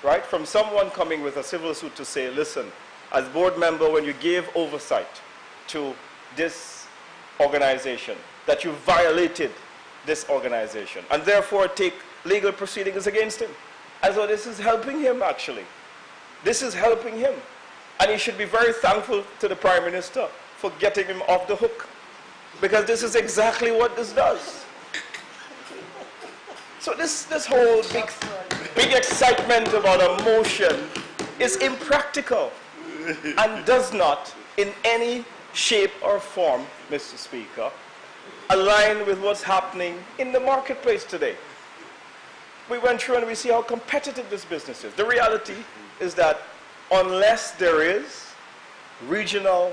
right, from someone coming with a civil suit to say, listen, as board member, when you gave oversight to this organization, that you violated this organization, and therefore take legal proceedings against him. And so this is helping him, actually. This is helping him. And he should be very thankful to the Prime Minister for getting him off the hook, because this is exactly what this does. So this whole big excitement about a motion is impractical and does not, in any shape or form, Mr. Speaker, align with what's happening in the marketplace today. We went through and we see how competitive this business is. The reality is that unless there is regional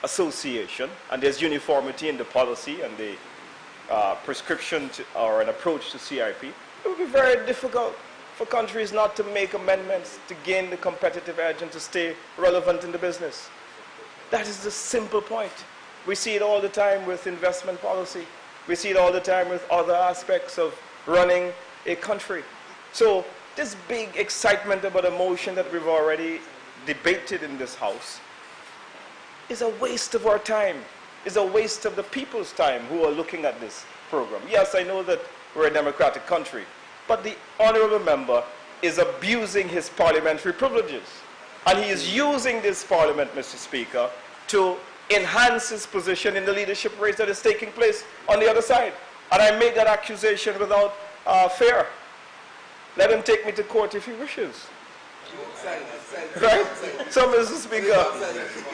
association and there's uniformity in the policy and the prescription or an approach to CIP, it would be very difficult for countries not to make amendments to gain the competitive edge and to stay relevant in the business. That is the simple point. We see it all the time with investment policy. We see it all the time with other aspects of running a country. So this big excitement about a motion that we've already debated in this House is a waste of our time, is a waste of the people's time who are looking at this program. Yes, I know that we're a democratic country, but the honorable member is abusing his parliamentary privileges. And he is using this parliament, Mr. Speaker, to enhance his position in the leadership race that is taking place on the other side. And I make that accusation without fear. Let him take me to court if he wishes. Right? So, Mr. Speaker,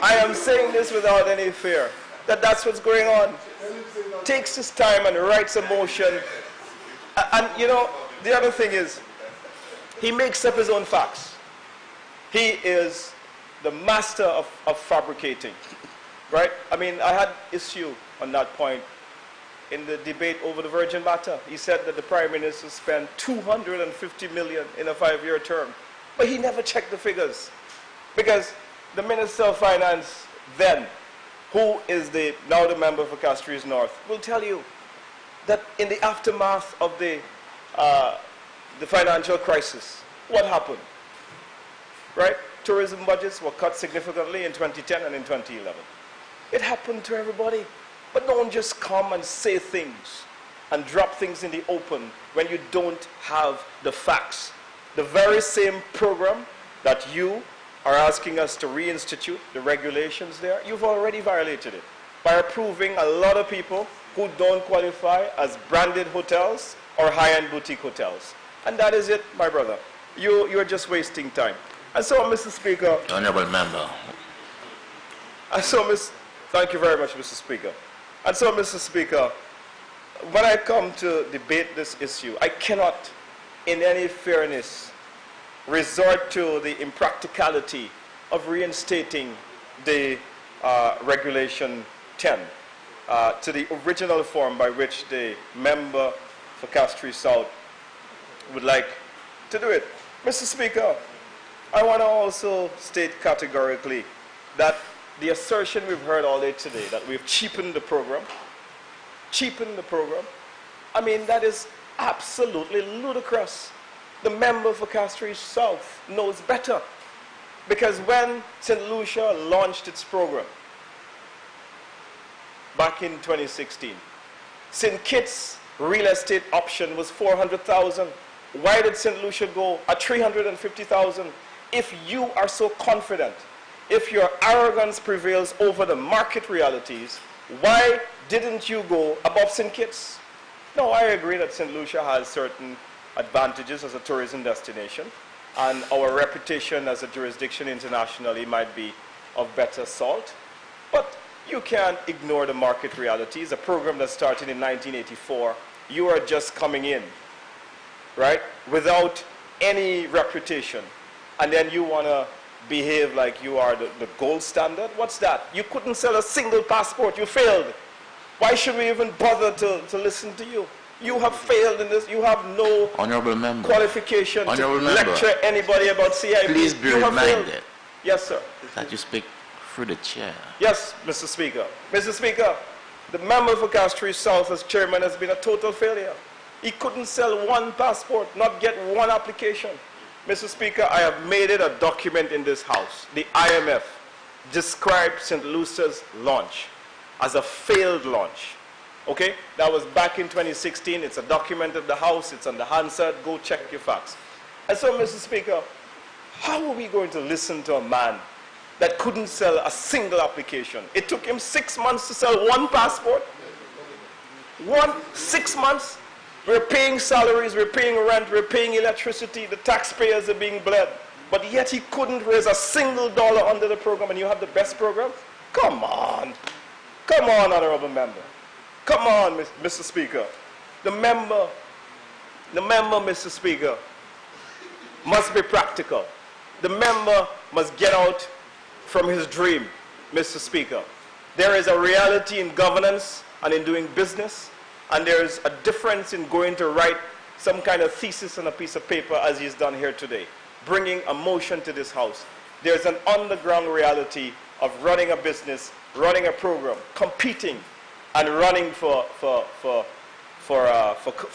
I am saying this without any fear, that that's what's going on. Takes his time and writes a motion. And, you know, the other thing is, he makes up his own facts. He is the master of fabricating. Right? I mean, I had issue on that point in the debate over the Virgin Matter. He said that the Prime Minister spent $250 million in a 5-year term. But he never checked the figures. Because the Minister of Finance then, who is now the member for Castries North, will tell you that in the aftermath of the financial crisis, what happened? Right? Tourism budgets were cut significantly in 2010 and in 2011. It happened to everybody. But don't just come and say things and drop things in the open when you don't have the facts. The very same program that you are asking us to reinstitute, the regulations there, you've already violated it by approving a lot of people who don't qualify as branded hotels or high-end boutique hotels. And that is it, my brother. You're just wasting time. And so, Mr. Speaker... Honourable Member. And so, thank you very much, Mr. Speaker. And so, Mr. Speaker, when I come to debate this issue, I cannot, in any fairness, resort to the impracticality of reinstating the Regulation 10 to the original form by which the member for Castries South would like to do it. Mr. Speaker, I want to also state categorically that the assertion we've heard all day today that we've cheapened the program, I mean, that is absolutely ludicrous. The member for Castries South knows better. Because when St. Lucia launched its program back in 2016, St. Kitts' real estate option was $400,000. Why did St. Lucia go at $350,000? If you are so confident, if your arrogance prevails over the market realities, why didn't you go above St. Kitts? No, I agree that St. Lucia has certain advantages as a tourism destination, and our reputation as a jurisdiction internationally might be of better salt. But you can't ignore the market realities. A program that started in 1984, you are just coming in, right, without any reputation, and then you want to behave like you are the gold standard? What's that? You couldn't sell a single passport. You failed. Why should we even bother to listen to you? You have failed in this. You have no Honourable Member. Qualification Honourable to Member. lecture anybody about CIP. Please be reminded. Yes, sir. That you speak through the chair. Yes, Mr. Speaker. Mr. Speaker, the member for Castries South as chairman has been a total failure. He couldn't sell one passport, not get one application. Mr. Speaker, I have made it a document in this House. The IMF described St. Lucia's launch as a failed launch. Okay? That was back in 2016. It's a document of the House. It's on the Hansard. Go check your facts. And so, Mr. Speaker, how are we going to listen to a man that couldn't sell a single application? It took him 6 months to sell one passport. 6 months. We're paying salaries, we're paying rent, we're paying electricity, the taxpayers are being bled. But yet he couldn't raise a single dollar under the program, and you have the best program? Come on. Come on, Honourable Member. Come on, Mr. Speaker. The member, Mr. Speaker, must be practical. The member must get out from his dream, Mr. Speaker. There is a reality in governance and in doing business. And there's a difference in going to write some kind of thesis on a piece of paper as he's done here today, bringing a motion to this House. There's an underground reality of running a business, running a program, competing, and running for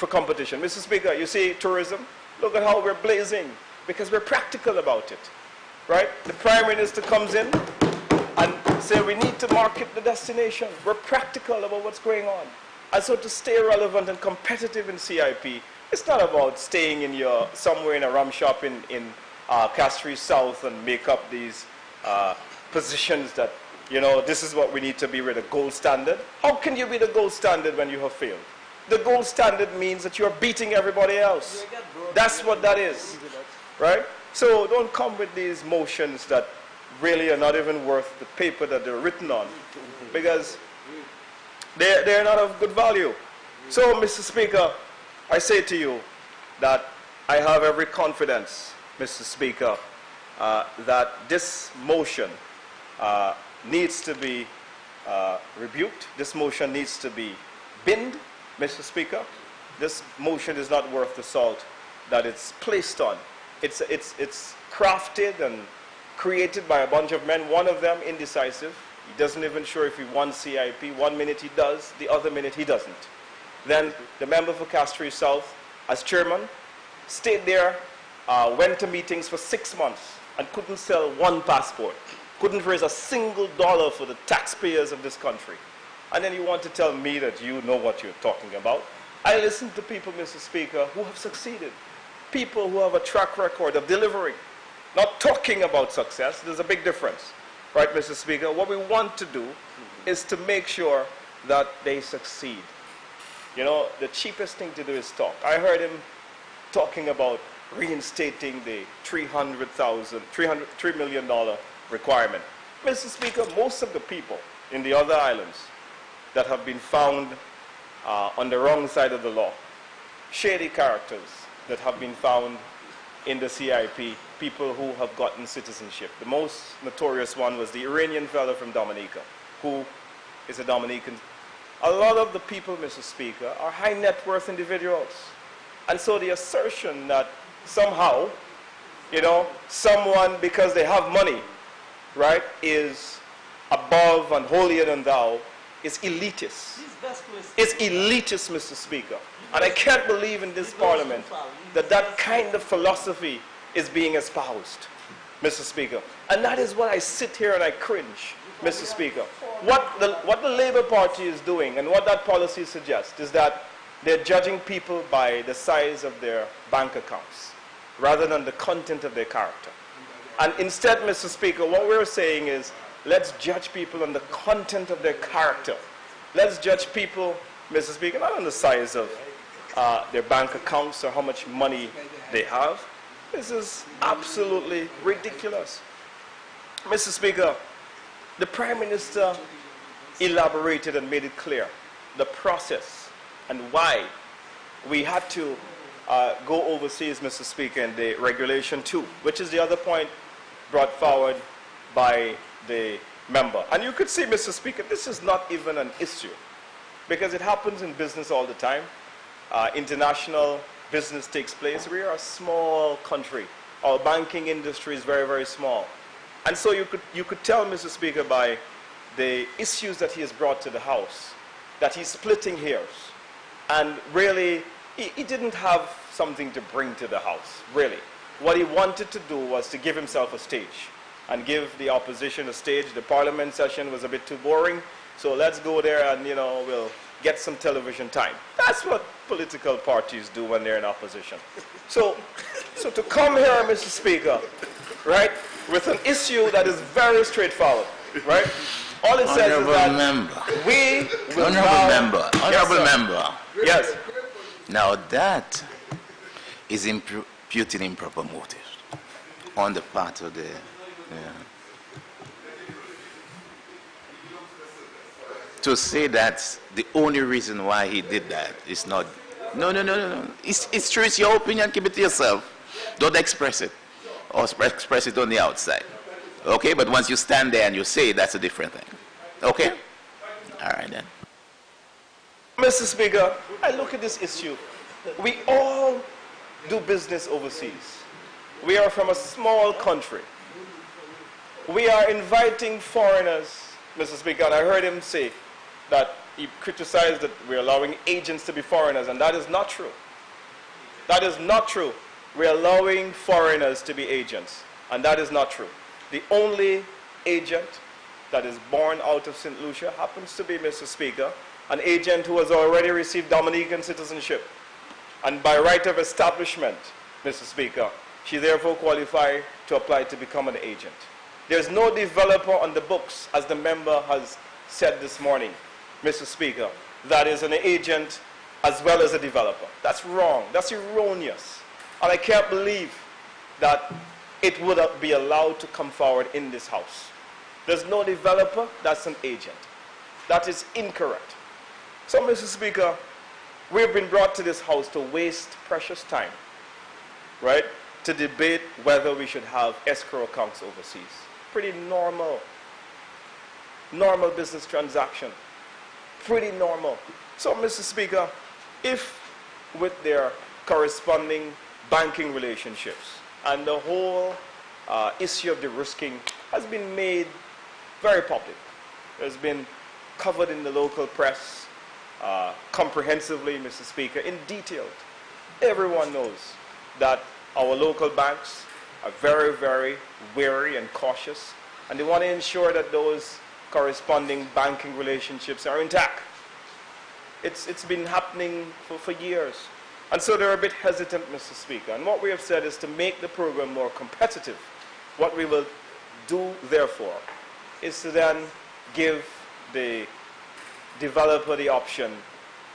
competition. Mr. Speaker, you see tourism? Look at how we're blazing, because we're practical about it, right? The Prime Minister comes in and says we need to market the destination. We're practical about what's going on. And so to stay relevant and competitive in CIP, It's not about staying in somewhere in a rum shop in Castries South and make up these positions that, this is what we need to be with a gold standard. How can you be the gold standard when you have failed? The gold standard means that you're beating everybody else. That's what that is, right? So don't come with these motions that really are not even worth the paper that they're written on, because they're not of good value. So, Mr. Speaker, I say to you that I have every confidence, Mr. Speaker, that this motion needs to be rebuked. This motion needs to be binned, Mr. Speaker. This motion is not worth the salt that it's placed on. It's crafted and created by a bunch of men, one of them indecisive. He doesn't even sure if he won CIP. 1 minute he does, the other minute he doesn't. Then the member for Castries South, as chairman, stayed there, went to meetings for 6 months and couldn't sell one passport, couldn't raise a single dollar for the taxpayers of this country. And then you want to tell me that you know what you're talking about. I listen to people, Mr. Speaker, who have succeeded. People who have a track record of delivering, not talking about success. There's a big difference, right, Mr. Speaker? What we want to do is to make sure that they succeed. The cheapest thing to do is talk. I heard him talking about reinstating the $3 million requirement. Mr. Speaker, most of the people in the other islands that have been found on the wrong side of the law, shady characters that have been found in the CIP, people who have gotten citizenship. The most notorious one was the Iranian fellow from Dominica, who is a Dominican. A lot of the people, Mr. Speaker, are high net worth individuals. And so the assertion that somehow, someone, because they have money, right, is above and holier than thou, is elitist. It's elitist, Mr. Speaker. And I can't believe in this parliament that kind of philosophy is being espoused, Mr. Speaker. And that is what I sit here and I cringe, Mr. Speaker. What the Labour Party is doing and what that policy suggests is that they're judging people by the size of their bank accounts rather than the content of their character. And instead, Mr. Speaker, what we're saying is, let's judge people on the content of their character. Let's judge people, Mr. Speaker, not on the size of their bank accounts or how much money they have. This is absolutely ridiculous. Mr. Speaker, the Prime Minister elaborated and made it clear the process and why we had to go overseas, Mr. Speaker, in the Regulation 2, which is the other point brought forward by the member. And you could see, Mr. Speaker, this is not even an issue because it happens in business all the time. International business takes place. We are a small country. Our banking industry is very, very small. And so you could tell, Mr. Speaker, by the issues that he has brought to the House, that he's splitting hairs. And really, he didn't have something to bring to the House, really. What he wanted to do was to give himself a stage and give the opposition a stage. The parliament session was a bit too boring, so let's go there and, we'll get some television time. That's what political parties do when they're in opposition. So to come here, Mr. Speaker, right, with an issue that is very straightforward, right? All it says is that we will Honorable member. Yes. Now that is imputing improper motives on the part of the... To say that the only reason why he did that is not... No. It's true, it's your opinion, keep it to yourself. Don't express it. Or express it on the outside. Okay, but once you stand there and you say it, that's a different thing. Okay? All right then. Mr. Speaker, I look at this issue. We all do business overseas. We are from a small country. We are inviting foreigners, Mr. Speaker, and I heard him say that he criticized that we're allowing agents to be foreigners, and that is not true. That is not true. We're allowing foreigners to be agents, and that is not true. The only agent that is born out of St. Lucia happens to be, Mr. Speaker, an agent who has already received Dominican citizenship. And by right of establishment, Mr. Speaker, she therefore qualifies to apply to become an agent. There's no developer on the books, as the member has said this morning, Mr. Speaker, that is an agent as well as a developer. That's wrong. That's erroneous. And I can't believe that it would be allowed to come forward in this House. There's no developer that's an agent. That is incorrect. So, Mr. Speaker, we've been brought to this House to waste precious time, right, to debate whether we should have escrow accounts overseas. Pretty normal business transaction. Pretty normal. So, Mr. Speaker, if with their corresponding banking relationships and the whole issue of de-risking has been made very public, has been covered in the local press comprehensively, Mr. Speaker, in detail. Everyone knows that our local banks are very, very wary and cautious, and they want to ensure that those corresponding banking relationships are intact. It's been happening for years. And so they're a bit hesitant, Mr. Speaker. And what we have said is to make the program more competitive. What we will do, therefore, is to then give the developer the option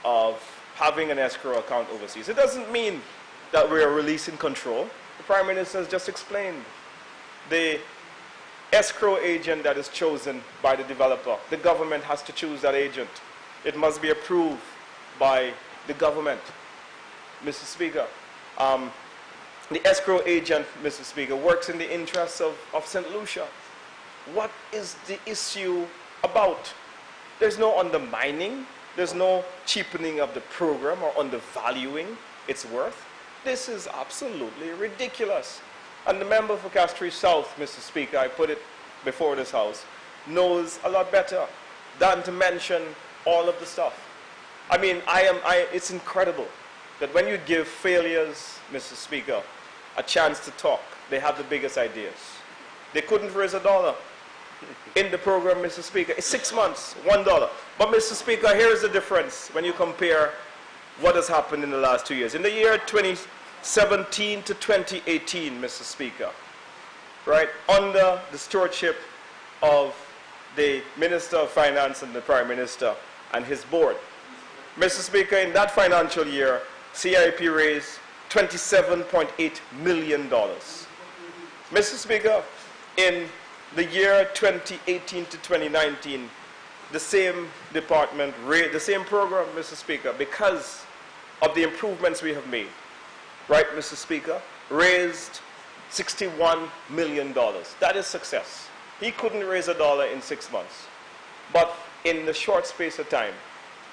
of having an escrow account overseas. It doesn't mean that we are releasing control. The Prime Minister has just explained. The escrow agent that is chosen by the developer, the government has to choose that agent. It must be approved by the government, Mr. Speaker. The escrow agent, Mr. Speaker, works in the interests of St. Lucia. What is the issue about? There's no undermining. There's no cheapening of the program or undervaluing its worth. This is absolutely ridiculous. And the member for Castries South, Mr. Speaker, I put it before this House, knows a lot better than to mention all of the stuff. I mean, it's incredible that when you give failures, Mr. Speaker, a chance to talk, they have the biggest ideas. They couldn't raise $1 in the program, Mr. Speaker. It's 6 months, $1. But, Mr. Speaker, here's the difference when you compare what has happened in the last 2 years. In the year 2017 to 2018, Mr. Speaker, right, under the stewardship of the Minister of Finance and the Prime Minister and his board, Mr. Speaker, in that financial year, CIP raised $27.8 million. Mr. Speaker, in the year 2018 to 2019, the same department, the same program, Mr. Speaker, because of the improvements we have made, right, Mr. Speaker, raised $61 million. That is success. He couldn't raise $1 in 6 months. But in the short space of time,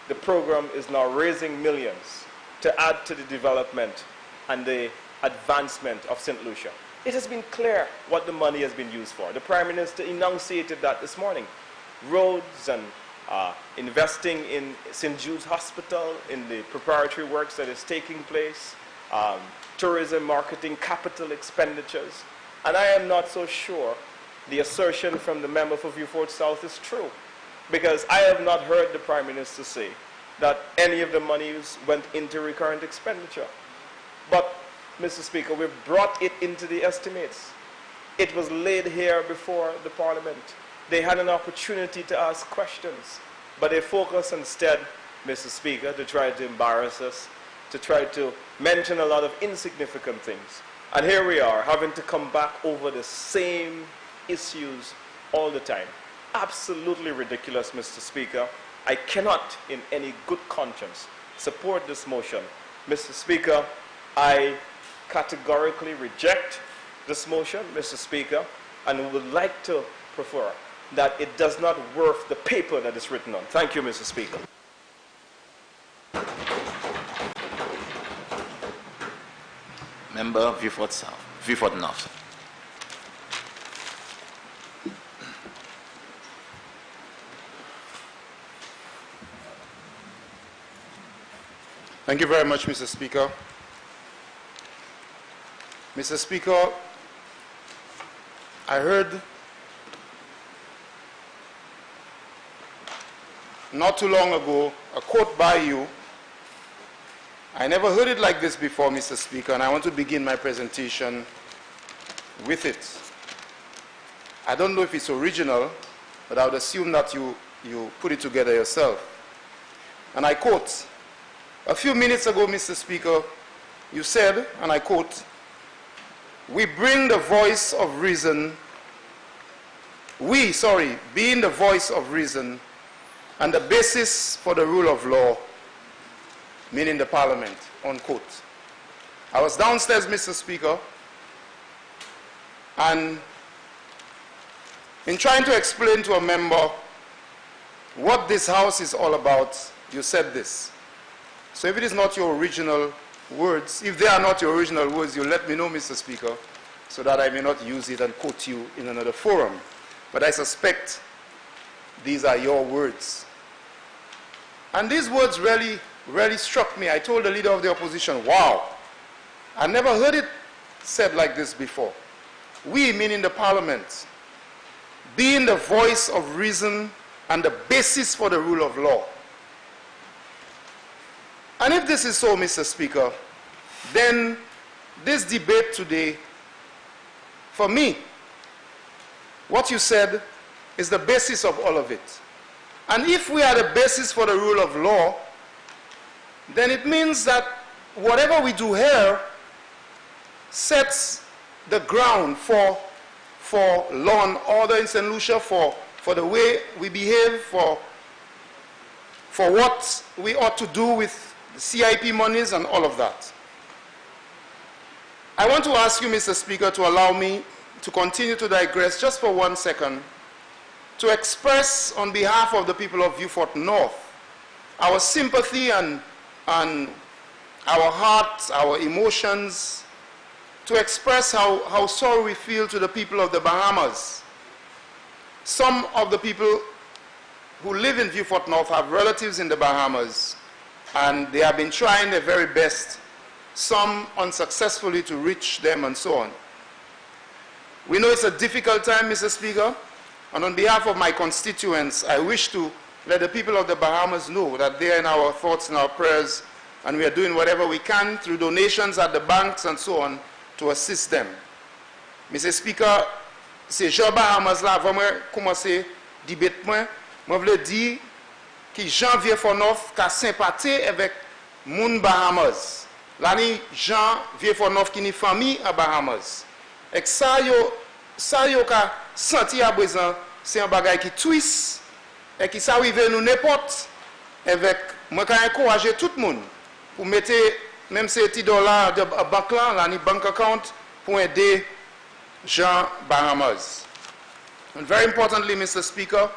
the program is now raising millions to add to the development and the advancement of St. Lucia. It has been clear what the money has been used for. The Prime Minister enunciated that this morning. Roads and investing in St. Jude's Hospital, in the preparatory works that is taking place, tourism, marketing, capital expenditures. And I am not so sure the assertion from the member for Vieux-Fort South is true, because I have not heard the Prime Minister say that any of the monies went into recurrent expenditure. But, Mr. Speaker, we've brought it into the estimates. It was laid here before the Parliament. They had an opportunity to ask questions, but they focused instead, Mr. Speaker, to try to embarrass us, to try to mention a lot of insignificant things. And here we are, having to come back over the same issues all the time. Absolutely ridiculous, Mr. Speaker. I cannot, in any good conscience, support this motion. Mr. Speaker, I categorically reject this motion, Mr. Speaker, and would like to prefer that it does not worth the paper that it's written on. Thank you, Mr. Speaker. Member Vieux-Fort South, Vieux-Fort North. Thank you very much, Mr. Speaker. Mr. Speaker, I heard not too long ago a quote by you I never heard it like this before, Mr. Speaker, and I want to begin my presentation with it. I don't know if it's original, but I would assume that you put it together yourself. And I quote, a few minutes ago, Mr. Speaker, you said, and I quote, "We bring the voice of reason, being the voice of reason and the basis for the rule of law," meaning the Parliament, unquote. I was downstairs, Mr. Speaker, and in trying to explain to a member what this House is all about, you said this. So if it is not your original words, if they are not your original words, you let me know, Mr. Speaker, so that I may not use it and quote you in another forum. But I suspect these are your words. And these words really struck me. I told the leader of the opposition, wow, I never heard it said like this before. We, meaning the Parliament, being the voice of reason and the basis for the rule of law. And if this is so, Mr. Speaker, then this debate today, for me, what you said is the basis of all of it. And if we are the basis for the rule of law, then it means that whatever we do here sets the ground for law and order in St. Lucia, for the way we behave, for what we ought to do with the CIP monies and all of that. I want to ask you, Mr. Speaker, to allow me to continue to digress just for 1 second, to express on behalf of the people of Vieux Fort North our sympathy and our hearts, our emotions, to express how sorry we feel to the people of the Bahamas. Some of the people who live in Vieux Fort North have relatives in the Bahamas, and they have been trying their very best, some unsuccessfully, to reach them and so on. We know it's a difficult time, Mr. Speaker, and on behalf of my constituents, I wish to let the people of the Bahamas know that they are in our thoughts and our prayers, and we are doing whatever we can through donations at the banks and so on to assist them. Mr. Speaker, c'est Jean Bahamas là, avant de commencer le débat, je veux dire que Jean Vieux Fort North a sympathie avec moun Bahamas. L'année Jean Vieux Fort North qui est famille à Bahamas. Et ça yo ka senti à présent, c'est un bagage qui twist et qui ça arrive nous n'importe avec moi quand encourager tout le monde pour mettre même ces petits dollars de banque là, l'année bank account pour aider Jean Bahamas. And very importantly, Mr. Speaker,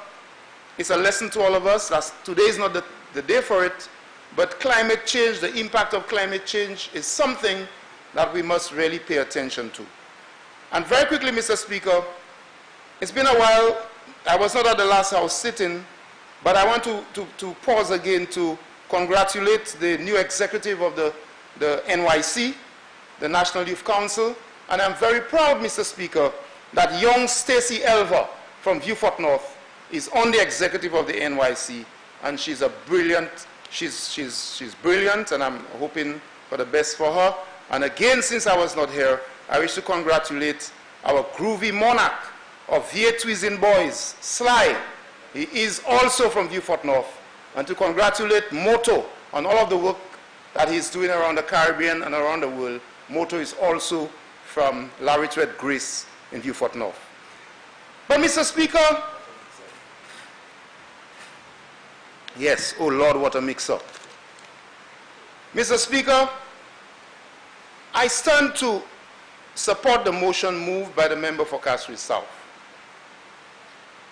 it's a lesson to all of us. Today is not the day for it, but climate change, the impact of climate change is something that we must really pay attention to. And very quickly, Mr. Speaker, it's been a while. I was not at the last House sitting, but I want to pause again to congratulate the new executive of the NYC, the National Youth Council, and I'm very proud, Mr. Speaker, that young Stacey Elver from Vieux Fort North is on the executive of the NYC, and she's brilliant, and I'm hoping for the best for her. And again, since I was not here, I wish to congratulate our groovy monarch of Vieux Twizin Boys, Sly. He is also from Vieux Fort North, and to congratulate Moto on all of the work that he's doing around the Caribbean and around the world. Moto is also from La Retraite Grace in Vieux Fort North. But Mr. Speaker, yes, oh Lord, what a mix-up. Mr. Speaker, I stand to support the motion moved by the member for Castries South.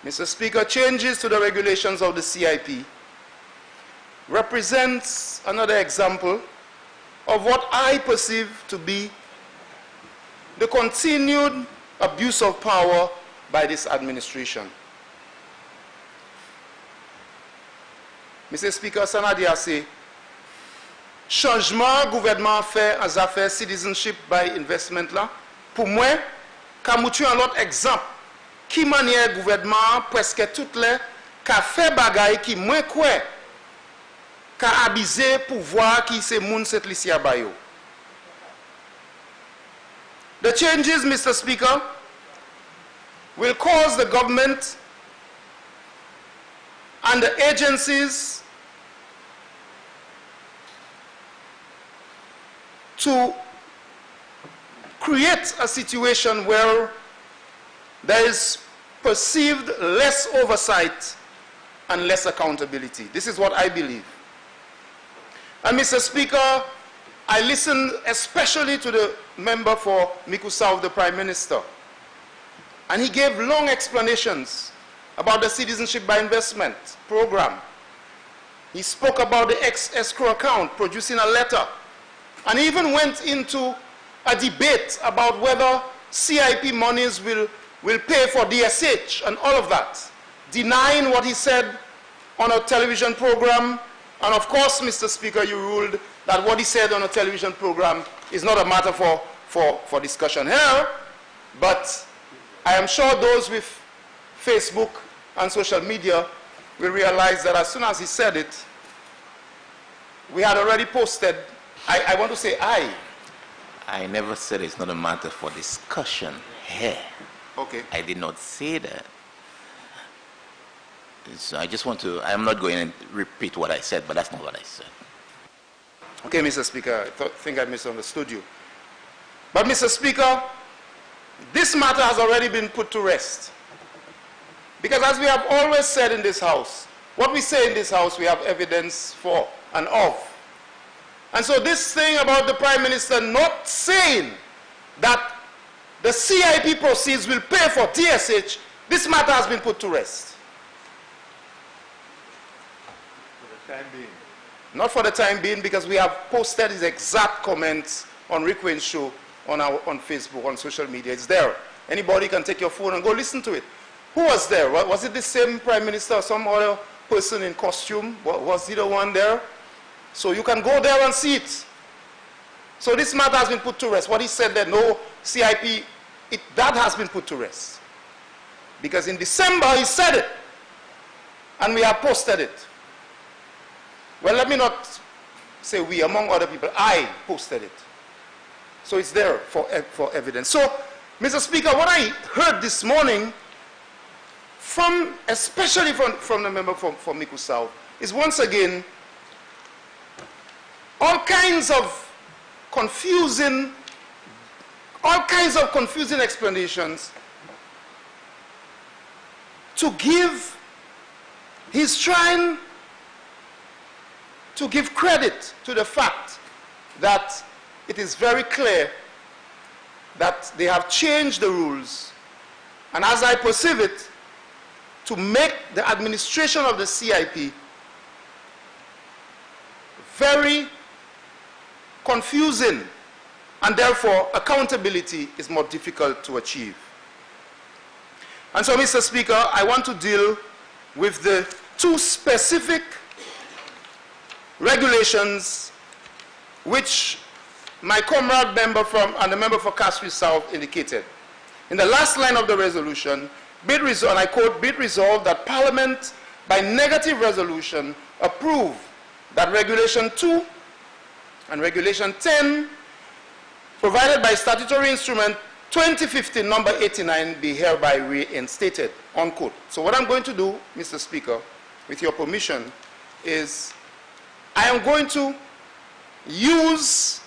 Mr. Speaker, changes to the regulations of the CIP represents another example of what I perceive to be the continued abuse of power by this administration. Mr. Speaker, Sanadi a dit, changement gouvernement fait en affaires citizenship by investment là, pour moi, Kamoutu un autre exemple, qui manière gouvernement presque toutes les qu'a fait bagaille qui moins quoi, ka abize pouvoir ki se moun set Lucia bayo. The changes, Mr. Speaker, will cause the government and the agencies to create a situation where there is perceived less oversight and less accountability. This is what I believe. And Mr. Speaker, I listened especially to the member for Miku South, the Prime Minister, and he gave long explanations about the citizenship by investment program. He spoke about the escrow account, producing a letter, and he even went into a debate about whether CIP monies will pay for DSH and all of that, denying what he said on a television program. And of course, Mr. Speaker, you ruled that what he said on a television program is not a matter for discussion here, but I am sure those with Facebook and social media will realize that as soon as he said it, we had already posted, I want to say I never said it's not a matter for discussion here. Okay. I did not say that. So I just want to, I'm not going to repeat what I said, but that's not what I said. Okay, Mr. Speaker, I think I misunderstood you. But Mr. Speaker, this matter has already been put to rest. Because as we have always said in this House, what we say in this House we have evidence for and of. And so this thing about the Prime Minister not saying that the CIP proceeds will pay for TSH, this matter has been put to rest. For the time being. Not for the time being, because we have posted his exact comments on Rick Wayne's show on Facebook, on social media. It's there. Anybody can take your phone and go listen to it. Who was there? Was it the same Prime Minister or some other person in costume? Was he the one there? So you can go there and see it. So this matter has been put to rest. What he said that no CIP, that has been put to rest. Because in December he said it. And we have posted it. Well, let me not say we, among other people, I posted it. So it's there for evidence. So, Mr. Speaker, what I heard this morning, especially from the member for Miku South, is once again all kinds of confusing explanations to give, he's trying to give credit to the fact that it is very clear that they have changed the rules, and as I perceive it, to make the administration of the CIP very confusing, and therefore accountability is more difficult to achieve. And so, Mr. Speaker, I want to deal with the two specific regulations which my comrade member and the member for Castle South indicated. In the last line of the resolution, and I quote, "Be it resolved that Parliament, by negative resolution, approve that Regulation 2 and Regulation 10, provided by statutory instrument 2015 number 89, be hereby reinstated," unquote. So what I'm going to do, Mr. Speaker, with your permission, is I am going to use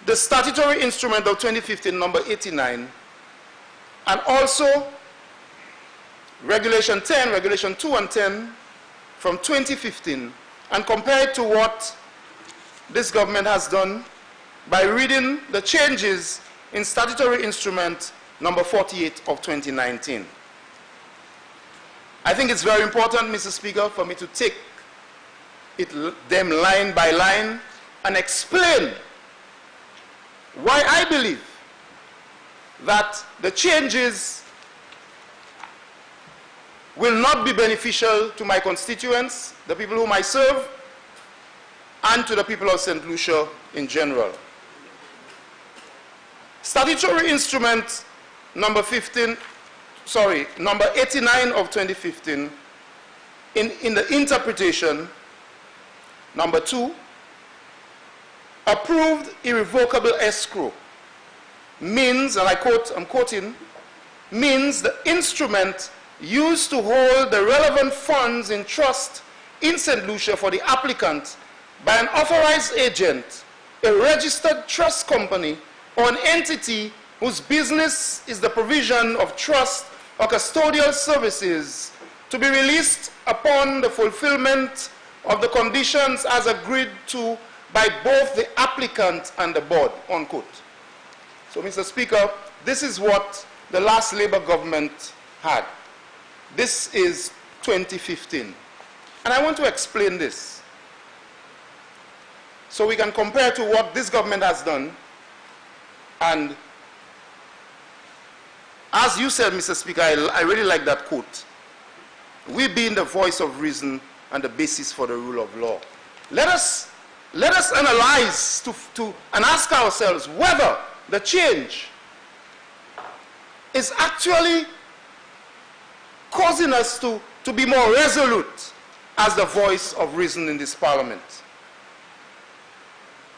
the statutory instrument of 2015 number 89 and also Regulation 10, Regulation 2 and 10 from 2015, and compare it to what this government has done by reading the changes in statutory instrument number 48 of 2019. I think it's very important, Mr. Speaker, for me to take them line by line and explain why I believe that the changes will not be beneficial to my constituents, the people whom I serve, and to the people of St. Lucia in general. Statutory instrument number 89 of 2015, in the interpretation, Number 2, approved irrevocable escrow means, and I'm quoting, means the instrument used to hold the relevant funds in trust in St. Lucia for the applicant by an authorized agent, a registered trust company, or an entity whose business is the provision of trust or custodial services to be released upon the fulfillment of the conditions as agreed to by both the applicant and the board, unquote. So, Mr. Speaker, this is what the last Labour government had. This is 2015. And I want to explain this so we can compare to what this government has done. And as you said, Mr. Speaker, I really like that quote. We being the voice of reason and the basis for the rule of law. Let us analyze and ask ourselves whether the change is actually causing us to be more resolute as the voice of reason in this parliament.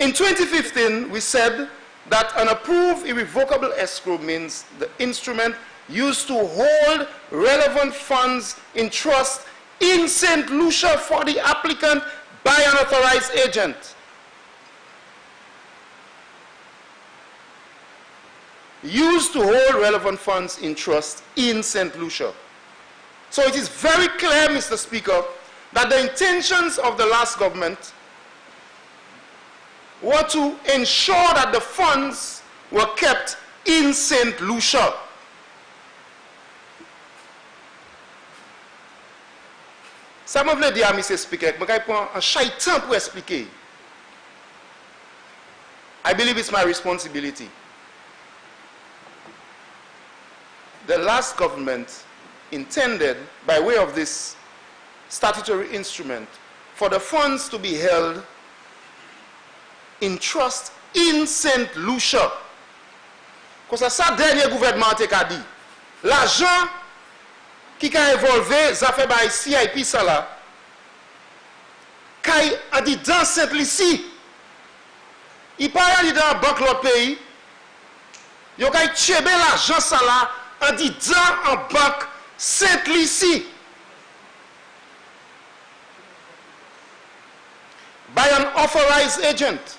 In 2015, we said that an approved irrevocable escrow means the instrument used to hold relevant funds in trust in St. Lucia for the applicant by an authorized agent. Used to hold relevant funds in trust in St. Lucia. So it is very clear, Mr. Speaker, that the intentions of the last government were to ensure that the funds were kept in St. Lucia. Ça m'a voulu dire à Mr. Speaker, je vais prendre un chaitan pour expliquer. I believe it's my responsibility. The last government intended, by way of this statutory instrument, for the funds to be held in trust in St. Lucia. Parce que ça, dernier gouvernement a dit, l'argent qui a évolué, ça fait par CIP ça là, qui a dit dans St. Lucie, il parle dans la banque l'autre pays, il a tué l'argent ça là, a dit dans la banque St. Lucie. By an authorized agent.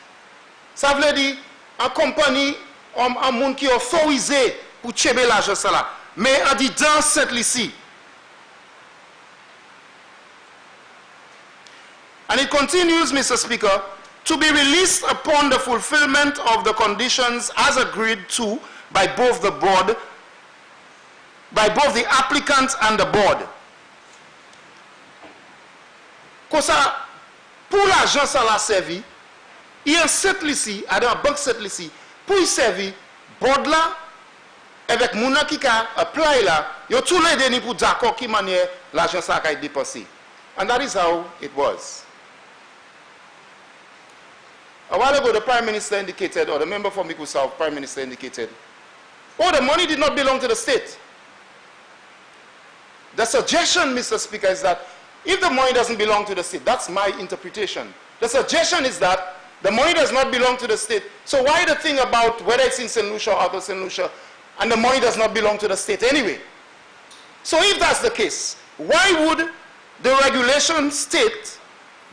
Ça veut dire en compagnie, un monde qui est autorisé pour tuer l'argent ça là. Mais a dit dans St. Lucie. And it continues, Mr. Speaker, to be released upon the fulfillment of the conditions as agreed to by both the board, by both the applicant and the board. Comme ça, pour l'argent ça l'a servi, il y a cette ici, à la banque cette ici, pour y servir, board là, avec mon qui a apply là, il y a tous les dénis pour d'accord qui manière l'argent ça a été dépensé. And that is how it was. A while ago, the Prime Minister indicated, or the member for Miku South, Prime Minister indicated, oh, the money did not belong to the state. The suggestion, Mr. Speaker, is that if the money doesn't belong to the state, that's my interpretation. The suggestion is that the money does not belong to the state. So why the thing about whether it's in St. Lucia or out of St. Lucia, and the money does not belong to the state anyway? So if that's the case, why would the regulation state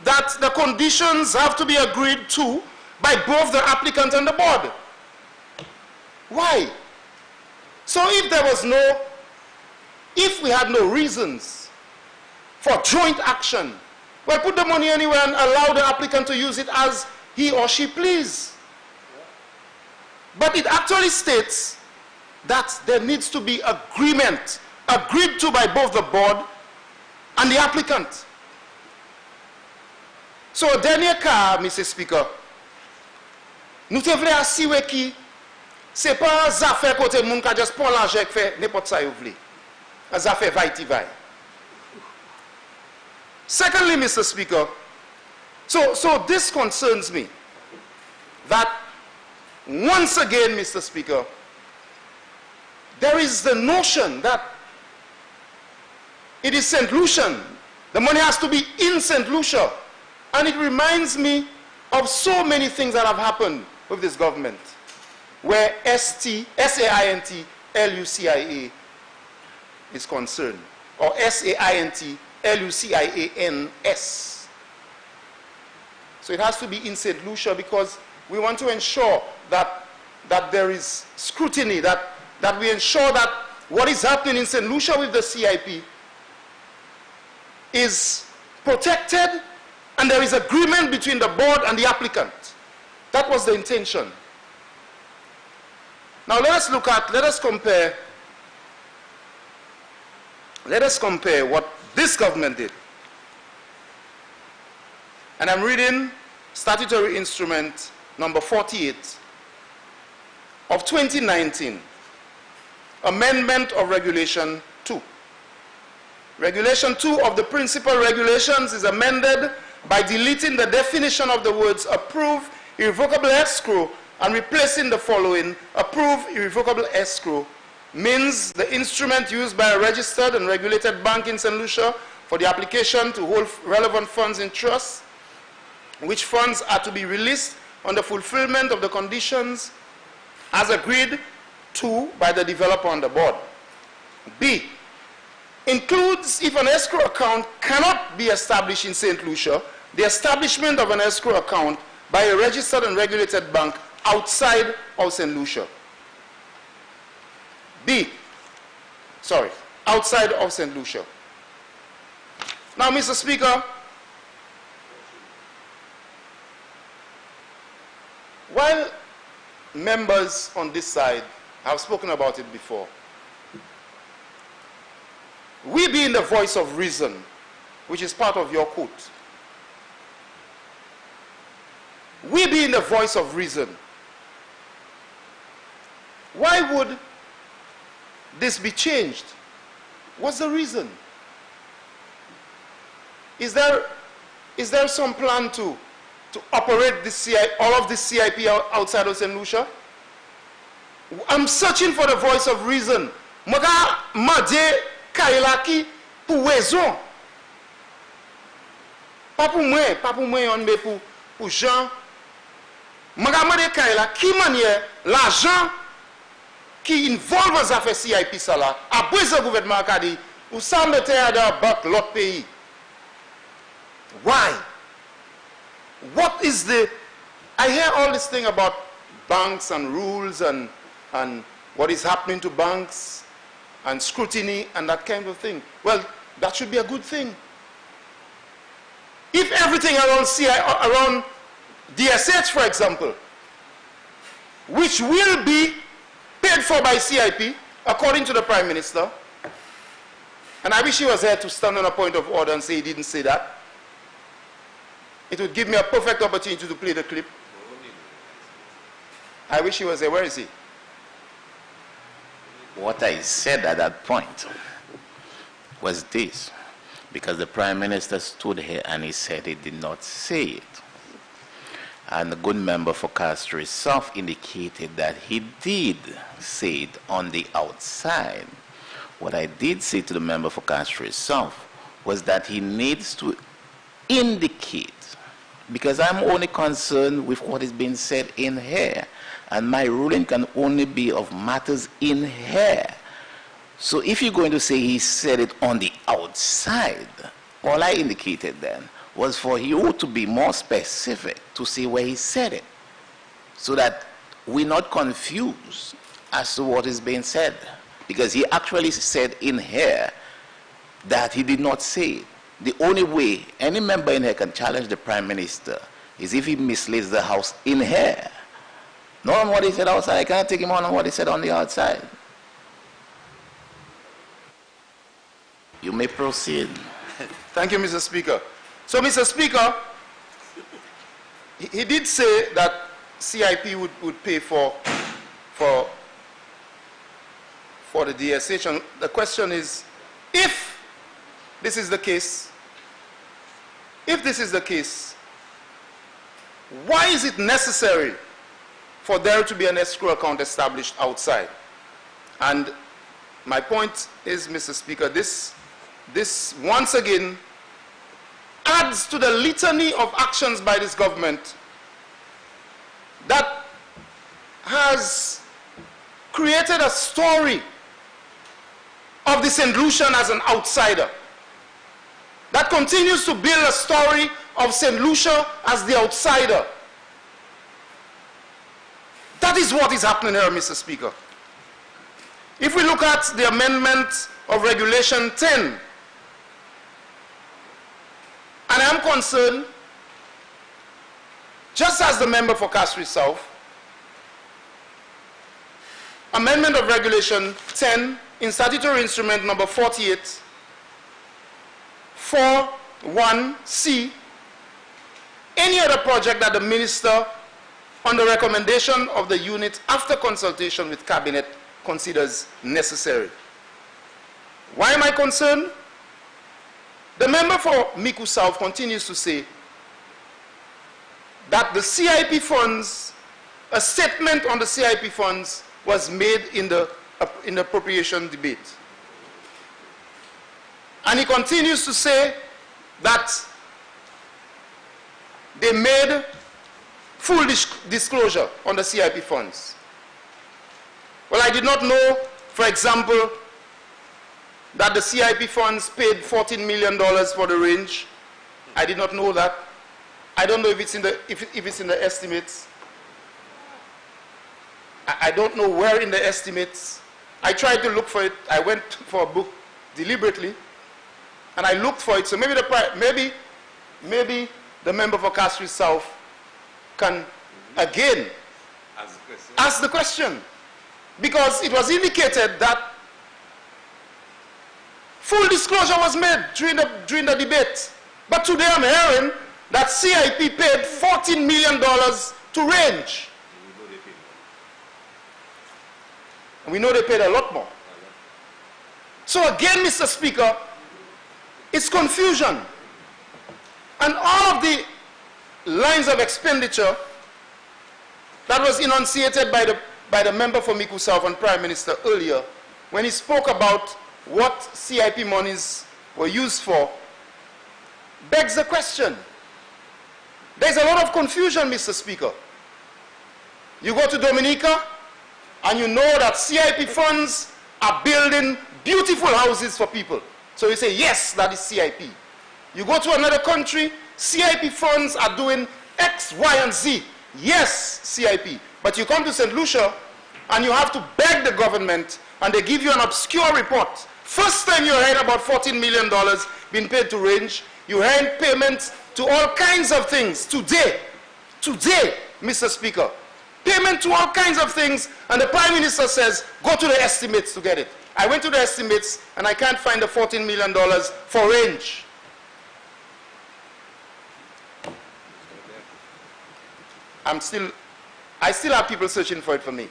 that the conditions have to be agreed to by both the applicant and the board? Why? So if we had no reasons for joint action, well, put the money anywhere and allow the applicant to use it as he or she please. But it actually states that there needs to be agreement, agreed to by both the board and the applicant. So, dernier cas, Mr. Speaker, nous te voulons assurer que ce n'est pas des affaires côté moun qui juste prend l'argent et fait n'importe ça vous voulez. Des affaires vaille-ti-vaille. Secondly, Mr. Speaker, so this concerns me that once again, Mr. Speaker, there is the notion that it is St. Lucian. The money has to be in St. Lucia. And it reminds me of so many things that have happened with this government, where SAINT-LUCIA is concerned, or SAINT-LUCIANS. So it has to be in St. Lucia because we want to ensure that there is scrutiny, that we ensure that what is happening in St. Lucia with the CIP is protected and there is agreement between the board and the applicant. That was the intention. Now let us compare what this government did. And I'm reading statutory instrument number 48 of 2019, amendment of Regulation 2. Regulation 2 of the principal regulations is amended by deleting the definition of the words approve irrevocable escrow and replacing the following: approve irrevocable escrow means the instrument used by a registered and regulated bank in St. Lucia for the application to hold relevant funds in trust, which funds are to be released on the fulfillment of the conditions as agreed to by the developer on the board. B, includes, if an escrow account cannot be established in St. Lucia, the establishment of an escrow account by a registered and regulated bank outside of St. Lucia. Outside of St. Lucia. Now, Mr. Speaker, while members on this side have spoken about it before, we being the voice of reason, which is part of your quote, we being the voice of reason, why would this be changed? What's the reason? Is there some plan to operate this all of this CIP outside of St. Lucia? I'm searching for the voice of reason. Maga made kailaki pour raison. Pas pour moi on mais pour Jean. Maga made kaila qui manière l'argent qui involve les affaires CIP ça là après ce gouvernement a dit ou ça mettait à banque l'autre pays. Why? What is the... I hear all this thing about banks and rules and what is happening to banks and scrutiny and that kind of thing. Well, that should be a good thing. If everything around DSH, for example, which will be paid for by CIP, according to the Prime Minister, and I wish he was here to stand on a point of order and say he didn't say that. It would give me a perfect opportunity to play the clip. I wish he was there. Where is he? What I said at that point was this, because the Prime Minister stood here and he said he did not say it. And the good member for Castro South indicated that he did say it on the outside. What I did say to the member for Castro South was that he needs to indicate, because I'm only concerned with what is being said in here, and my ruling can only be of matters in here. So if you're going to say he said it on the outside, all I indicated then was for you to be more specific to say where he said it, so that we're not confused as to what is being said, because he actually said in here that he did not say it. The only way any member in here can challenge the Prime Minister is if he misleads the House in here. Not on what he said outside. I can't take him on what he said on the outside. You may proceed. Thank you, Mr. Speaker. So, Mr. Speaker, he did say that CIP would pay for the DSH. And the question is, if this is the case, why is it necessary for there to be an escrow account established outside? And my point is, Mr. Speaker, this once again adds to the litany of actions by this government that has created a story of the St. Lucian as an outsider, that continues to build a story of St. Lucia as the outsider. That is what is happening here, Mr. Speaker. If we look at the amendment of Regulation 10, and I am concerned, just as the member for Castries South, amendment of Regulation 10 in statutory instrument number 48, 4(1)(c), any other project that the minister, on the recommendation of the unit after consultation with cabinet, considers necessary. Why am I concerned? The member for Miku South continues to say that the CIP funds, a statement on the CIP funds was made in the appropriation debate. And he continues to say that they made full disclosure on the CIP funds. Well, I did not know, for example, that the CIP funds paid $14 million for the range. I did not know that. I don't know if it's in the estimates. I don't know where in the estimates. I tried to look for it. I went for a book deliberately, and I looked for it. So maybe the member for Castries South can again ask the question, because it was indicated that full disclosure was made during the debate. But today I'm hearing that CIP paid $14 million to range. And we know they paid a lot more. So again, Mr. Speaker, it's confusion. And all of the lines of expenditure that was enunciated by the member for Miku South and Prime Minister earlier, when he spoke about what CIP monies were used for, begs the question. There's a lot of confusion, Mr. Speaker. You go to Dominica, and you know that CIP funds are building beautiful houses for people. So you say, yes, that is CIP. You go to another country, CIP funds are doing X, Y, and Z. Yes, CIP. But you come to St. Lucia, and you have to beg the government, and they give you an obscure report. First time you heard about $14 million being paid to range, you heard payments to all kinds of things. Today, Mr. Speaker, payment to all kinds of things, and the Prime Minister says, go to the estimates to get it. I went to the estimates, and I can't find the $14 million for range. I still have people searching for it for me.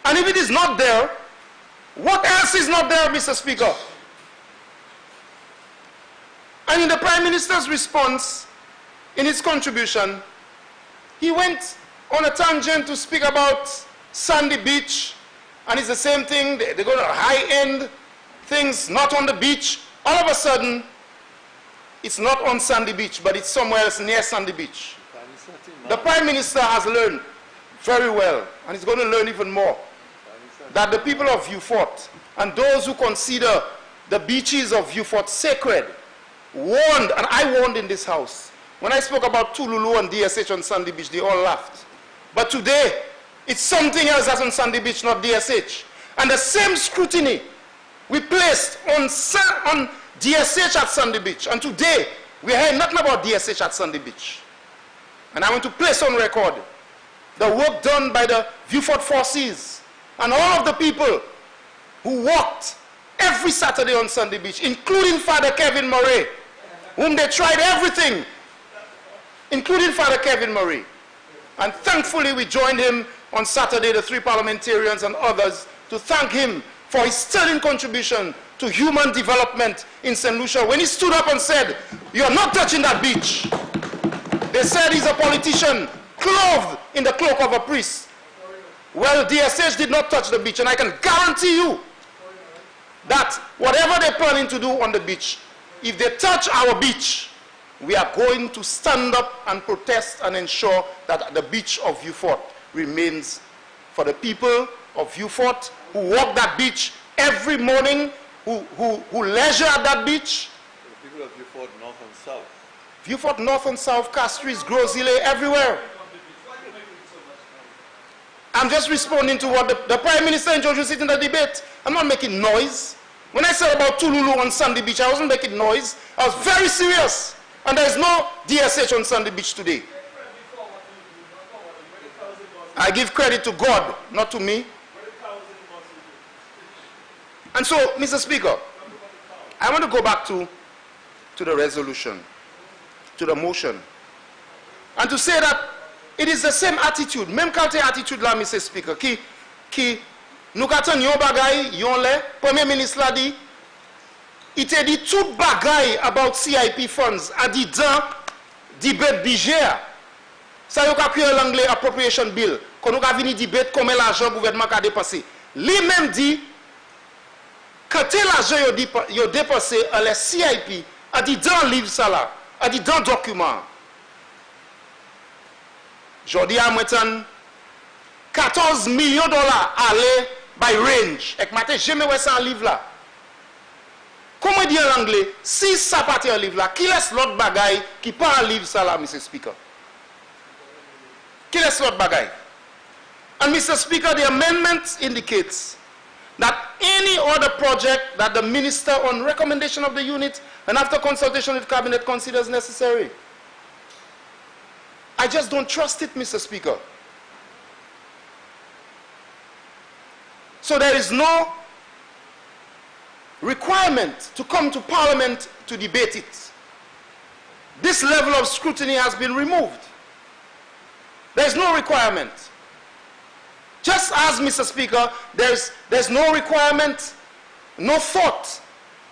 And if it is not there, what else is not there, Mr. Speaker? And in the Prime Minister's response, in his contribution, he went on a tangent to speak about Sandy Beach, and it's the same thing. They go to high-end things, not on the beach. All of a sudden, it's not on Sandy Beach, but it's somewhere else near Sandy Beach. The Prime Minister has learned very well, and he's going to learn even more, that the people of Vieux Fort and those who consider the beaches of Vieux Fort sacred warned, and I warned in this house. When I spoke about Tululu and DSH on Sandy Beach, they all laughed. But today, it's something else that's on Sandy Beach, not DSH. And the same scrutiny we placed on DSH at Sandy Beach. And today, we heard nothing about DSH at Sandy Beach. And I want to place on record the work done by the Vieux Fort forces and all of the people who walked every Saturday on Sandy Beach, including Father Kevin Murray, whom they tried everything, including Father Kevin Murray. And thankfully, we joined him on Saturday, the 3 parliamentarians and others, to thank him for his sterling contribution to human development in St. Lucia. When he stood up and said, "You are not touching that beach," they said he's a politician clothed in the cloak of a priest. Well, DSH did not touch the beach, and I can guarantee you that whatever they're planning to do on the beach, if they touch our beach, we are going to stand up and protest and ensure that the beach of Vieux Fort remains for the people of Vieux Fort who walk that beach every morning, who leisure at that beach. The people of Vieux Fort North and South. Vieux Fort North and South, Castries, Gros-Îlet, everywhere. I'm just responding to what the Prime Minister introduced it in the debate. I'm not making noise. When I said about Tululu on Sandy Beach, I wasn't making noise. I was very serious. And there's no DSH on Sandy Beach today. I give credit to God, not to me. And so, Mr. Speaker, I want to go back to the resolution, to the motion, and to say that it is the same attitude, même qualité attitude là, Mr. Speaker, qui nous attend yon bagay, yon le, Premier ministre l'a dit, il te dit tout bagay about CIP funds, a dit dans debate budget. Ça yon ka créé l'anglais appropriation bill, qu'on nous a venu debate comment l'argent gouvernement a dépensé. Lui-même dit, quand l'argent yon dépensé, les CIP, a dit dans livre ça là, a dit dans document. Je dis à moi, 14 millions de dollars aller by range. Et que je me vois ça en livre là. Comment dire en anglais, si ça part en livre là, qui laisse l'autre bagaille qui part en livre ça là, Mr. Speaker? Qui laisse l'autre bagaille? And Mr. Speaker, the amendment indicates that any other project that the minister on recommendation of the unit and after consultation with cabinet considers necessary. I just don't trust it, Mr. Speaker. So there is no requirement to come to Parliament to debate it. This level of scrutiny has been removed. There is no requirement. Just as, Mr. Speaker, there's no requirement, no thought,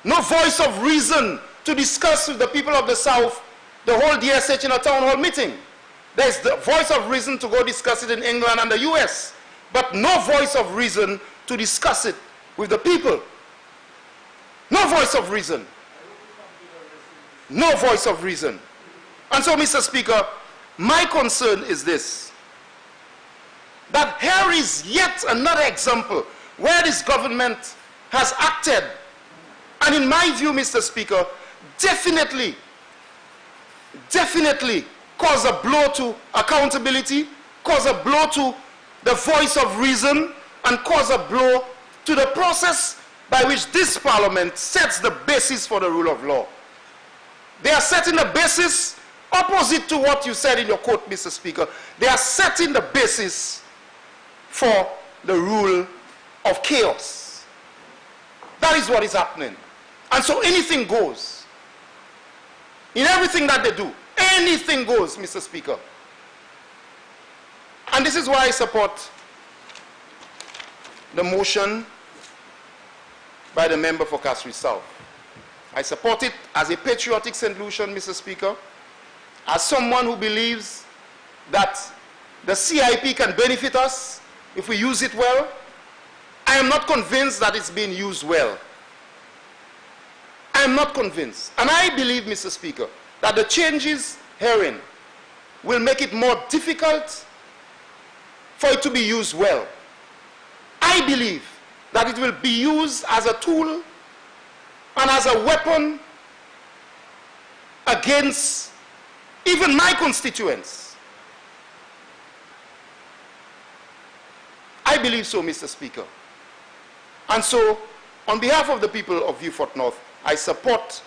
no voice of reason to discuss with the people of the South the whole DSH in a town hall meeting. There's the voice of reason to go discuss it in England and the US, but no voice of reason to discuss it with the people. No voice of reason. No voice of reason. And so, Mr. Speaker, my concern is this, that here is yet another example where this government has acted, and in my view, Mr. Speaker, definitely cause a blow to accountability, cause a blow to the voice of reason, and cause a blow to the process by which this Parliament sets the basis for the rule of law. They are setting the basis opposite to what you said in your quote, Mr. Speaker. They are setting the basis for the rule of chaos. That is what is happening. And so anything goes. In everything that they do, anything goes, Mr. Speaker. And this is why I support the motion by the member for Castries South. I support it as a patriotic solution, Mr. Speaker, as someone who believes that the CIP can benefit us if we use it well. I am not convinced that it's being used well. I am not convinced. And I believe, Mr. Speaker, that the changes herein will make it more difficult for it to be used well. I believe that it will be used as a tool and as a weapon against even my constituents. I believe so, Mr. Speaker. And so, on behalf of the people of Vieux Fort North, I support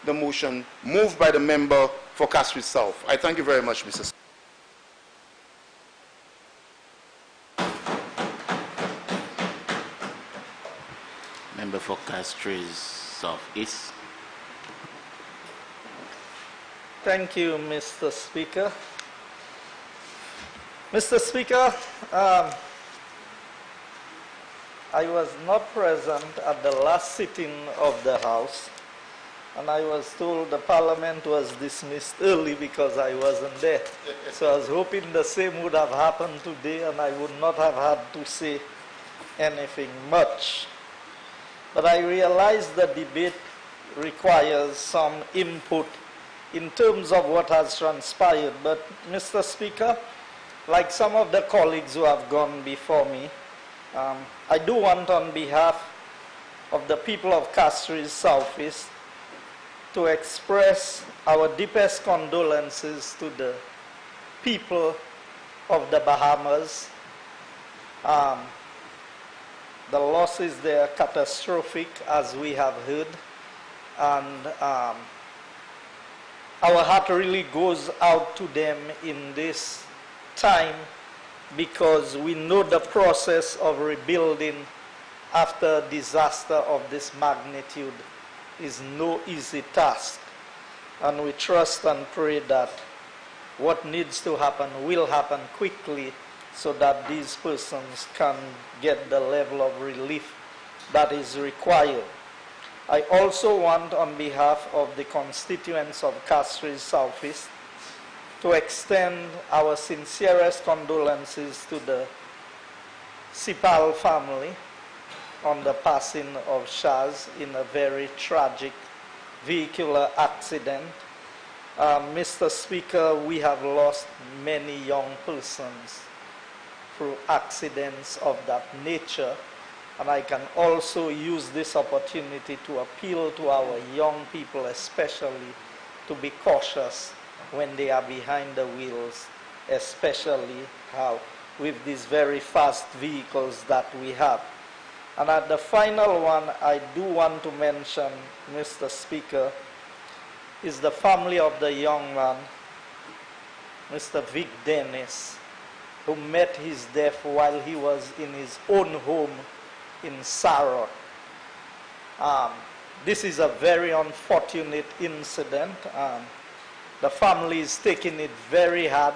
the motion moved by the member for Castries South. I thank you very much, Mr. Speaker. Member for Castries South East. Thank you, Mr. Speaker. Mr. Speaker, I was not present at the last sitting of the House, and I was told the Parliament was dismissed early because I wasn't there. So I was hoping the same would have happened today, and I would not have had to say anything much. But I realized the debate requires some input in terms of what has transpired. But, Mr. Speaker, like some of the colleagues who have gone before me, I do want, on behalf of the people of Castries Southeast, to express our deepest condolences to the people of the Bahamas. The losses there are catastrophic, as we have heard, and our heart really goes out to them in this time, because we know the process of rebuilding after a disaster of this magnitude is no easy task. And we trust and pray that what needs to happen will happen quickly, so that these persons can get the level of relief that is required. I also want, on behalf of the constituents of Castries Southeast, to extend our sincerest condolences to the Sipal family on the passing of Shaz in a very tragic vehicular accident. Mr. Speaker, we have lost many young persons through accidents of that nature, and I can also use this opportunity to appeal to our young people especially to be cautious when they are behind the wheels, especially with these very fast vehicles that we have. And at the final one, I do want to mention, Mr. Speaker, is the family of the young man, Mr. Vic Dennis, who met his death while he was in his own home in Sarah. This is a very unfortunate incident. The family is taking it very hard,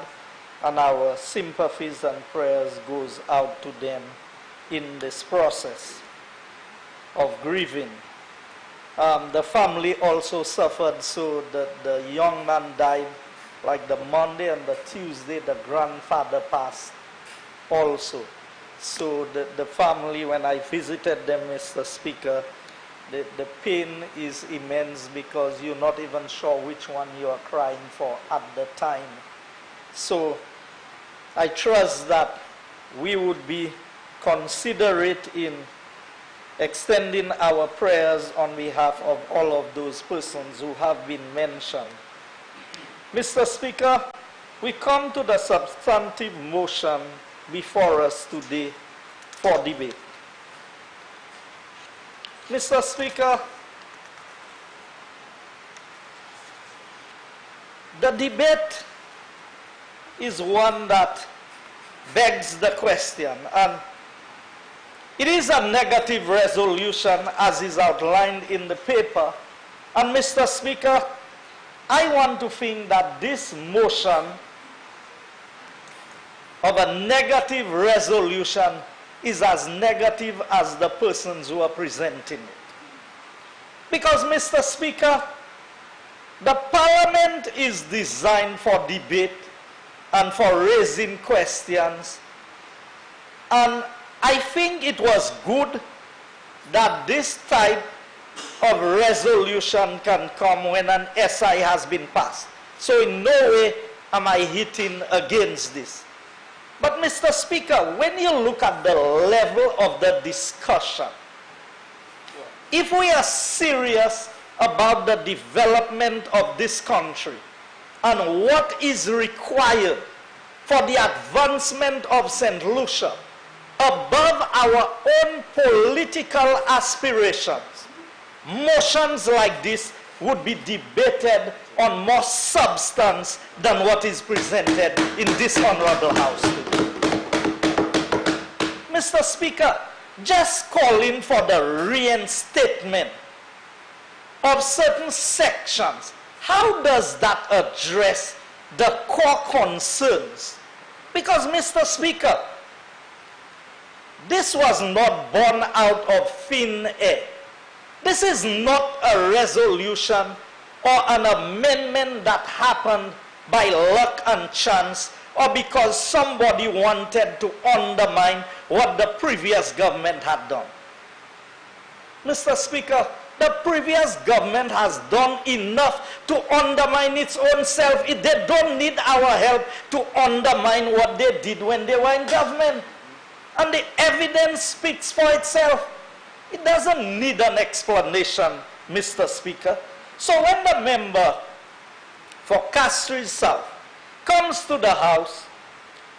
and our sympathies and prayers goes out to them in this process of grieving. The family also suffered, so that the young man died like the Monday, and the Tuesday the grandfather passed also. So the family, when I visited them, Mr. Speaker, the pain is immense, because you're not even sure which one you are crying for at the time. So I trust that we would be considerate in extending our prayers on behalf of all of those persons who have been mentioned. Mr. Speaker, we come to the substantive motion before us today for debate. Mr. Speaker, the debate is one that begs the question, and it is a negative resolution as is outlined in the paper. And Mr. Speaker, I want to think that this motion of a negative resolution is as negative as the persons who are presenting it. Because, Mr. Speaker, the Parliament is designed for debate and for raising questions. And I think it was good that this type of resolution can come when an SI has been passed. So in no way am I hitting against this. But Mr. Speaker, when you look at the level of the discussion, if we are serious about the development of this country and what is required for the advancement of St. Lucia above our own political aspirations, motions like this would be debated on more substance than what is presented in this honorable House today. Mr. Speaker, just calling for the reinstatement of certain sections, how does that address the core concerns? Because, Mr. Speaker, this was not born out of thin air. This is not a resolution or an amendment that happened by luck and chance, or because somebody wanted to undermine what the previous government had done. Mr. Speaker, The previous government has done enough to undermine its own self. They don't need our help to undermine what they did when they were in government. And the evidence speaks for itself. It doesn't need an explanation, Mr. Speaker. So when the member for Castries South comes to the House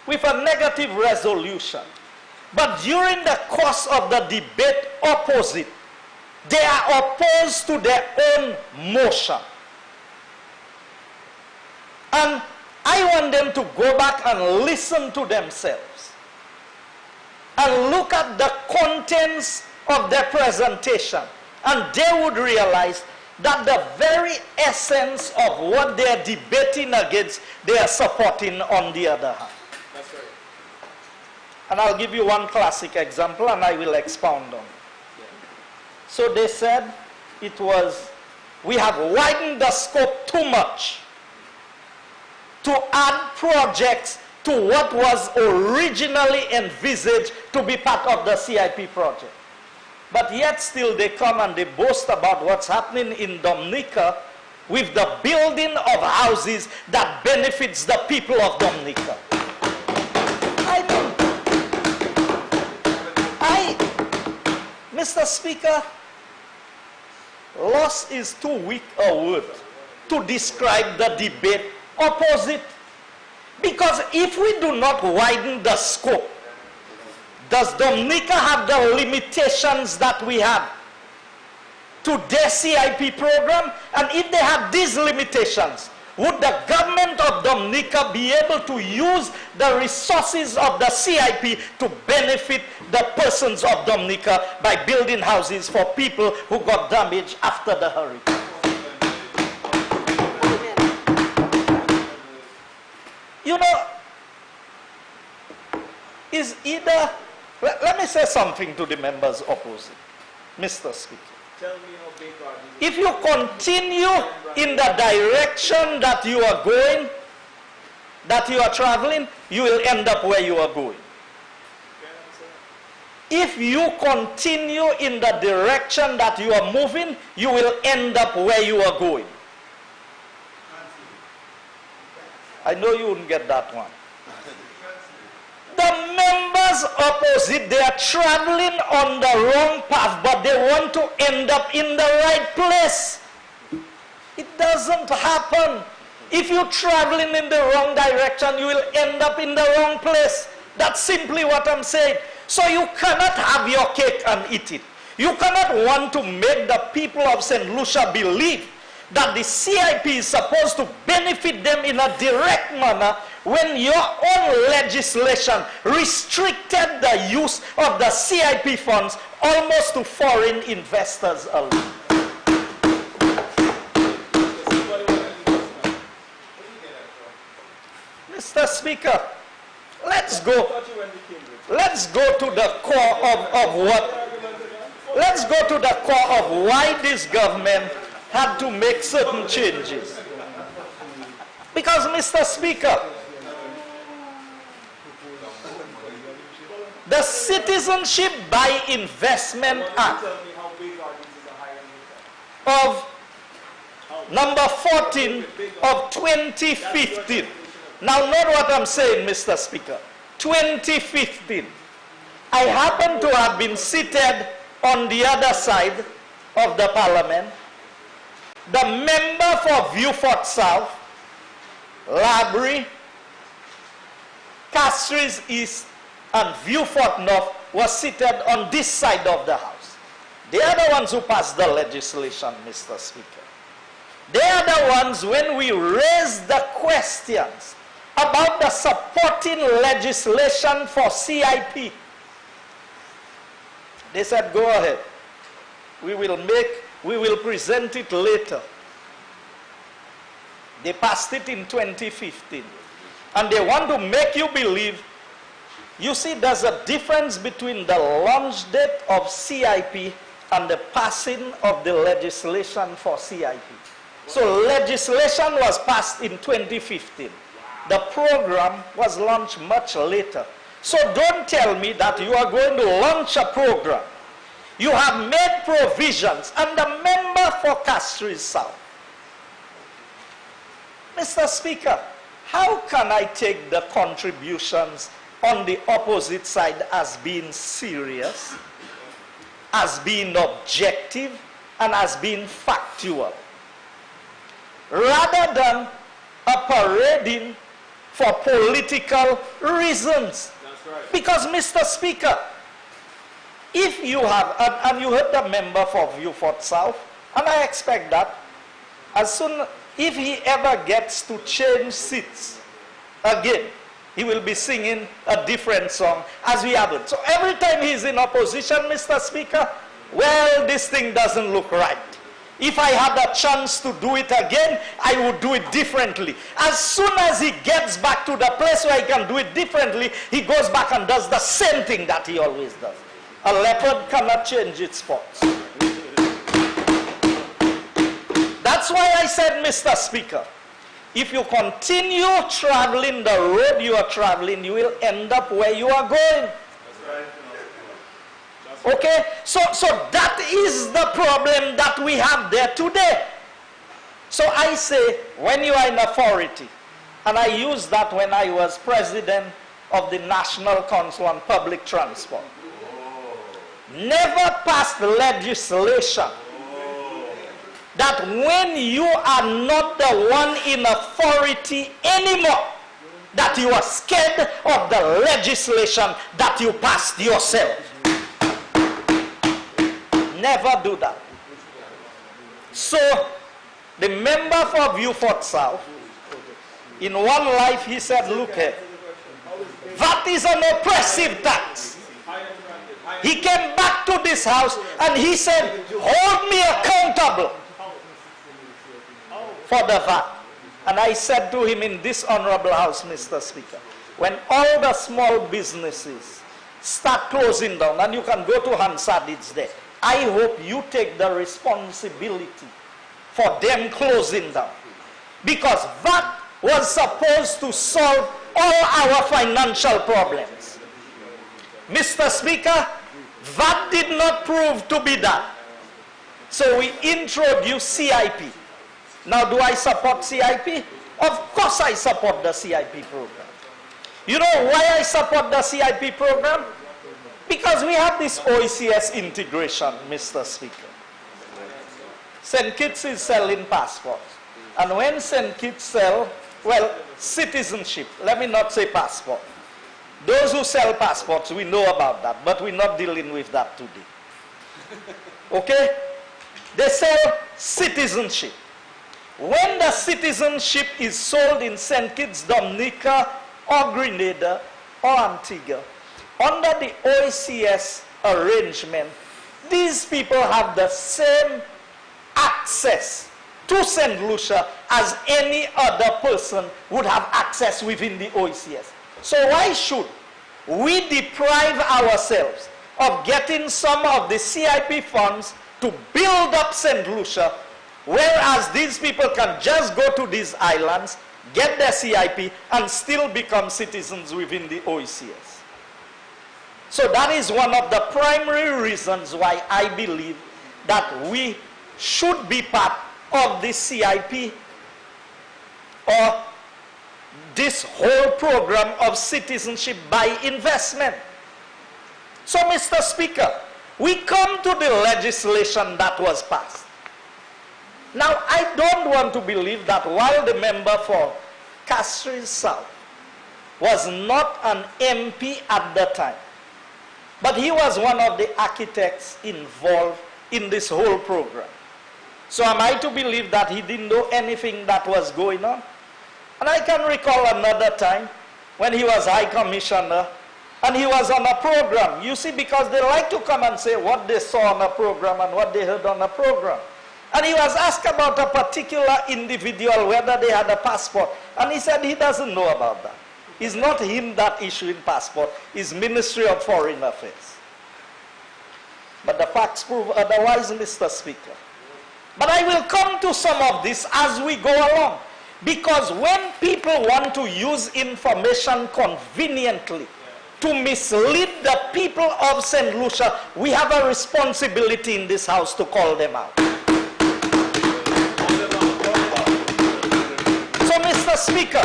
with a negative resolution, but during the course of the debate opposite, they are opposed to their own motion. And I want them to go back and listen to themselves and look at the contents of their presentation, and they would realize that the very essence of what they are debating against, they are supporting on the other hand. That's right. And I'll give you one classic example and I will expound on it. So they said it was, we have widened the scope too much to add projects to what was originally envisaged to be part of the CIP project. But yet still they come and they boast about what's happening in Dominica with the building of houses that benefits the people of Dominica. Mr. Speaker, loss is too weak a word to describe the debate opposite. Because if we do not widen the scope, does Dominica have the limitations that we have to their CIP program? And if they have these limitations, would the government of Dominica be able to use the resources of the CIP to benefit the persons of Dominica by building houses for people who got damaged after the hurricane? You know, is either, let me say something to the members opposite, Mr. Speaker. Tell me how big are these? If you continue in the direction that you are going, that you are traveling, you will end up where you are going. If you continue in the direction that you are moving, you will end up where you are going. I know you wouldn't get that one. The members opposite, they are traveling on the wrong path, but they want to end up in the right place. It doesn't happen. If you're traveling in the wrong direction, you will end up in the wrong place. That's simply what I'm saying. So you cannot have your cake and eat it. You cannot want to make the people of St. Lucia believe that the CIP is supposed to benefit them in a direct manner when your own legislation restricted the use of the CIP funds almost to foreign investors alone. Mr. Speaker, let's go to the core of what, let's go to the core of why this government had to make certain changes. Because, Mr. Speaker, the Citizenship by Investment Act of number 14 of 2015. Now, note what I'm saying, Mr. Speaker. 2015. I happen to have been seated on the other side of the Parliament. The member for Beaufort South, Labrie, Castries East, and Beaufort North was seated on this side of the House. They are the ones who passed the legislation, Mr. Speaker. They are the ones, when we raised the questions about the supporting legislation for CIP, they said, go ahead. We will present it later. They passed it in 2015. And they want to make you believe, you see, there's a difference between the launch date of CIP and the passing of the legislation for CIP. So legislation was passed in 2015. The program was launched much later. So don't tell me that you are going to launch a program You have made provisions, and the member for Castries South. Mr. Speaker, how can I take the contributions on the opposite side as being serious, as being objective, and as being factual, rather than a parading for political reasons? That's right. Because, Mr. Speaker, if you have, and you heard the member for Beaufort South, and I expect that, as soon, if he ever gets to change seats again, he will be singing a different song as we have it. So every time he's in opposition, Mr. Speaker, well, this thing doesn't look right. If I had a chance to do it again, I would do it differently. As soon as he gets back to the place where he can do it differently, he goes back and does the same thing that he always does. A leopard cannot change its spots. That's why I said, Mr. Speaker, if you continue traveling the road you are traveling, you will end up where you are going. Okay? So that is the problem that we have there today. So I say, when you are in authority, and I used that when I was president of the National Council on Public Transport, never pass legislation that when you are not the one in authority anymore, that you are scared of the legislation that you passed yourself. Never do that. So, the member for Beaufort South, in one life he said, look here, that is an oppressive tax. He came back to this house and he said, hold me accountable for the VAT. And I said to him in this honorable house, Mr. Speaker, when all the small businesses start closing down, and you can go to Hansard, it's there, I hope you take the responsibility for them closing down. Because VAT was supposed to solve all our financial problems. Mr. Speaker, that did not prove to be that. So we introduced CIP. Now, do I support CIP? Of course I support the CIP program. You know why I support the CIP program? Because we have this OECS integration, Mr. Speaker. St. Kitts is selling passports. And when St. Kitts sell, well, citizenship, let me not say passport. Those who sell passports, we know about that, but we're not dealing with that today. Okay? They sell citizenship. When the citizenship is sold in St. Kitts, Dominica, or Grenada, or Antigua, under the OECS arrangement, these people have the same access to St. Lucia as any other person would have access within the OECS. So why should we deprive ourselves of getting some of the CIP funds to build up St. Lucia, whereas these people can just go to these islands, get their CIP, and still become citizens within the OECS? So that is one of the primary reasons why I believe that we should be part of this CIP, or this whole program of citizenship by investment. So, Mr. Speaker, we come to the legislation that was passed. Now, I don't want to believe that while the member for Castries South was not an MP at the time, but he was one of the architects involved in this whole program. So am I to believe that he didn't know anything that was going on? And I can recall another time when he was High Commissioner and he was on a program. You see, because they like to come and say what they saw on a program and what they heard on a program. And he was asked about a particular individual, whether they had a passport. And he said he doesn't know about that. It's not him that issuing passport. It's Ministry of Foreign Affairs. But the facts prove otherwise, Mr. Speaker. But I will come to some of this as we go along. Because when people want to use information conveniently to mislead the people of St. Lucia, we have a responsibility in this house to call them out. So, Mr. Speaker,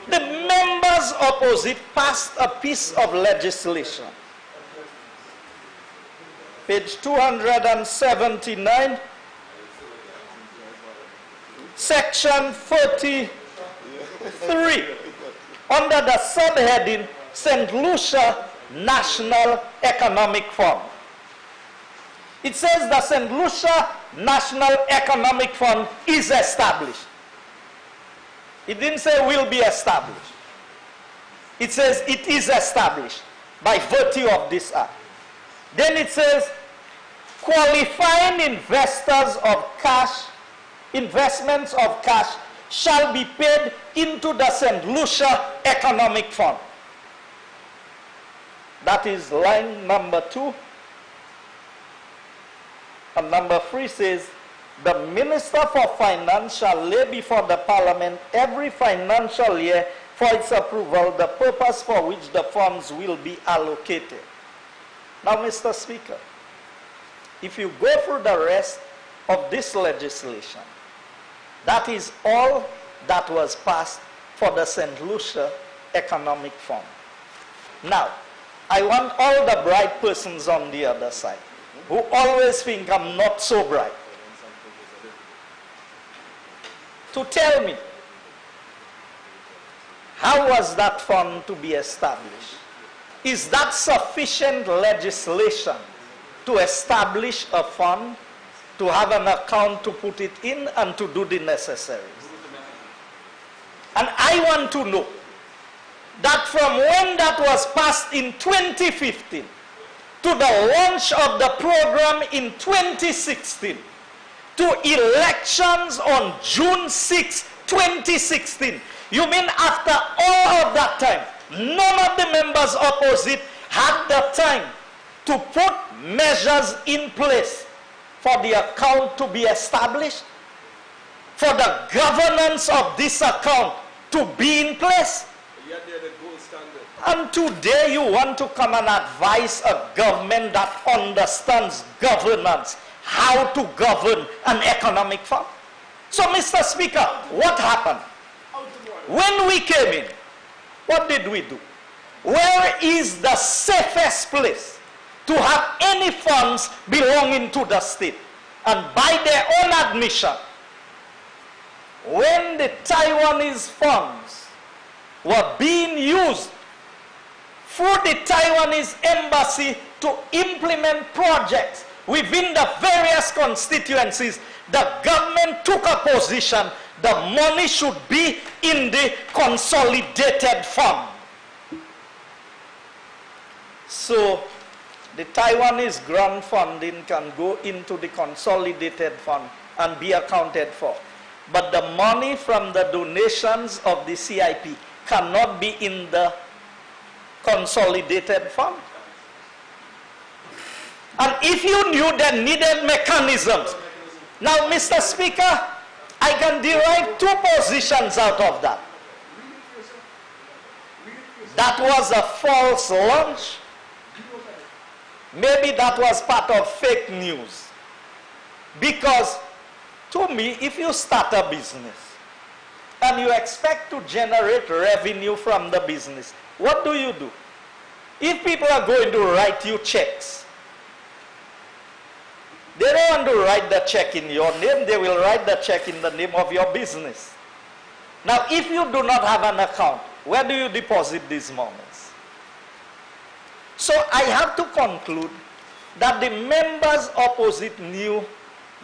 the members opposite passed a piece of legislation. Page 279, section 43, under the subheading St. Lucia National Economic Fund. It says the St. Lucia National Economic Fund is established. It didn't say will be established. It says it is established by virtue of this act. Then it says qualifying investors of cash, investments of cash shall be paid into the St. Lucia Economic Fund. That is line number 2. And number 3 says, the Minister for Finance shall lay before the Parliament every financial year for its approval the purpose for which the funds will be allocated. Now, Mr. Speaker, if you go through the rest of this legislation, that is all that was passed for the St. Lucia Economic Fund. Now, I want all the bright persons on the other side who always think I'm not so bright to tell me, how was that fund to be established? Is that sufficient legislation to establish a fund, to have an account to put it in and to do the necessaries? And I want to know that from when that was passed in 2015 to the launch of the program in 2016 to elections on June 6, 2016, you mean after all of that time, none of the members opposite had the time to put measures in place for the account to be established, for the governance of this account to be in place? And today you want to come and advise a government that understands governance, how to govern an economic fund. So, Mr. Speaker, what happened? When we came in, what did we do? Where is the safest place to have any funds belonging to the state? And by their own admission, when the Taiwanese funds were being used through the Taiwanese embassy to implement projects within the various constituencies, the government took a position the money should be in the consolidated fund. So the Taiwanese grant funding can go into the consolidated fund and be accounted for. But the money from the donations of the CIP cannot be in the consolidated fund. And if you knew they needed mechanisms, now, Mr. Speaker, I can derive 2 positions out of that. That was a false launch. Maybe that was part of fake news. Because, to me, if you start a business and you expect to generate revenue from the business, what do? If people are going to write you checks, they don't want to write the check in your name, they will write the check in the name of your business. Now, if you do not have an account, where do you deposit these monies? So I have to conclude that the members opposite knew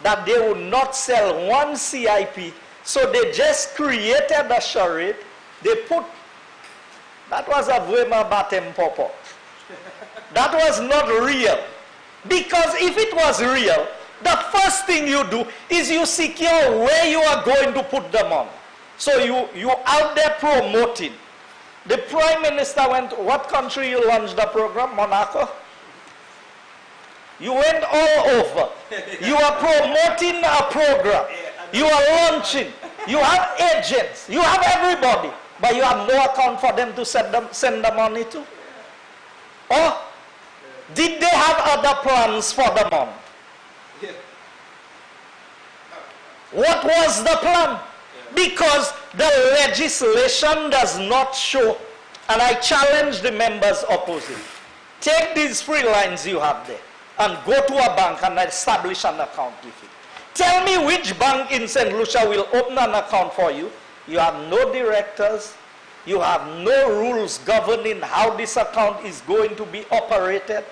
that they would not sell one CIP, so they just created a charade. They put, that was a Vrema Batem Popo. That was not real. Because if it was real, the first thing you do is you secure where you are going to put the money. So you out there promoting. The Prime Minister went, what country you launched the program? Monaco? You went all over. You are promoting a program. You are launching. You have agents. You have everybody. But you have no account for them to send the money to. Or did they have other plans for the money? What was the plan? Because the legislation does not show, and I challenge the members opposite. Take these 3 lines you have there and go to a bank and establish an account with it. Tell me which bank in St. Lucia will open an account for you. You have no directors. You have no rules governing how this account is going to be operated.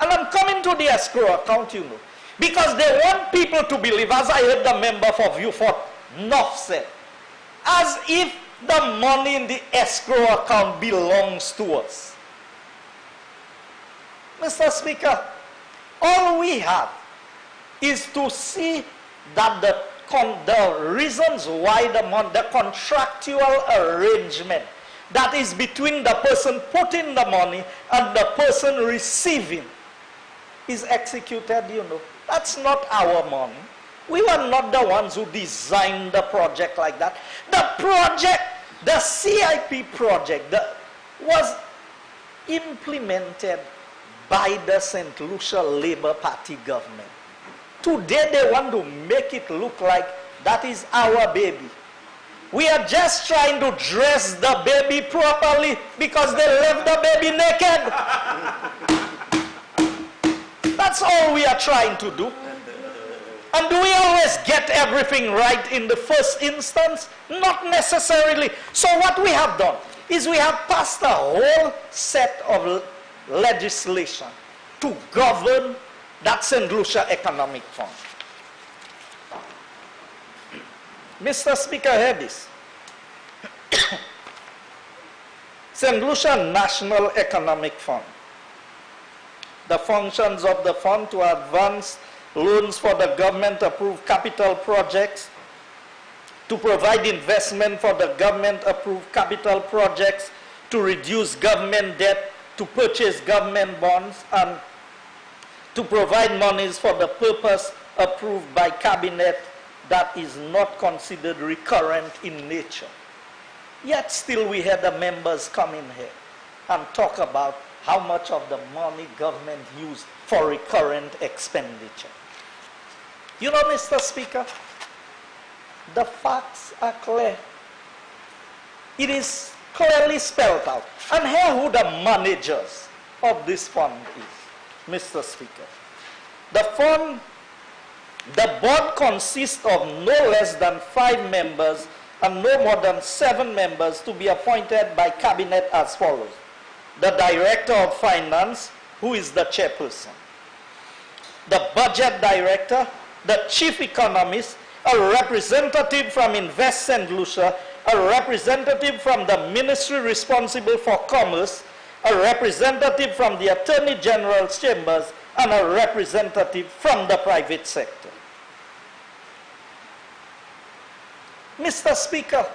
And I'm coming to the escrow account, you know, because they want people to believe, as I heard the member for Viewfort North said, as if the money in the escrow account belongs to us. Mr. Speaker, all we have is to see that the reasons why the contractual arrangement that is between the person putting the money and the person receiving is executed, you know. That's not our money. We were not the ones who designed the project like that. The project, the CIP project, was implemented by the St. Lucia Labour Party government. Today they want to make it look like that is our baby. We are just trying to dress the baby properly because they left the baby naked. That's all we are trying to do. And do we always get everything right in the first instance? Not necessarily. So what we have done is we have passed a whole set of legislation to govern that St. Lucia Economic Fund. Mr. Speaker, hear this. St. Lucia National Economic Fund. The functions of the fund to advance loans for the government-approved capital projects, to provide investment for the government-approved capital projects, to reduce government debt, to purchase government bonds, and to provide monies for the purpose approved by cabinet that is not considered recurrent in nature. Yet still we hear the members come in here and talk about how much of the money government used for recurrent expenditure. You know, Mr. Speaker, the facts are clear. It is clearly spelled out. And here who the managers of this fund is, Mr. Speaker. The board consists of no less than 5 members and no more than 7 members to be appointed by cabinet as follows. The Director of Finance, who is the chairperson. The Budget Director, the Chief Economist, a representative from Invest St. Lucia, a representative from the Ministry responsible for Commerce, a representative from the Attorney General's Chambers, and a representative from the private sector. Mr. Speaker,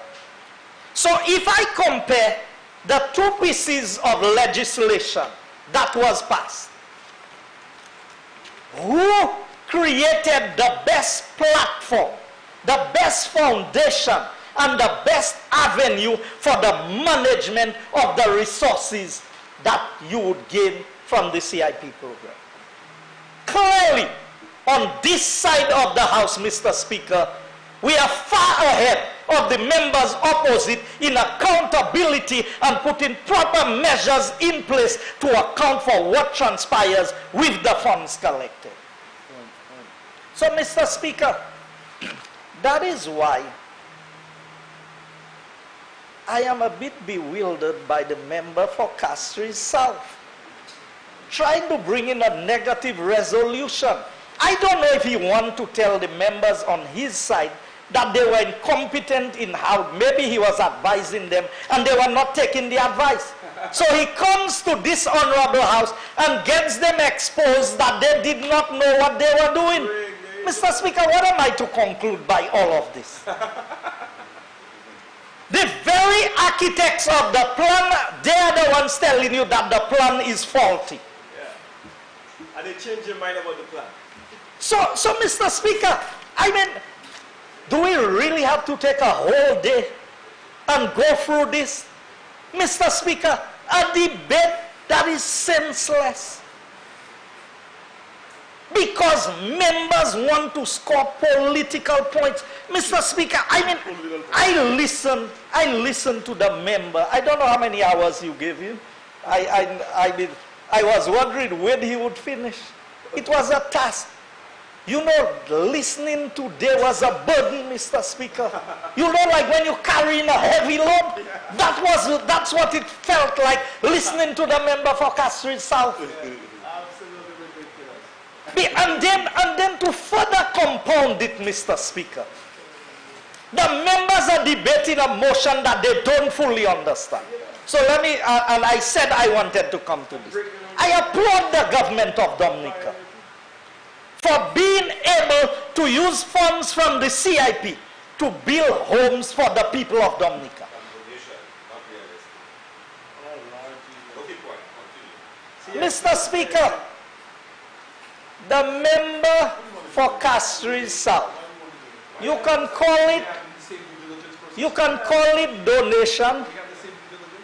so if I compare the 2 pieces of legislation that was passed, who created the best platform, the best foundation, and the best avenue for the management of the resources that you would gain from the CIP program? Clearly, on this side of the House, Mr. Speaker, we are far ahead of the members opposite in accountability and putting proper measures in place to account for what transpires with the funds collected. So, Mr. Speaker, that is why I am a bit bewildered by the member for Castries South, trying to bring in a negative resolution. I don't know if he wants to tell the members on his side that they were incompetent in how maybe he was advising them and they were not taking the advice. So he comes to this honorable house and gets them exposed that they did not know what they were doing. Mr. Speaker, what am I to conclude by all of this? The very architects of the plan, they are the ones telling you that the plan is faulty. Yeah. And they change their mind about the plan. So Mr. Speaker, I mean, do we really have to take a whole day and go through this? Mr. Speaker, a debate That is senseless. Because members want to score political points. Mr. Speaker, I listen to the member. I don't know how many hours you gave him. I was wondering when he would finish. It was a task. You know, listening today was a burden, Mr. Speaker. You know, like when you're carrying a heavy load, that's what it felt like listening to the member for Castries South. And then to further compound it, Mr. Speaker, the members are debating a motion that they don't fully understand. So let me, and I said I wanted to come to this. I applaud the government of Dominica for being able to use funds from the CIP to build homes for the people of Dominica. Mr. Speaker, the member for Castries South, you can call it donation,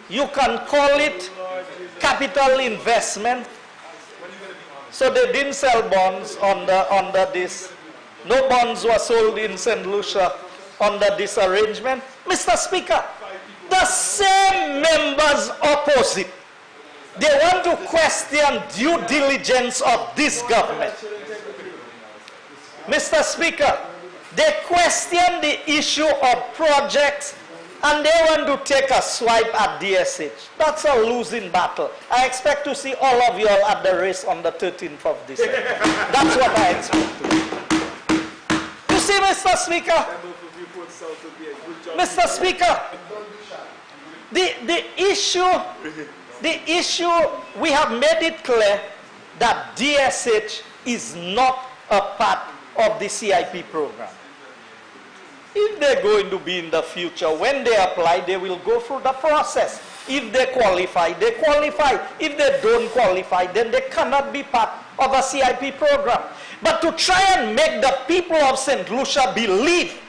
you can call it capital investment. So they didn't sell bonds under this. No bonds were sold in St. Lucia under this arrangement. Mr. Speaker, the same members opposite, they want to question due diligence of this government. Mr. Speaker, they question the issue of projects and they want to take a swipe at DSH. That's a losing battle. I expect to see all of you all at the race on the 13th of December. That's what I expect to see. You see, Mr. Speaker? Mr. Speaker, the issue, we have made it clear that DSH is not a part of the CIP program. If they're going to be in the future, when they apply, they will go through the process. If they qualify, they qualify. If they don't qualify, then they cannot be part of a CIP program. But to try and make the people of St. Lucia believe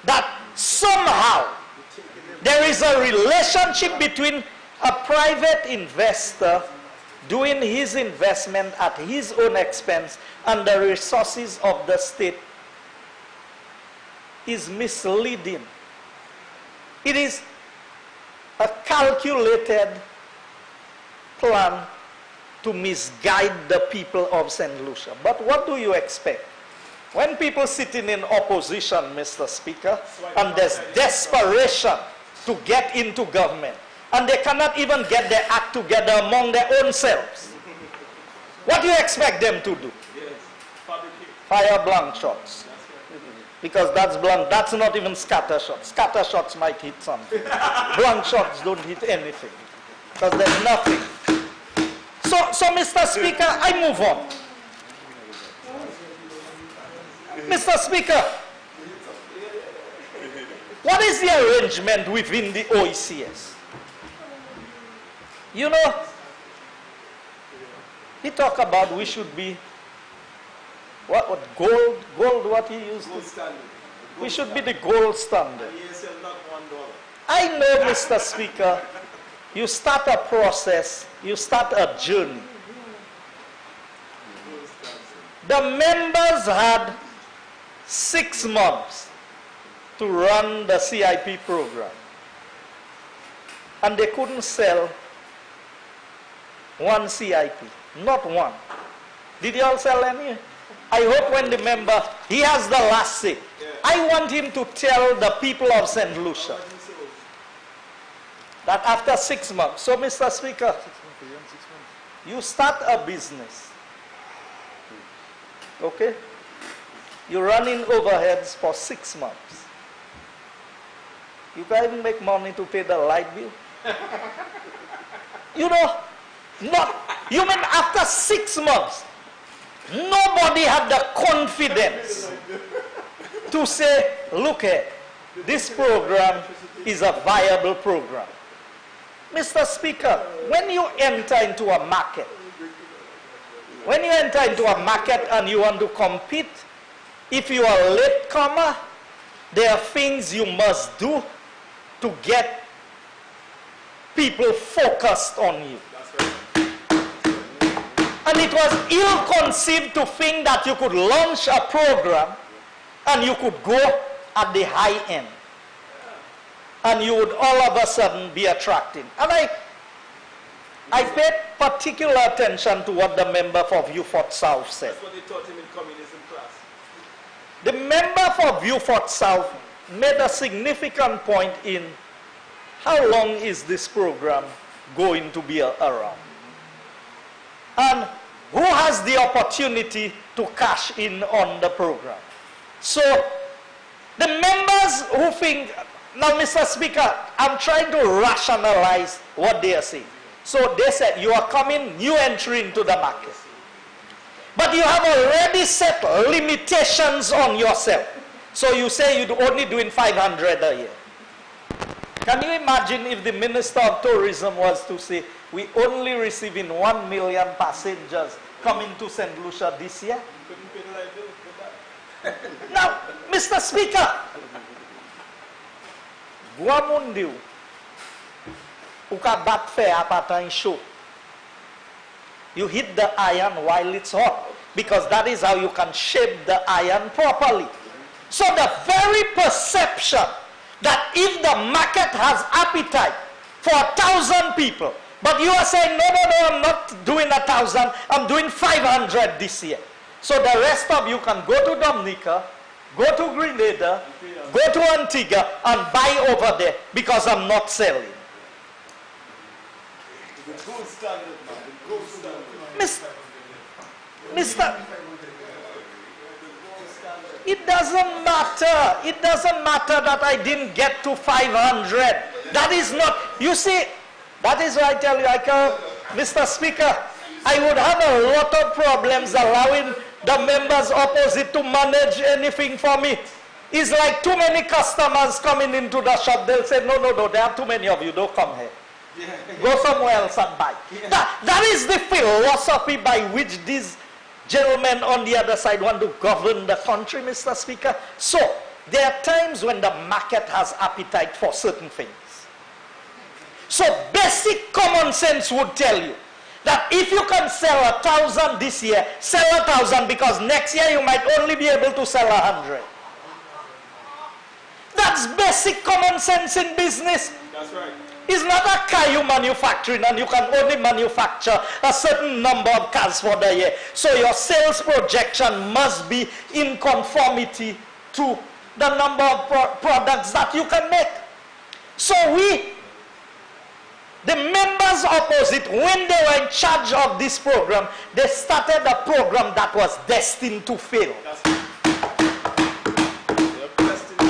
that somehow there is a relationship between a private investor doing his investment at his own expense and the resources of the state is misleading. It is a calculated plan to misguide the people of St. Lucia. But what do you expect? When people sitting in opposition, Mr. Speaker, and there's desperation to get into government, and they cannot even get their act together among their own selves, what do you expect them to do? Fire blank shots. Because that's blank, that's not even scatter shots. Scatter shots might hit something. Blank shots don't hit anything. Because there's nothing. So Mr. Speaker, I move on. Mr. Speaker, what is the arrangement within the OECS? You know, he talked about we should be gold, what he used to say? We should be the gold standard. I know, Mr. Speaker, you start a process, you start a journey. The members had 6 months to run the CIP program. And they couldn't sell one CIP, not one. Did you all sell any? I hope when the member, he has the last say. I want him to tell the people of St. Lucia that after 6 months, so Mr. Speaker, you start a business, okay? You're running overheads for 6 months. You can't even make money to pay the light bill. You know, you mean after 6 months, nobody had the confidence to say, look here, this program is a viable program. Mr. Speaker, when you enter into a market, and you want to compete, if you are a latecomer, there are things you must do to get people focused on you. And it was ill-conceived to think that you could launch a program and you could go at the high end. And you would all of a sudden be attracting. And I paid particular attention to what the member for Beaufort South said. That's what they taught him in communism class. The member for Beaufort South made a significant point in how long is this program going to be around? And who has the opportunity to cash in on the program? So the members who think, now Mr. Speaker, I'm trying to rationalize what they are saying. So they said, you are coming, new entry into the market. But you have already set limitations on yourself. So you say you're only doing 500 a year. Can you imagine if the Minister of Tourism was to say, we only receiving 1 million passengers coming to St. Lucia this year? Now, Mr. Speaker, Guamundiu, uka bat fair apata show. You hit the iron while it's hot, because that is how you can shape the iron properly. So the very perception that if the market has appetite for 1,000 people, but you are saying, no, I'm not doing 1,000, I'm doing 500 this year. So the rest of you can go to Dominica, go to Grenada, go to Antigua, and buy over there, because I'm not selling. Mr. It doesn't matter. It doesn't matter that I didn't get to 500. That is not, you see, that is why I tell you, Mr. Speaker, I would have a lot of problems allowing the members opposite to manage anything for me. It's like too many customers coming into the shop. They'll say, no, there are too many of you, don't come here. Go somewhere else and buy. That is the philosophy by which these gentlemen on the other side want to govern the country, Mr. Speaker. So, there are times when the market has appetite for certain things. So, basic common sense would tell you that if you can sell 1,000 this year, sell 1,000, because next year you might only be able to sell 100. That's basic common sense in business. That's right. It's not a car you manufacturing and you can only manufacture a certain number of cars for the year. So your sales projection must be in conformity to the number of products that you can make. So the members opposite, when they were in charge of this program, they started a program that was destined to fail.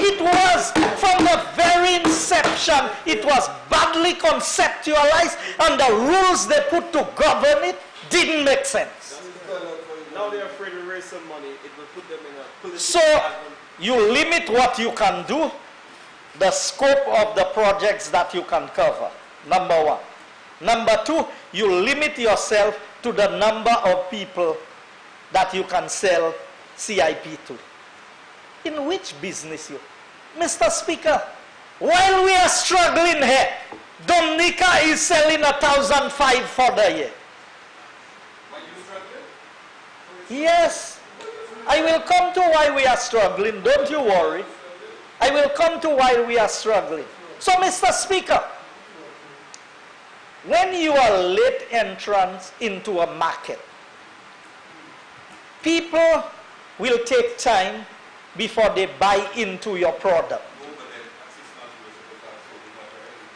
It was, from the very inception, it was badly conceptualized, and the rules they put to govern it didn't make sense. Now they're afraid to raise some money. It will put them in a political So you limit what you can do, the scope of the projects that you can cover, number one. Number two, you limit yourself to the number of people that you can sell CIP to. In which business you? Mr. Speaker, while we are struggling here, Dominica is selling 1,005 for the year. Yes. I will come to why we are struggling. Don't you worry. I will come to why we are struggling. So, Mr. Speaker, when you are late entrance into a market, people will take time before they buy into your product.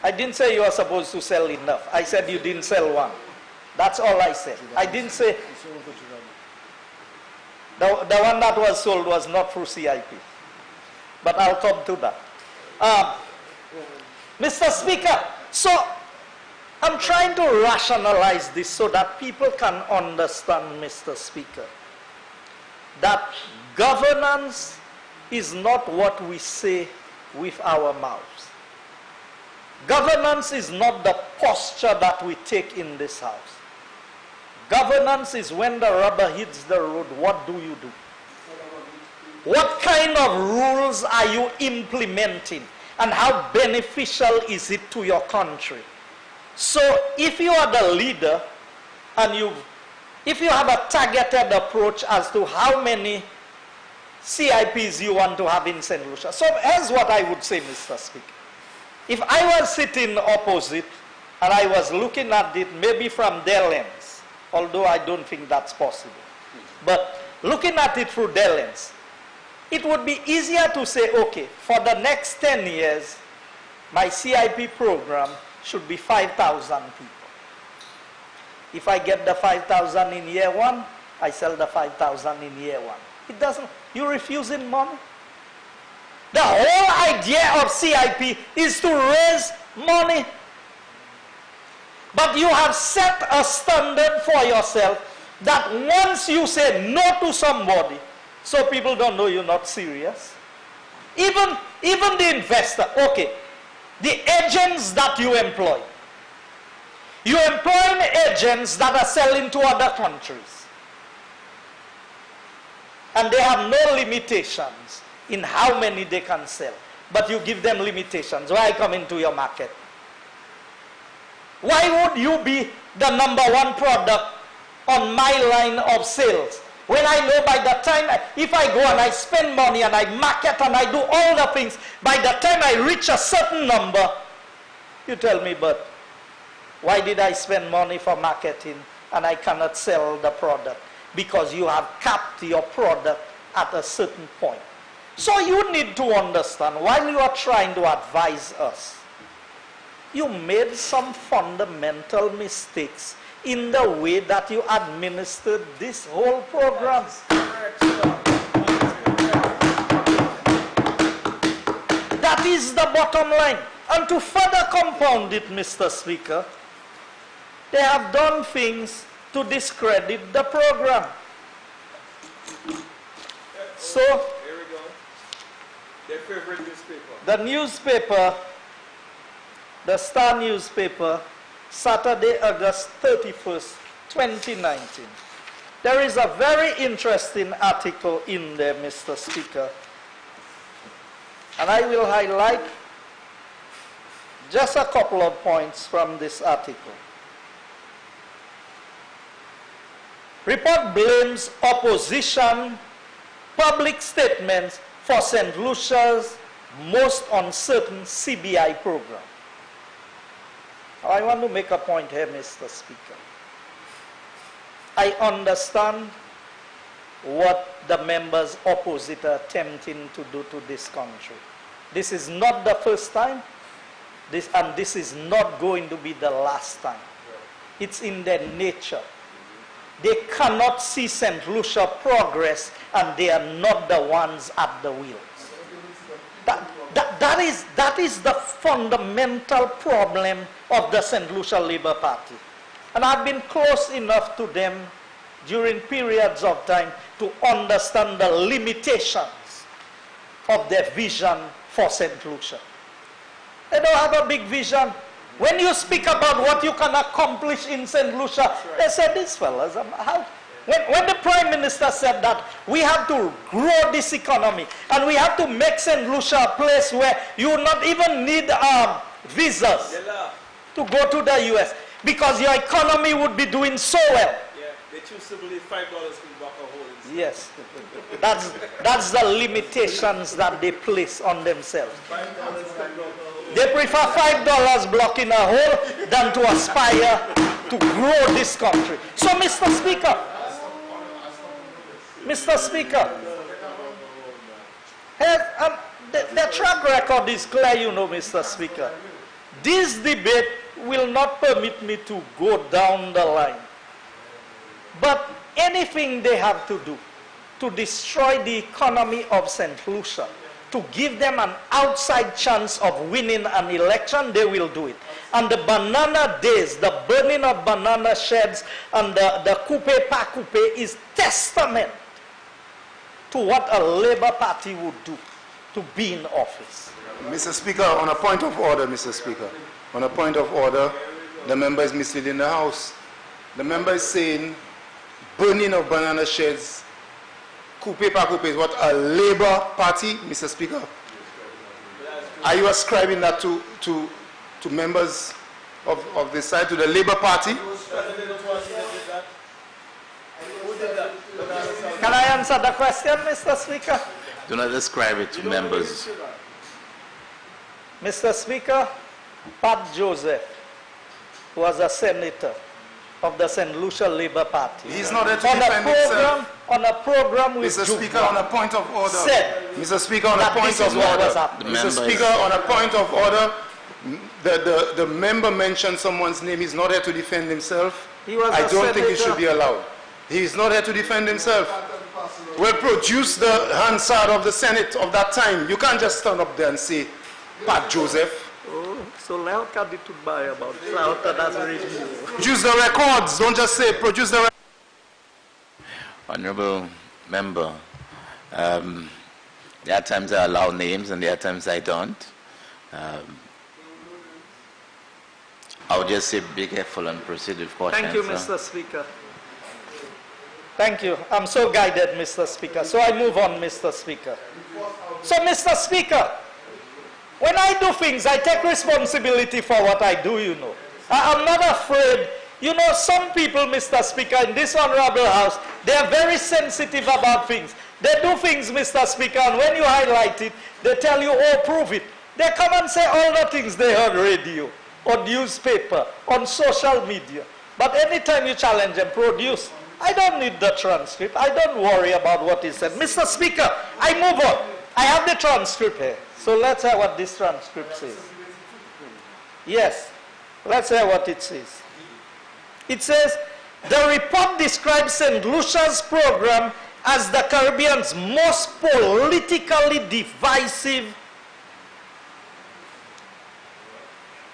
I didn't say you are supposed to sell enough. I said you didn't sell one. That's all I said. I didn't say the one that was sold was not through CIP. But I'll come to that. Mr. Speaker, so I'm trying to rationalize this so that people can understand, Mr. Speaker, that governance is not what we say with our mouths. Governance is not the posture that we take in this house. Governance is when the rubber hits the road, what do you do? What kind of rules are you implementing? And how beneficial is it to your country? So if you are the leader and if you have a targeted approach as to how many CIPs you want to have in St. Lucia. So here's what I would say, Mr. Speaker. If I was sitting opposite and I was looking at it maybe from their lens, although I don't think that's possible, but looking at it through their lens, it would be easier to say, okay, for the next 10 years, my CIP program should be 5,000 people. If I get the 5,000 in year one, I sell the 5,000 in year one. It doesn't, you're refusing money. The whole idea of CIP is to raise money. But you have set a standard for yourself that once you say no to somebody, so people don't know you're not serious. Even the investor, okay, the agents that you employ. You employ agents that are selling to other countries. And they have no limitations in how many they can sell. But you give them limitations. Why come into your market? Why would you be the #1 product on my line of sales? When I know by the time, if I go and I spend money and I market and I do all the things, by the time I reach a certain number, you tell me, but why did I spend money for marketing and I cannot sell the product? Because you have capped your product at a certain point. So you need to understand, while you are trying to advise us, you made some fundamental mistakes in the way that you administered this whole program. That is the bottom line. And to further compound it, Mr. Speaker, they have done things to discredit the program. So, here we go. Their favorite newspaper. The newspaper, the Star newspaper, Saturday, August 31st, 2019. There is a very interesting article in there, Mr. Speaker. And I will highlight just a couple of points from this article. Report blames opposition public statements for St. Lucia's most uncertain CBI program. I want to make a point here, Mr. Speaker. I understand what the members opposite are attempting to do to this country. This is not the first time, and this is not going to be the last time. It's in their nature. They cannot see St. Lucia progress, and they are not the ones at the wheels. That is the fundamental problem of the St. Lucia Labour Party. And I've been close enough to them during periods of time to understand the limitations of their vision for St. Lucia. They don't have a big vision. When you speak about what you can accomplish in St. Lucia, they said, these fellas, when the Prime Minister said that we have to grow this economy and we have to make St. Lucia a place where you will not even need visas to go to the US because your economy would be doing so well. Yeah, they choose to believe $5 can block a hole in. Yes, that's the limitations that they place on themselves. They prefer $5 blocking a hole than to aspire to grow this country. So, Mr. Speaker, the track record is clear, you know, Mr. Speaker. This debate will not permit me to go down the line. But anything they have to do to destroy the economy of St. Lucia, to give them an outside chance of winning an election, they will do it. And the banana days, the burning of banana sheds and the coupe pa coupe is testament to what a Labour Party would do to be in office. Mr. Speaker, on a point of order, Mr. Speaker, on a point of order, the member is misleading the House. The member is saying burning of banana sheds, coupe pa coupe is what a Labour Party, Mr. Speaker? Are you ascribing that to members of the side to the Labour Party. Can I answer the question, Mr. Speaker? Do not describe it to members. Mr. Speaker, Pat Joseph was a senator of the St. Lucia Labour Party. He's not there to defend himself. On a program with Mr. Speaker, on a point of order. Said Mr. Speaker, on a point of order. Mr. Speaker, on a point of order, the member mentioned someone's name. He's not here to defend himself. I don't think he should be allowed. He's not here to defend himself. Well, produce the Hansard of the Senate of that time. You can't just stand up there and say, Pat Joseph. Oh, so now can it buy about that's review. Produce the records. Don't just say produce the records. Honorable member, there are times I allow names and there are times I don't. I would just say be careful and proceed with caution. Thank you, Mr. Speaker. Thank you. I'm so guided, Mr. Speaker. So I move on, Mr. Speaker. So, Mr. Speaker, when I do things, I take responsibility for what I do, you know. I'm not afraid. You know, some people, Mr. Speaker, in this honorable house, they are very sensitive about things. They do things, Mr. Speaker, and when you highlight it, they tell you, oh, prove it. They come and say all the things they heard on radio, on newspaper, on social media. But anytime you challenge them, produce. I don't need the transcript. I don't worry about what he said. Mr. Speaker, I move on. I have the transcript here. So let's hear what this transcript says. Yes, let's hear what it says. It says, the report describes St. Lucia's program as the Caribbean's most politically divisive,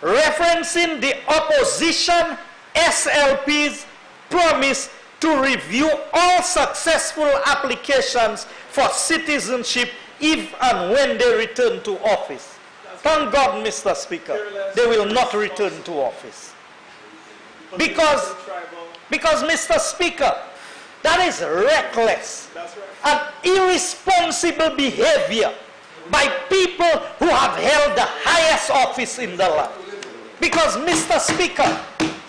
referencing the opposition SLP's promise to review all successful applications for citizenship if and when they return to office. Thank God, Mr. Speaker, they will not return to office. Because, Mr. Speaker, that is reckless and irresponsible behavior by people who have held the highest office in the land. Because, Mr. Speaker,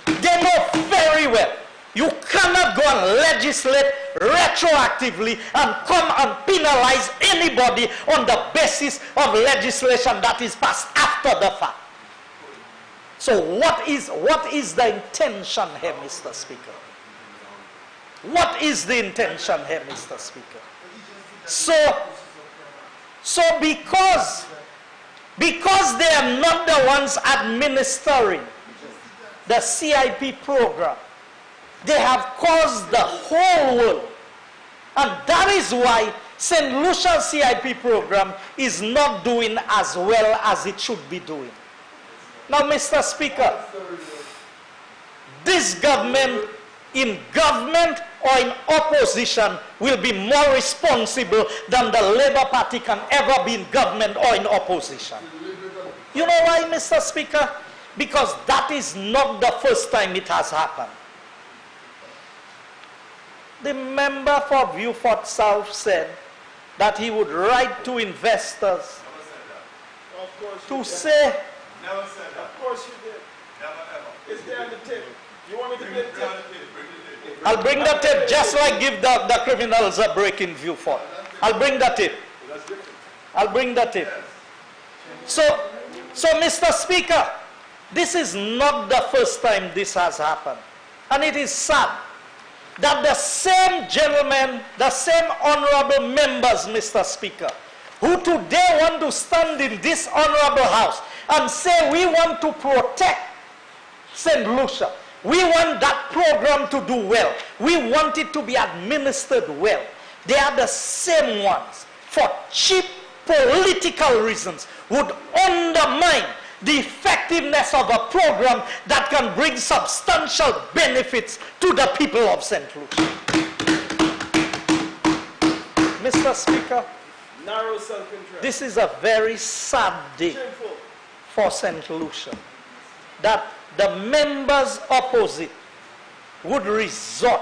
they know very well you cannot go and legislate retroactively and come and penalize anybody on the basis of legislation that is passed after the fact. So what is the intention here, Mr. Speaker? What is the intention here, Mr. Speaker? So because they are not the ones administering the CIP program, they have caused the whole world. And that is why St. Lucia's CIP program is not doing as well as it should be doing. Now, Mr. Speaker, this government, in government or in opposition, will be more responsible than the Labour Party can ever be in government or in opposition. You know why, Mr. Speaker? Because that is not the first time it has happened. The member for Beaufort South said that he would write to investors to say... Never said that. Of course you did. Never ever. It's there on the tape. You want me to get the tape? I'll bring the tape, just like give the criminals a break in Beaufort. I'll bring the tape. I'll bring the tape. So, Mr. Speaker, this is not the first time this has happened. And it is sad that the same gentlemen, the same honorable members, Mr. Speaker, who today want to stand in this honorable house and say we want to protect St. Lucia, we want that program to do well, we want it to be administered well. They are the same ones, for cheap political reasons, would undermine the effectiveness of a program that can bring substantial benefits to the people of St. Lucia. Mr. Speaker, narrow self-interest. This is a very sad day for St. Lucia, that the members opposite would resort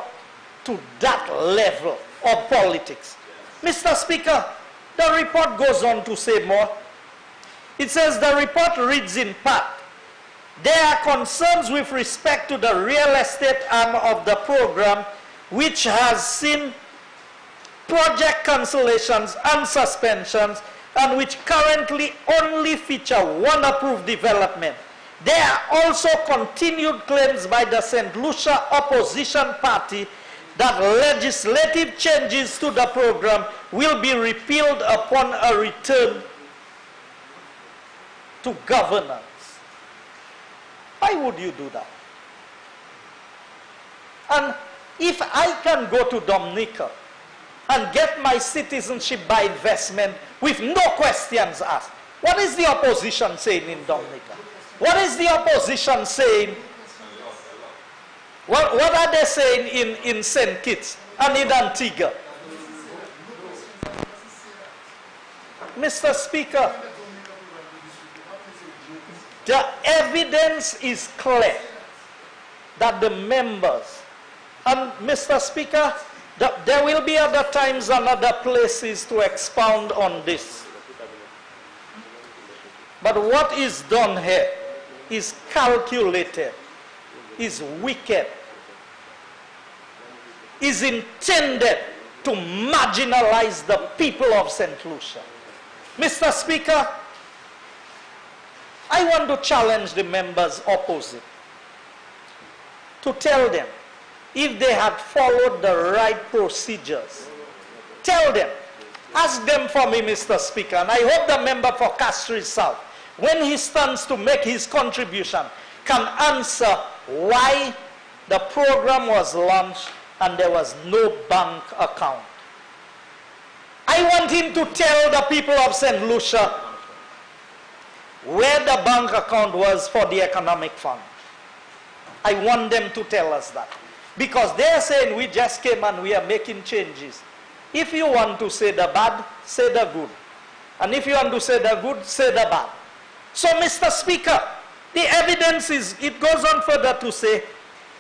to that level of politics. Mr. Speaker, the report goes on to say more. It says the report reads in part, There are concerns with respect to the real estate arm of the program, which has seen project cancellations and suspensions, and which currently only feature one approved development. There are also continued claims by the St. Lucia opposition party that legislative changes to the program will be repealed upon a return to governance. Why would you do that? And if I can go to Dominica and get my citizenship by investment with no questions asked, what is the opposition saying in Dominica? What is the opposition saying? What are they saying in St. Kitts and in Antigua? Mr. Speaker, the evidence is clear that the members, and Mr. Speaker, there will be other times and other places to expound on this. But what is done here is calculated, is wicked, is intended to marginalize the people of St. Lucia. Mr. Speaker, I want to challenge the members opposite to tell them, if they had followed the right procedures, tell them, ask them for me, Mr. Speaker, and I hope the member for Castries South, when he stands to make his contribution, can answer why the program was launched and there was no bank account. I want him to tell the people of St. Lucia where the bank account was for the economic fund. I want them to tell us that. Because they're saying we just came and we are making changes. If you want to say the bad, say the good. And if you want to say the good, say the bad. So, Mr. Speaker, the evidence is, it goes on further to say,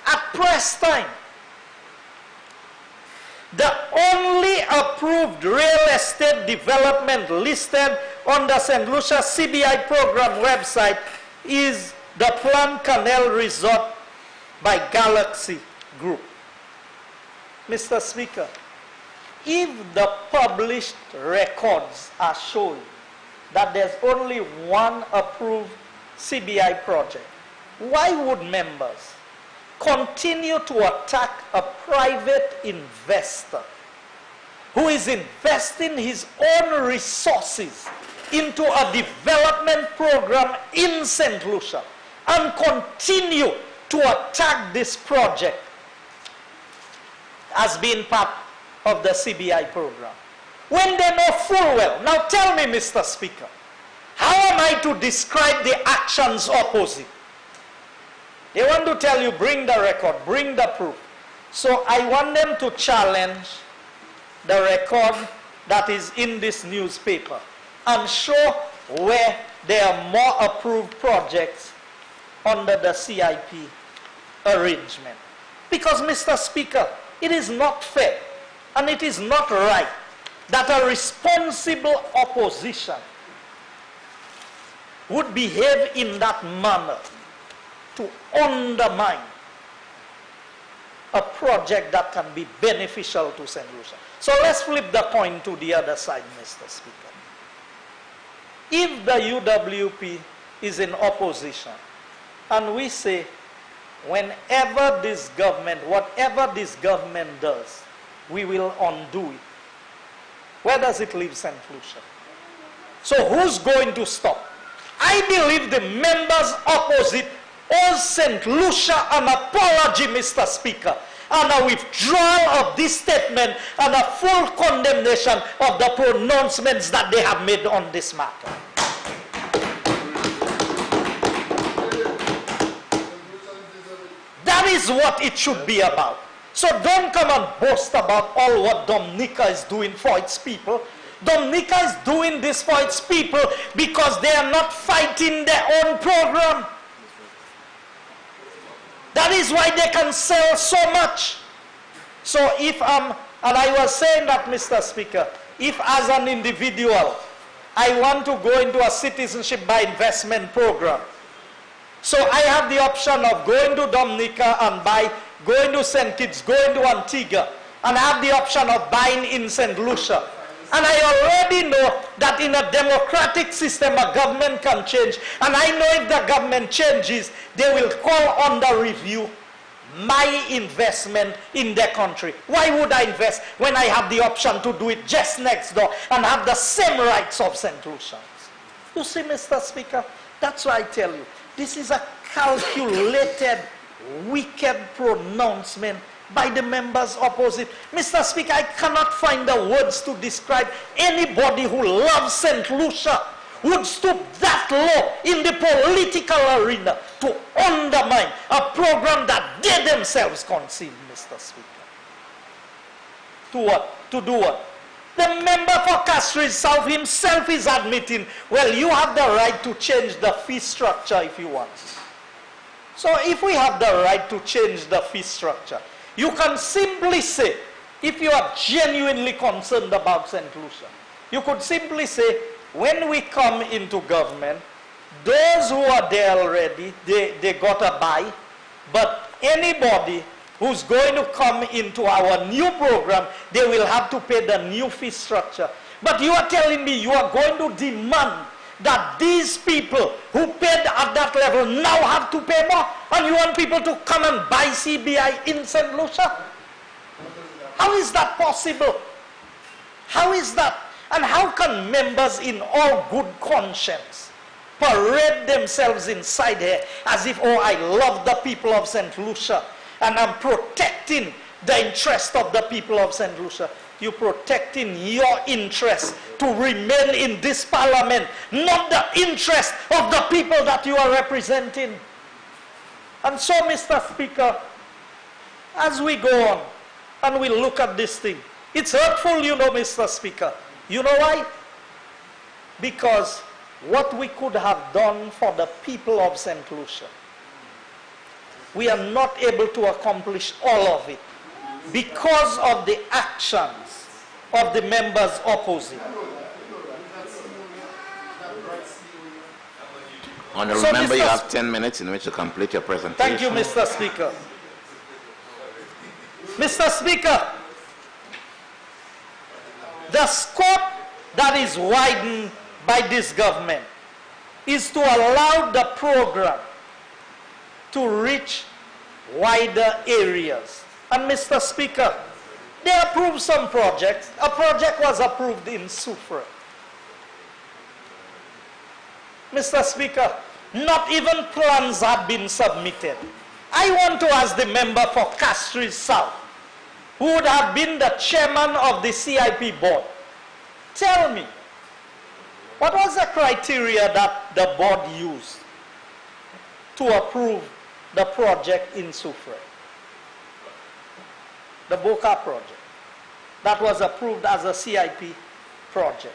at press time, the only approved real estate development listed on the St. Lucia CBI program website is the Plan Canal Resort by Galaxy Group. Mr. Speaker, if the published records are showing that there's only one approved CBI project, why would members continue to attack a private investor who is investing his own resources into a development program in St. Lucia and continue to attack this project as being part of the CBI program, when they know full well? Now tell me, Mr. Speaker, how am I to describe the actions opposite? They want to tell you, bring the record, bring the proof. So I want them to challenge the record that is in this newspaper and show where there are more approved projects under the CIP arrangement. Because, Mr. Speaker, it is not fair and it is not right that a responsible opposition would behave in that manner to undermine a project that can be beneficial to St. Lucia. So let's flip the coin to the other side, Mr. Speaker. If the UWP is in opposition, and we say, whenever this government, whatever this government does, we will undo it, where does it leave St. Lucia? So who's going to stop? I believe the members opposite owe St. Lucia an apology, Mr. Speaker, and a withdrawal of this statement and a full condemnation of the pronouncements that they have made on this matter. That is what it should be about. So don't come and boast about all what Dominica is doing for its people. Dominica is doing this for its people because they are not fighting their own program. That is why they can sell so much. So if and I was saying that, Mr. Speaker, if as an individual I want to go into a citizenship by investment program, So I have the option of going to Dominica and going to St. Kitts, going to Antigua, and I have the option of buying in St. Lucia. And I already know that in a democratic system, a government can change. And I know if the government changes, they will call under review my investment in their country. Why would I invest when I have the option to do it just next door and have the same rights of St. Lucians? You see, Mr. Speaker, that's why I tell you, this is a calculated, wicked pronouncement by the members opposite. Mr. Speaker, I cannot find the words to describe anybody who loves St. Lucia would stoop that low in the political arena to undermine a program that they themselves conceived, Mr. Speaker. To what? To do what? The member for Castries South himself is admitting, well, you have the right to change the fee structure if you want. So if we have the right to change the fee structure, you can simply say, if you are genuinely concerned about St. Lucia, you could simply say, when we come into government, those who are there already, they got a buy, but anybody who's going to come into our new program, they will have to pay the new fee structure. But you are telling me you are going to demand that these people who paid at that level now have to pay more, and you want people to come and buy CBI in St. Lucia? How is that possible? How is that? And how can members in all good conscience parade themselves inside here as if, oh, I love the people of St. Lucia and I'm protecting the interest of the people of St. Lucia? You're protecting your interest to remain in this parliament, not the interest of the people that you are representing. And so, Mr. Speaker, as we go on and we look at this thing, it's hurtful, you know, Mr. Speaker. You know why? Because what we could have done for the people of St. Lucia, we are not able to accomplish all of it because of the actions of the members opposite. Remember, you have 10 minutes in which to complete your presentation. Thank you, Mr. Speaker. Mr. Speaker, the scope that is widened by this government is to allow the program to reach wider areas. And Mr. Speaker, they approved some projects. A project was approved in Soufrière. Mr. Speaker, not even plans have been submitted. I want to ask the member for Castries South, who would have been the chairman of the CIP board, tell me, what was the criteria that the board used to approve the project in Soufrière? The Boca project that was approved as a CIP project.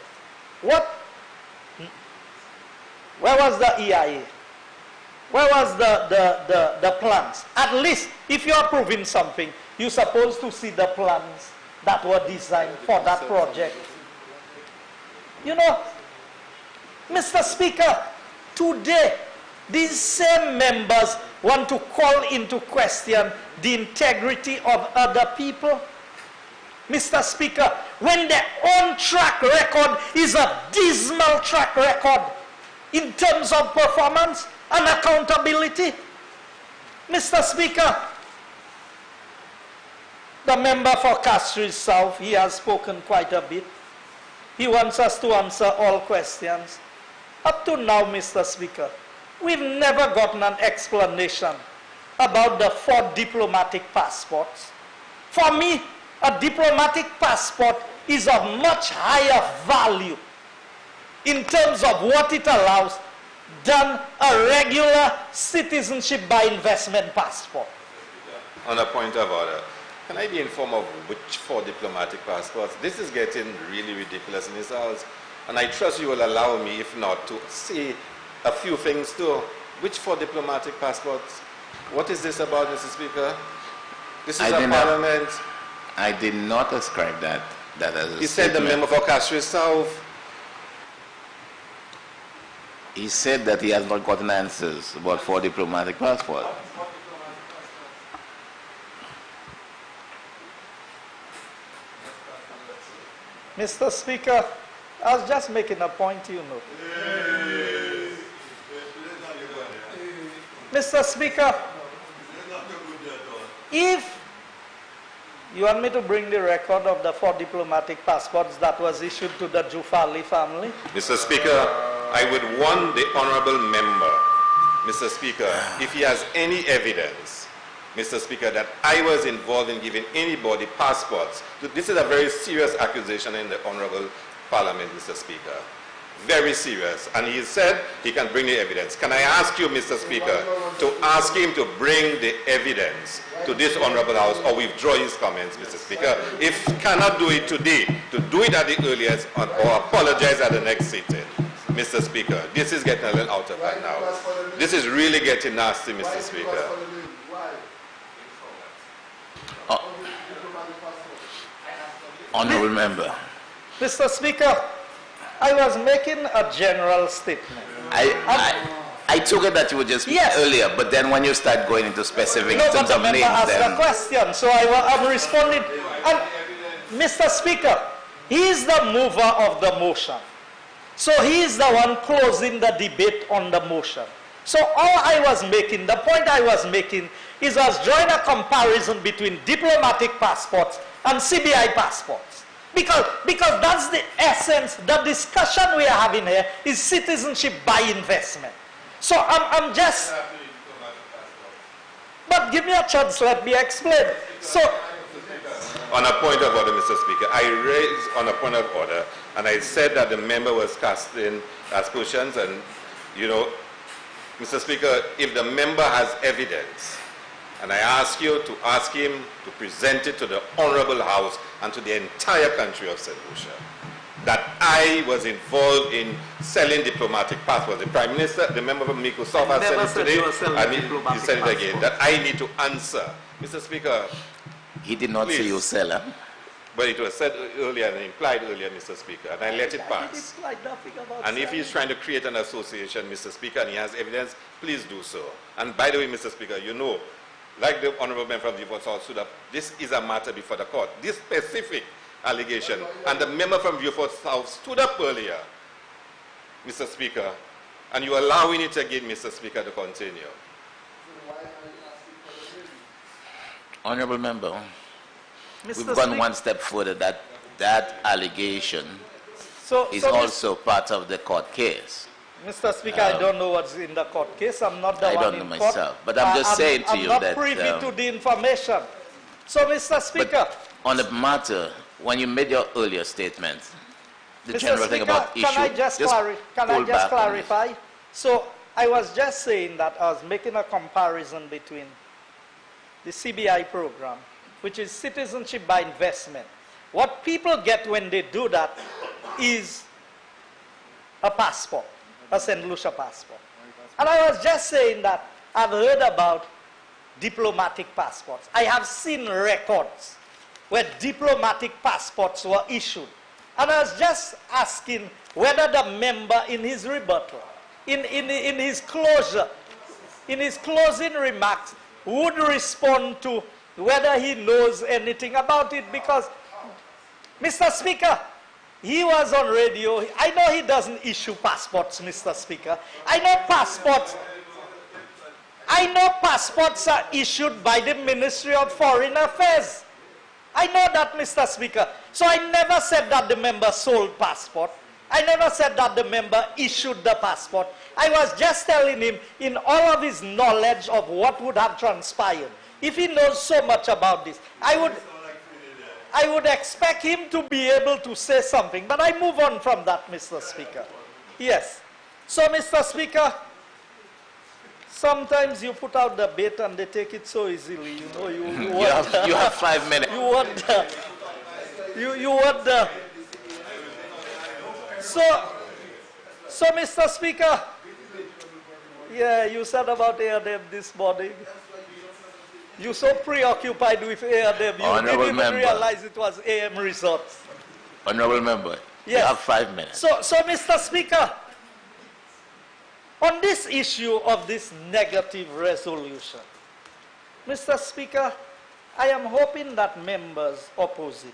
Where was the EIA? Where was the plans? At least, if you're approving something, you're supposed to see the plans that were designed for that project. You know, Mr. Speaker, today, these same members want to call into question the integrity of other people. Mr. Speaker, when their own track record is a dismal track record in terms of performance and accountability. Mr. Speaker, the member for Castries South, he has spoken quite a bit. He wants us to answer all questions. Up to now, Mr. Speaker, we've never gotten an explanation about the 4 diplomatic passports. For me, a diplomatic passport is of much higher value in terms of what it allows than a regular citizenship by investment passport. On a point of order, can I be informed of which 4 diplomatic passports? This is getting really ridiculous in this house, and I trust you will allow me, if not, to say a few things too. Which 4 diplomatic passports? What is this about, Mr. Speaker? This is a parliament. I did not ascribe that as a He said the member for Castries South. He said that he has not gotten answers about 4 diplomatic passports. Mr. Speaker, I was just making a point, you know. Mr. Speaker, if you want me to bring the record of the 4 diplomatic passports that was issued to the Jufali family? Mr. Speaker, I would want the honorable member, Mr. Speaker, if he has any evidence, Mr. Speaker, that I was involved in giving anybody passports. This is a very serious accusation in the honorable parliament, Mr. Speaker. Very serious. And he said he can bring the evidence. Can I ask you, Mr. Speaker, to ask him to bring the evidence to this honorable house or withdraw his comments, Mr. Speaker? If he cannot do it today, to do it at the earliest or apologize at the next sitting. Mr. Speaker, this is getting a little out of hand now. This is really getting nasty, Mr. Speaker. Honorable member. Mr. Speaker, I was making a general statement. I took it that you would just speak earlier, but then when you start going into specific terms of names, asked then... a question, so I'm responding. And Mr. Speaker, he is the mover of the motion. So he is the one closing the debate on the motion. So all I was making, the point I was making, is I was drawing a comparison between diplomatic passports and CBI passports. Because that's the essence, the discussion we are having here is citizenship by investment. So I'm just, but give me a chance, let me explain. So, on a point of order, Mr. Speaker, I raised on a point of order, and I said that the member was casting aspersions, and, you know, Mr. Speaker, if the member has evidence, and I ask you to ask him to present it to the Honorable House and to the entire country of St. Lucia, that I was involved in selling diplomatic passports. The Prime Minister, the member from Microsoft has said it today, and he said it again, that I need to answer. Mr. Speaker, he did not say you sell, huh? But it was said earlier and implied earlier, Mr. Speaker, and I let it pass. And if he's trying to create an association, Mr. Speaker, and he has evidence, please do so. And by the way, Mr. Speaker, you know, like the Honorable Member from Beaufort South stood up, this is a matter before the court. This specific allegation, and the member from Beaufort South stood up earlier, Mr. Speaker, and you're allowing it again, Mr. Speaker, to continue. Honorable Member, we've gone one step further, that allegation is also part of the court case. Mr. Speaker, I don't know what's in the court case. I'm not the one in court. I don't know myself, but I'm just saying to you that... I'm not privy to the information. So, Mr. Speaker... on the matter, when you made your earlier statement, the general thing about issue... Can I just clarify? So, I was just saying that I was making a comparison between the CBI program, which is citizenship by investment. What people get when they do that is a passport, a St. Lucia passport. And I was just saying that I've heard about diplomatic passports. I have seen records where diplomatic passports were issued. And I was just asking whether the member in his rebuttal, in his closure, in his closing remarks, would respond to whether he knows anything about it, because, Mr. Speaker, he was on radio. I know he doesn't issue passports, Mr. Speaker. I know passports are issued by the Ministry of Foreign Affairs. I know that, Mr. Speaker. So I never said that the member sold passport. I never said that the member issued the passport. I was just telling him, in all of his knowledge of what would have transpired, if he knows so much about this, I would expect him to be able to say something. But I move on from that, Mr. Speaker. Yes. So, Mr. Speaker, sometimes you put out the bait and they take it so easily. You know, you have 5 minutes. You want the... So, Mr. Speaker, yeah, you said about ARDEM this morning. You're so preoccupied with ARDEM, you didn't even realize it was AM results. Honorable Member, yes. You have 5 minutes. So, Mr. Speaker, On this issue of this negative resolution, Mr. Speaker, I am hoping that members opposite,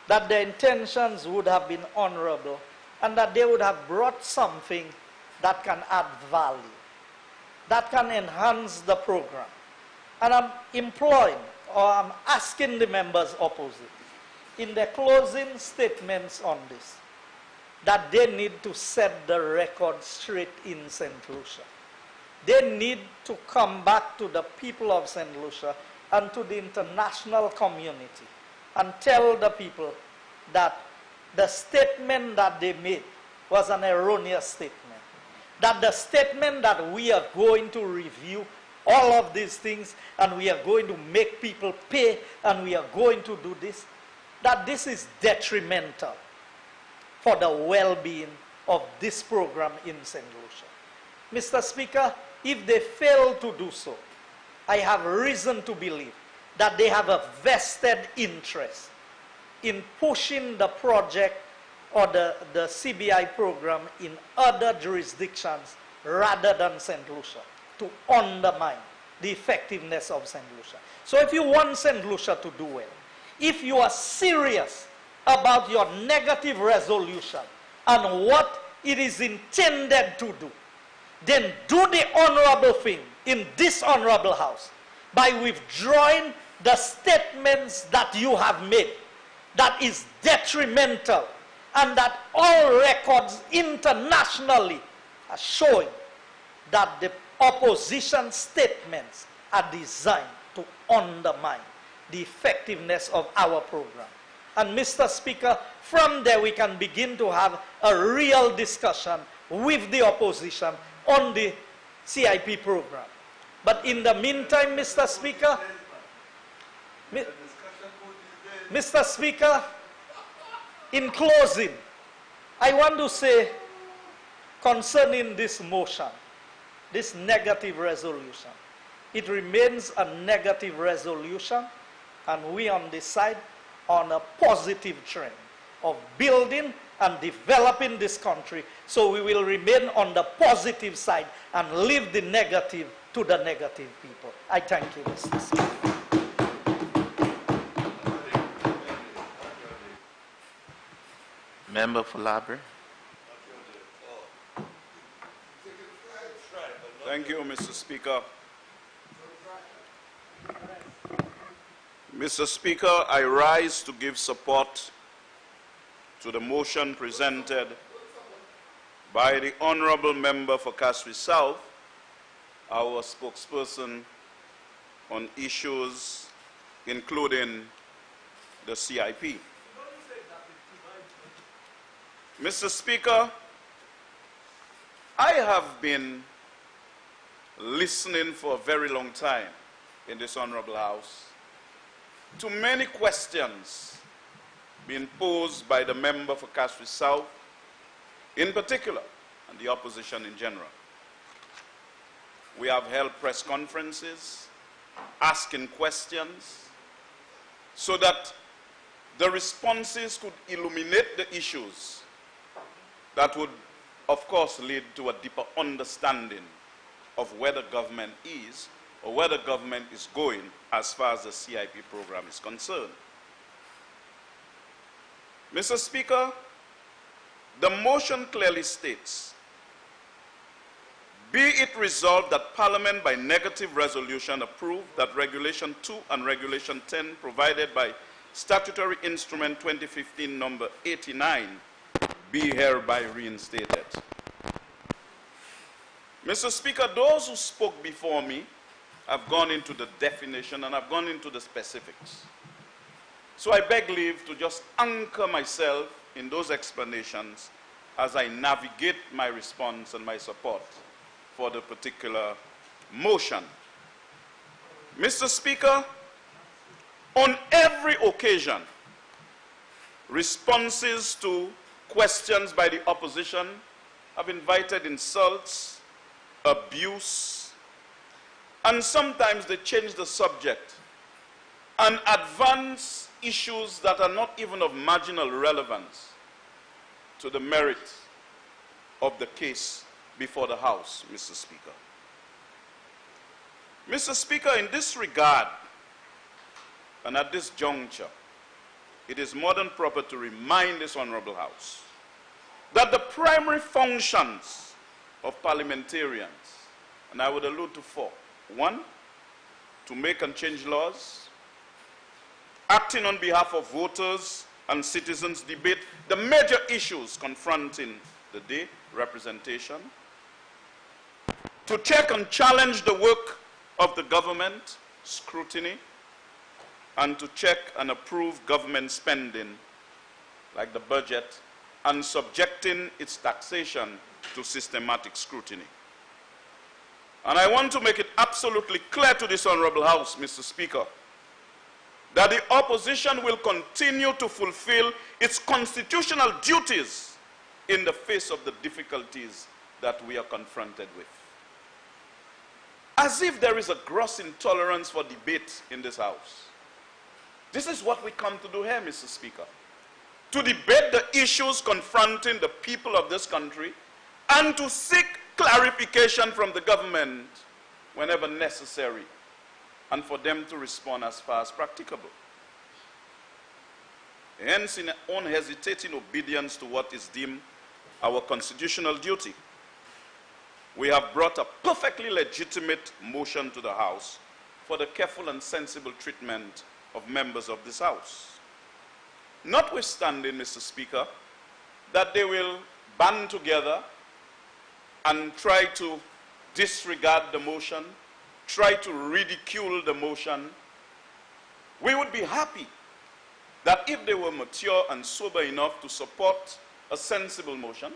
that their intentions would have been honorable and that they would have brought something that can add value, that can enhance the program. And I'm employing, or I'm asking the members opposite, in their closing statements on this, that they need to set the record straight in St. Lucia. They need to come back to the people of St. Lucia and to the international community and tell the people that the statement that they made was an erroneous statement. That the statement that we are going to review all of these things and we are going to make people pay and we are going to do this, that this is detrimental for the well-being of this program in St. Lucia. Mr. Speaker, if they fail to do so, I have reason to believe that they have a vested interest in pushing the project or the CBI program in other jurisdictions rather than St. Lucia to undermine the effectiveness of St. Lucia. So if you want St. Lucia to do well, if you are serious about your negative resolution and what it is intended to do, then do the honorable thing in this honorable house by withdrawing the statements that you have made that is detrimental and that all records internationally are showing that the opposition statements are designed to undermine the effectiveness of our program. And Mr. Speaker, from there we can begin to have a real discussion with the opposition on the CIP program. But in the meantime, Mr. Speaker, Mr. Speaker, in closing, I want to say concerning this motion, this negative resolution, it remains a negative resolution, and we on this side on a positive trend of building and developing this country. So we will remain on the positive side and leave the negative to the negative people. I thank you, Mr. Speaker. Member for Library. Thank you, Mr. Speaker. Mr. Speaker, I rise to give support to the motion presented by the Honorable Member for Kaswi South, our spokesperson on issues including the CIP. Mr. Speaker, I have been listening for a very long time in this Honorable House to many questions being posed by the member for Kaswi South in particular and the opposition in general. We have held press conferences asking questions so that the responses could illuminate the issues that would, of course, lead to a deeper understanding of where the government is or where the government is going as far as the CIP program is concerned. Mr. Speaker, the motion clearly states, be it resolved that Parliament by negative resolution approve that Regulation 2 and Regulation 10 provided by Statutory Instrument 2015 number 89 be hereby reinstated. Mr. Speaker, those who spoke before me have gone into the definition and have gone into the specifics. So I beg leave to just anchor myself in those explanations as I navigate my response and my support for the particular motion. Mr. Speaker, on every occasion, responses to questions by the opposition have invited insults, abuse, and sometimes they change the subject and advance issues that are not even of marginal relevance to the merit of the case before the House, Mr. Speaker. Mr. Speaker, in this regard, and at this juncture, it is more than proper to remind this Honorable House that the primary functions of parliamentarians, and I would allude to four. One, to make and change laws, acting on behalf of voters and citizens, debate the major issues confronting the day, representation, to check and challenge the work of the government, scrutiny, and to check and approve government spending, like the budget, and subjecting its taxation to systematic scrutiny. And I want to make it absolutely clear to this Honorable House, Mr. Speaker, that the opposition will continue to fulfill its constitutional duties in the face of the difficulties that we are confronted with. As if there is a gross intolerance for debate in this House. This is what we come to do here, Mr. Speaker. To debate the issues confronting the people of this country and to seek clarification from the government whenever necessary, and for them to respond as far as practicable. Hence, in unhesitating obedience to what is deemed our constitutional duty, we have brought a perfectly legitimate motion to the House for the careful and sensible treatment of members of this House. Notwithstanding, Mr. Speaker, that they will band together and try to disregard the motion, try to ridicule the motion, we would be happy that if they were mature and sober enough to support a sensible motion,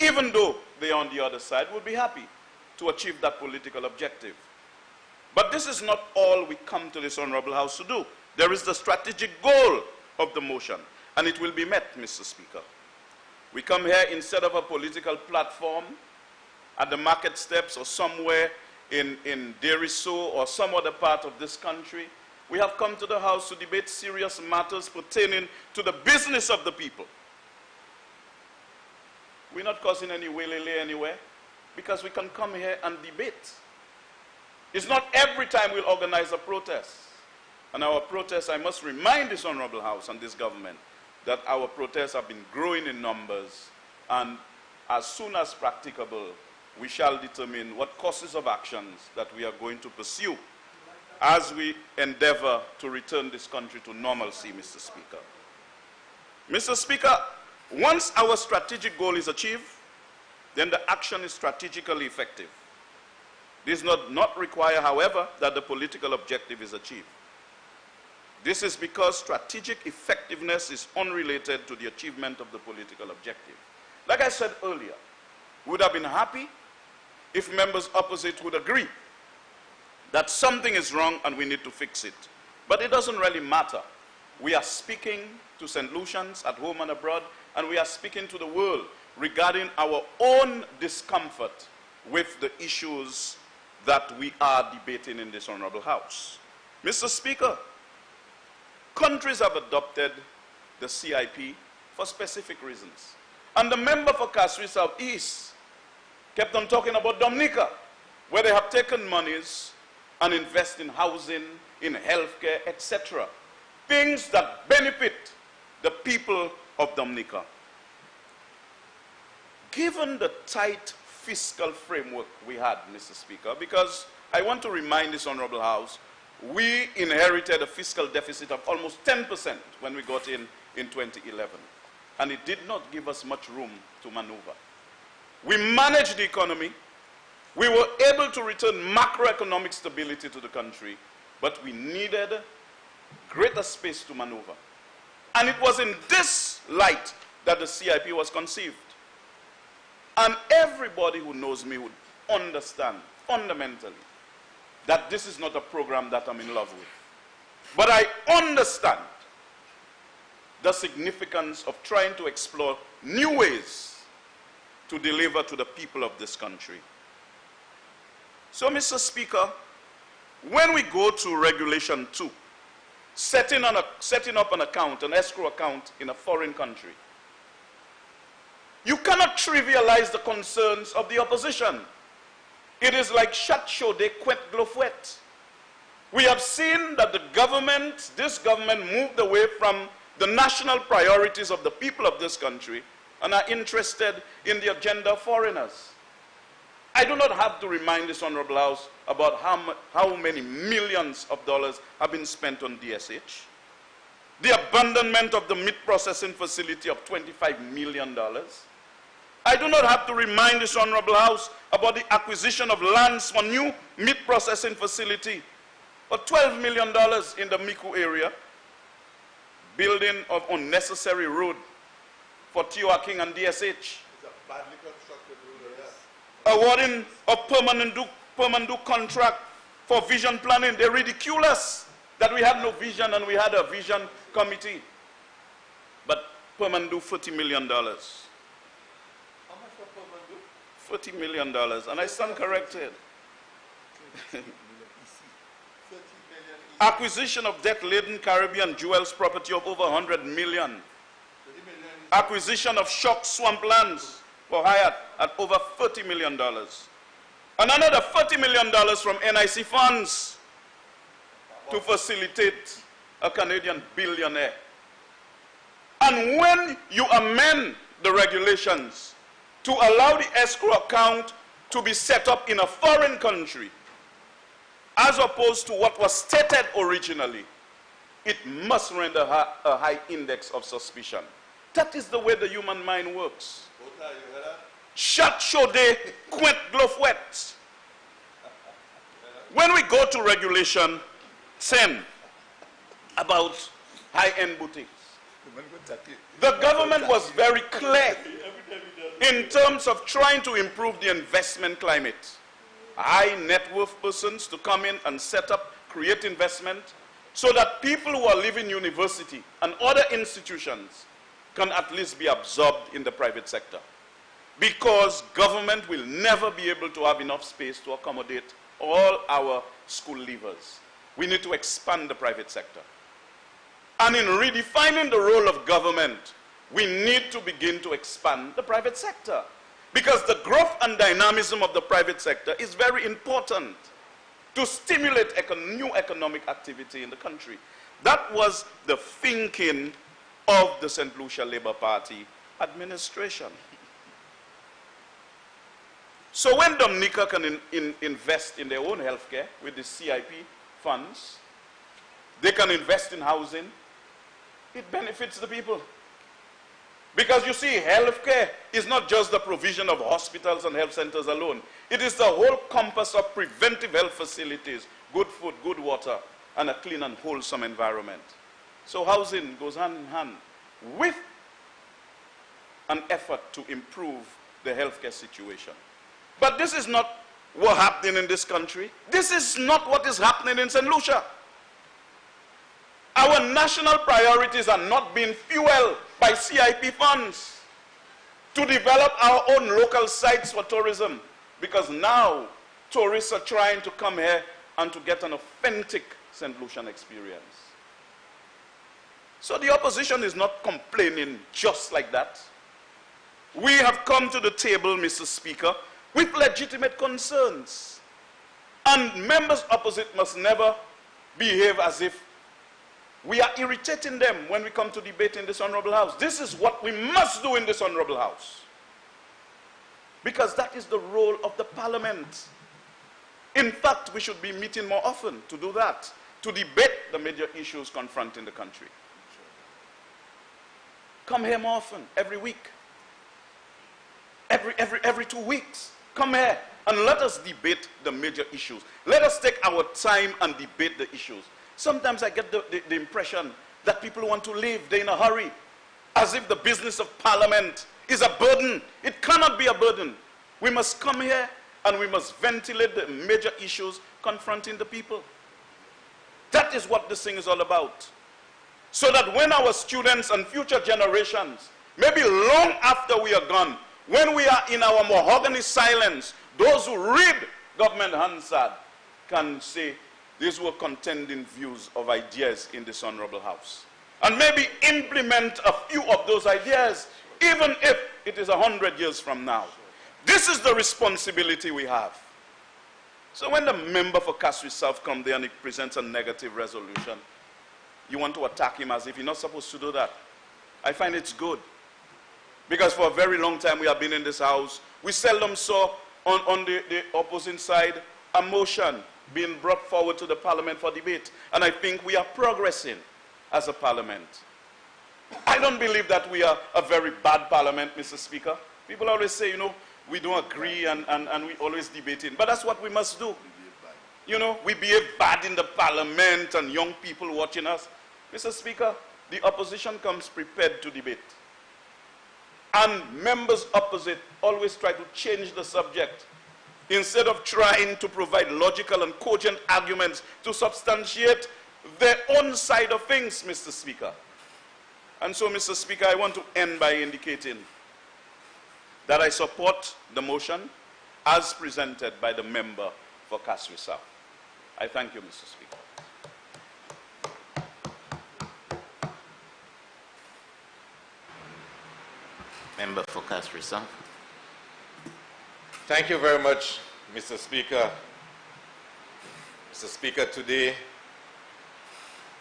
even though they on the other side would be happy to achieve that political objective. But this is not all we come to this Honorable House to do. There is the strategic goal of the motion, and it will be met, Mr. Speaker. We come here instead of a political platform at the market steps or somewhere in Deriso or some other part of this country. We have come to the House to debate serious matters pertaining to the business of the people. We're not causing any waylay anywhere because we can come here and debate. It's not every time we'll organize a protest. And our protests, I must remind this Honorable House and this government that our protests have been growing in numbers, and as soon as practicable, we shall determine what courses of actions that we are going to pursue as we endeavor to return this country to normalcy, Mr. Speaker. Mr. Speaker, once our strategic goal is achieved, then the action is strategically effective. This does not require, however, that the political objective is achieved. This is because strategic effectiveness is unrelated to the achievement of the political objective. Like I said earlier, we would have been happy if members opposite would agree that something is wrong and we need to fix it. But it doesn't really matter. We are speaking to St. Lucians at home and abroad, and we are speaking to the world regarding our own discomfort with the issues that we are debating in this Honorable House. Mr. Speaker, countries have adopted the CIP for specific reasons. And the member for Kasri South East kept on talking about Dominica, where they have taken monies and invest in housing, in healthcare, etc. Things that benefit the people of Dominica. Given the tight fiscal framework we had, Mr. Speaker, because I want to remind this Honorable House, we inherited a fiscal deficit of almost 10% when we got in 2011. And it did not give us much room to maneuver. We managed the economy. We were able to return macroeconomic stability to the country, but we needed greater space to maneuver. And it was in this light that the CIP was conceived. And everybody who knows me would understand fundamentally that this is not a program that I'm in love with. But I understand the significance of trying to explore new ways to deliver to the people of this country. So, Mr. Speaker, when we go to Regulation 2, setting up an account, an escrow account in a foreign country, You cannot trivialize the concerns of the opposition. It is like chat show de quet glofwet. We have seen that this government moved away from the national priorities of the people of this country and are interested in the agenda of foreigners. I do not have to remind this Honorable House about how many millions of dollars have been spent on DSH. The abandonment of the meat processing facility of $25 million. I do not have to remind this Honorable House about the acquisition of lands for new meat processing facility for $12 million in the Miku area, building of unnecessary road for Tioa King and DSH. It's a badly constructed road, yes. Awarding a permanent contract for vision planning. They ridicule us that we had no vision and we had a vision committee. But permanent $40 million. $40 million, and I stand corrected. Acquisition of debt-laden Caribbean jewels property of over 100 million. Acquisition of shock swamplands for Hyatt at over $30 million. And another $40 million from NIC funds to facilitate a Canadian billionaire. And when you amend the regulations to allow the escrow account to be set up in a foreign country, as opposed to what was stated originally, it must render a high index of suspicion. That is the way the human mind works. Chat show de quent glofwet. When we go to regulation 10 about high-end boutiques, the government was very clear in terms of trying to improve the investment climate. High net worth persons to come in and set up, create investment, so that people who are leaving university and other institutions can at least be absorbed in the private sector. Because government will never be able to have enough space to accommodate all our school leavers. We need to expand the private sector. And in redefining the role of government, we need to begin to expand the private sector. Because the growth and dynamism of the private sector is very important to stimulate new economic activity in the country. That was the thinking of the St. Lucia Labour Party administration. So when Dominica can invest in their own healthcare with the CIP funds, they can invest in housing, it benefits the people. Because you see, healthcare is not just the provision of hospitals and health centers alone. It is the whole compass of preventive health facilities, good food, good water, and a clean and wholesome environment. So housing goes hand in hand with an effort to improve the healthcare situation. But this is not what's happening in this country. This is not what is happening in St. Lucia. Our national priorities are not being fueled by CIP funds to develop our own local sites for tourism, because now tourists are trying to come here and to get an authentic St. Lucian experience. So the opposition is not complaining just like that. We have come to the table, Mr. Speaker, with legitimate concerns. And members opposite must never behave as if we are irritating them when we come to debate in this Honorable House. This is what we must do in this Honorable House. Because that is the role of the Parliament. In fact, we should be meeting more often to do that, to debate the major issues confronting the country. Come here more often, every week. Every 2 weeks. Come here and let us debate the major issues. Let us take our time and debate the issues. Sometimes I get the impression that people want to leave, they're in a hurry, as if the business of Parliament is a burden. It cannot be a burden. We must come here and we must ventilate the major issues confronting the people. That is what this thing is all about. So that when our students and future generations, maybe long after we are gone, when we are in our mahogany silence, those who read Government Hansard can say, these were contending views of ideas in this Honorable House. And maybe implement a few of those ideas even if it is 100 years from now. This is the responsibility we have. So when the member for Castle South comes there and he presents a negative resolution, you want to attack him as if you're not supposed to do that. I find it's good. Because for a very long time we have been in this house, we seldom saw on the opposing side a motion being brought forward to the parliament for debate. And I think we are progressing as a parliament. I don't believe that we are a very bad parliament, Mr. Speaker. People always say, you know, we don't agree and we always debating. But that's what we must do. You know, we behave bad in the parliament and young people watching us. Mr. Speaker, the opposition comes prepared to debate. And members opposite always try to change the subject instead of trying to provide logical and cogent arguments to substantiate their own side of things, Mr. Speaker. And so, Mr. Speaker, I want to end by indicating that I support the motion as presented by the member for Castle South. I thank you, Mr. Speaker. Member for Castle South. Thank you very much, Mr. Speaker. Mr. Speaker, today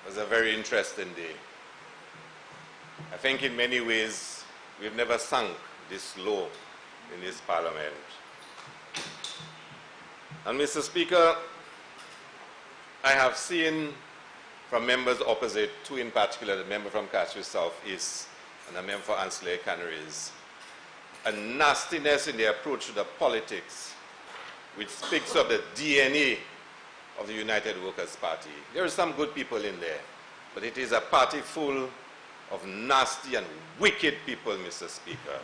was a very interesting day. I think in many ways we've never sunk this low in this parliament. And Mr. Speaker, I have seen from members opposite, two in particular, the member from Castle South East and the member for Ancillary Canaries, a nastiness in their approach to the politics which speaks of the DNA of the United Workers' Party. There are some good people in there, but it is a party full of nasty and wicked people, Mr. Speaker.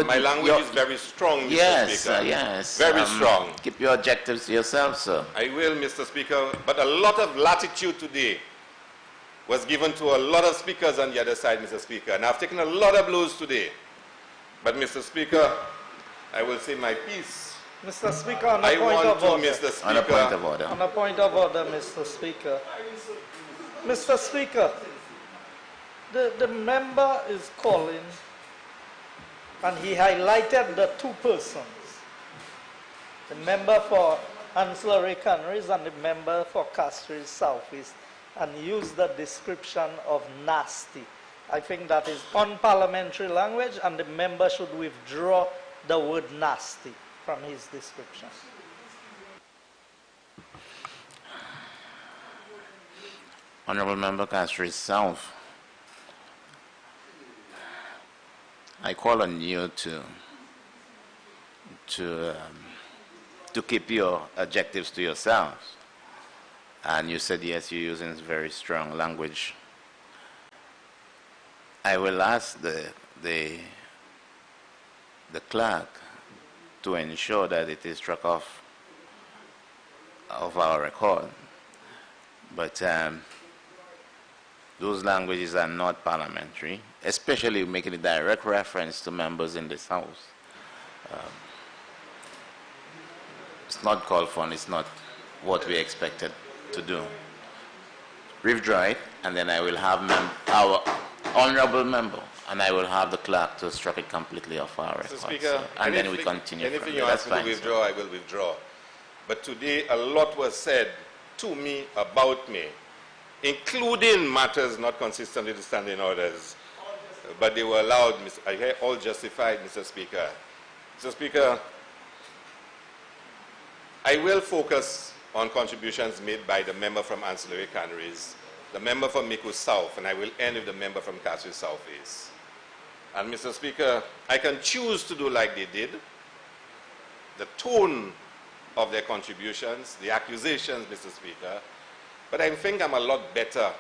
My language is very strong, Mr. Speaker. Yes, very strong. Keep your objectives to yourself, sir. I will, Mr. Speaker, but a lot of latitude today was given to a lot of speakers on the other side, Mr. Speaker, and I've taken a lot of blows today. But, Mr. Speaker, I will say my piece. Mr. Speaker, on a point of order. Mr. Speaker, on a point of order. On a point of order, Mr. Speaker. Mr. Speaker, the member is calling, and he highlighted the two persons, the member for Ancillary Canaries and the member for Castle South East, and used the description of nasty. I think that is unparliamentary language, and the member should withdraw the word nasty from his description. Honorable Member Castle South, I call on you to keep your objectives to yourselves. And you said, yes, you're using very strong language. I will ask the clerk to ensure that it is struck off of our record. But those languages are not parliamentary, especially making a direct reference to members in this house. It's not called for, and it's not what we expected to do. Withdraw it, and then I will have our honorable member, and I will have the clerk to strike it completely off our record. Speaker, and then we continue. Anything you ask me to withdraw, I will withdraw. But today, a lot was said to me, about me, including matters not consistent with the standing orders. But they were allowed, I hear all justified, Mr. Speaker. Mr. Speaker, I will focus on contributions made by the member from Ancillary Canaries, the member from Miku South, and I will end with the member from Castle South East. And Mr. Speaker, I can choose to do like they did. The tone of their contributions, the accusations, Mr. Speaker, but I think I'm a lot better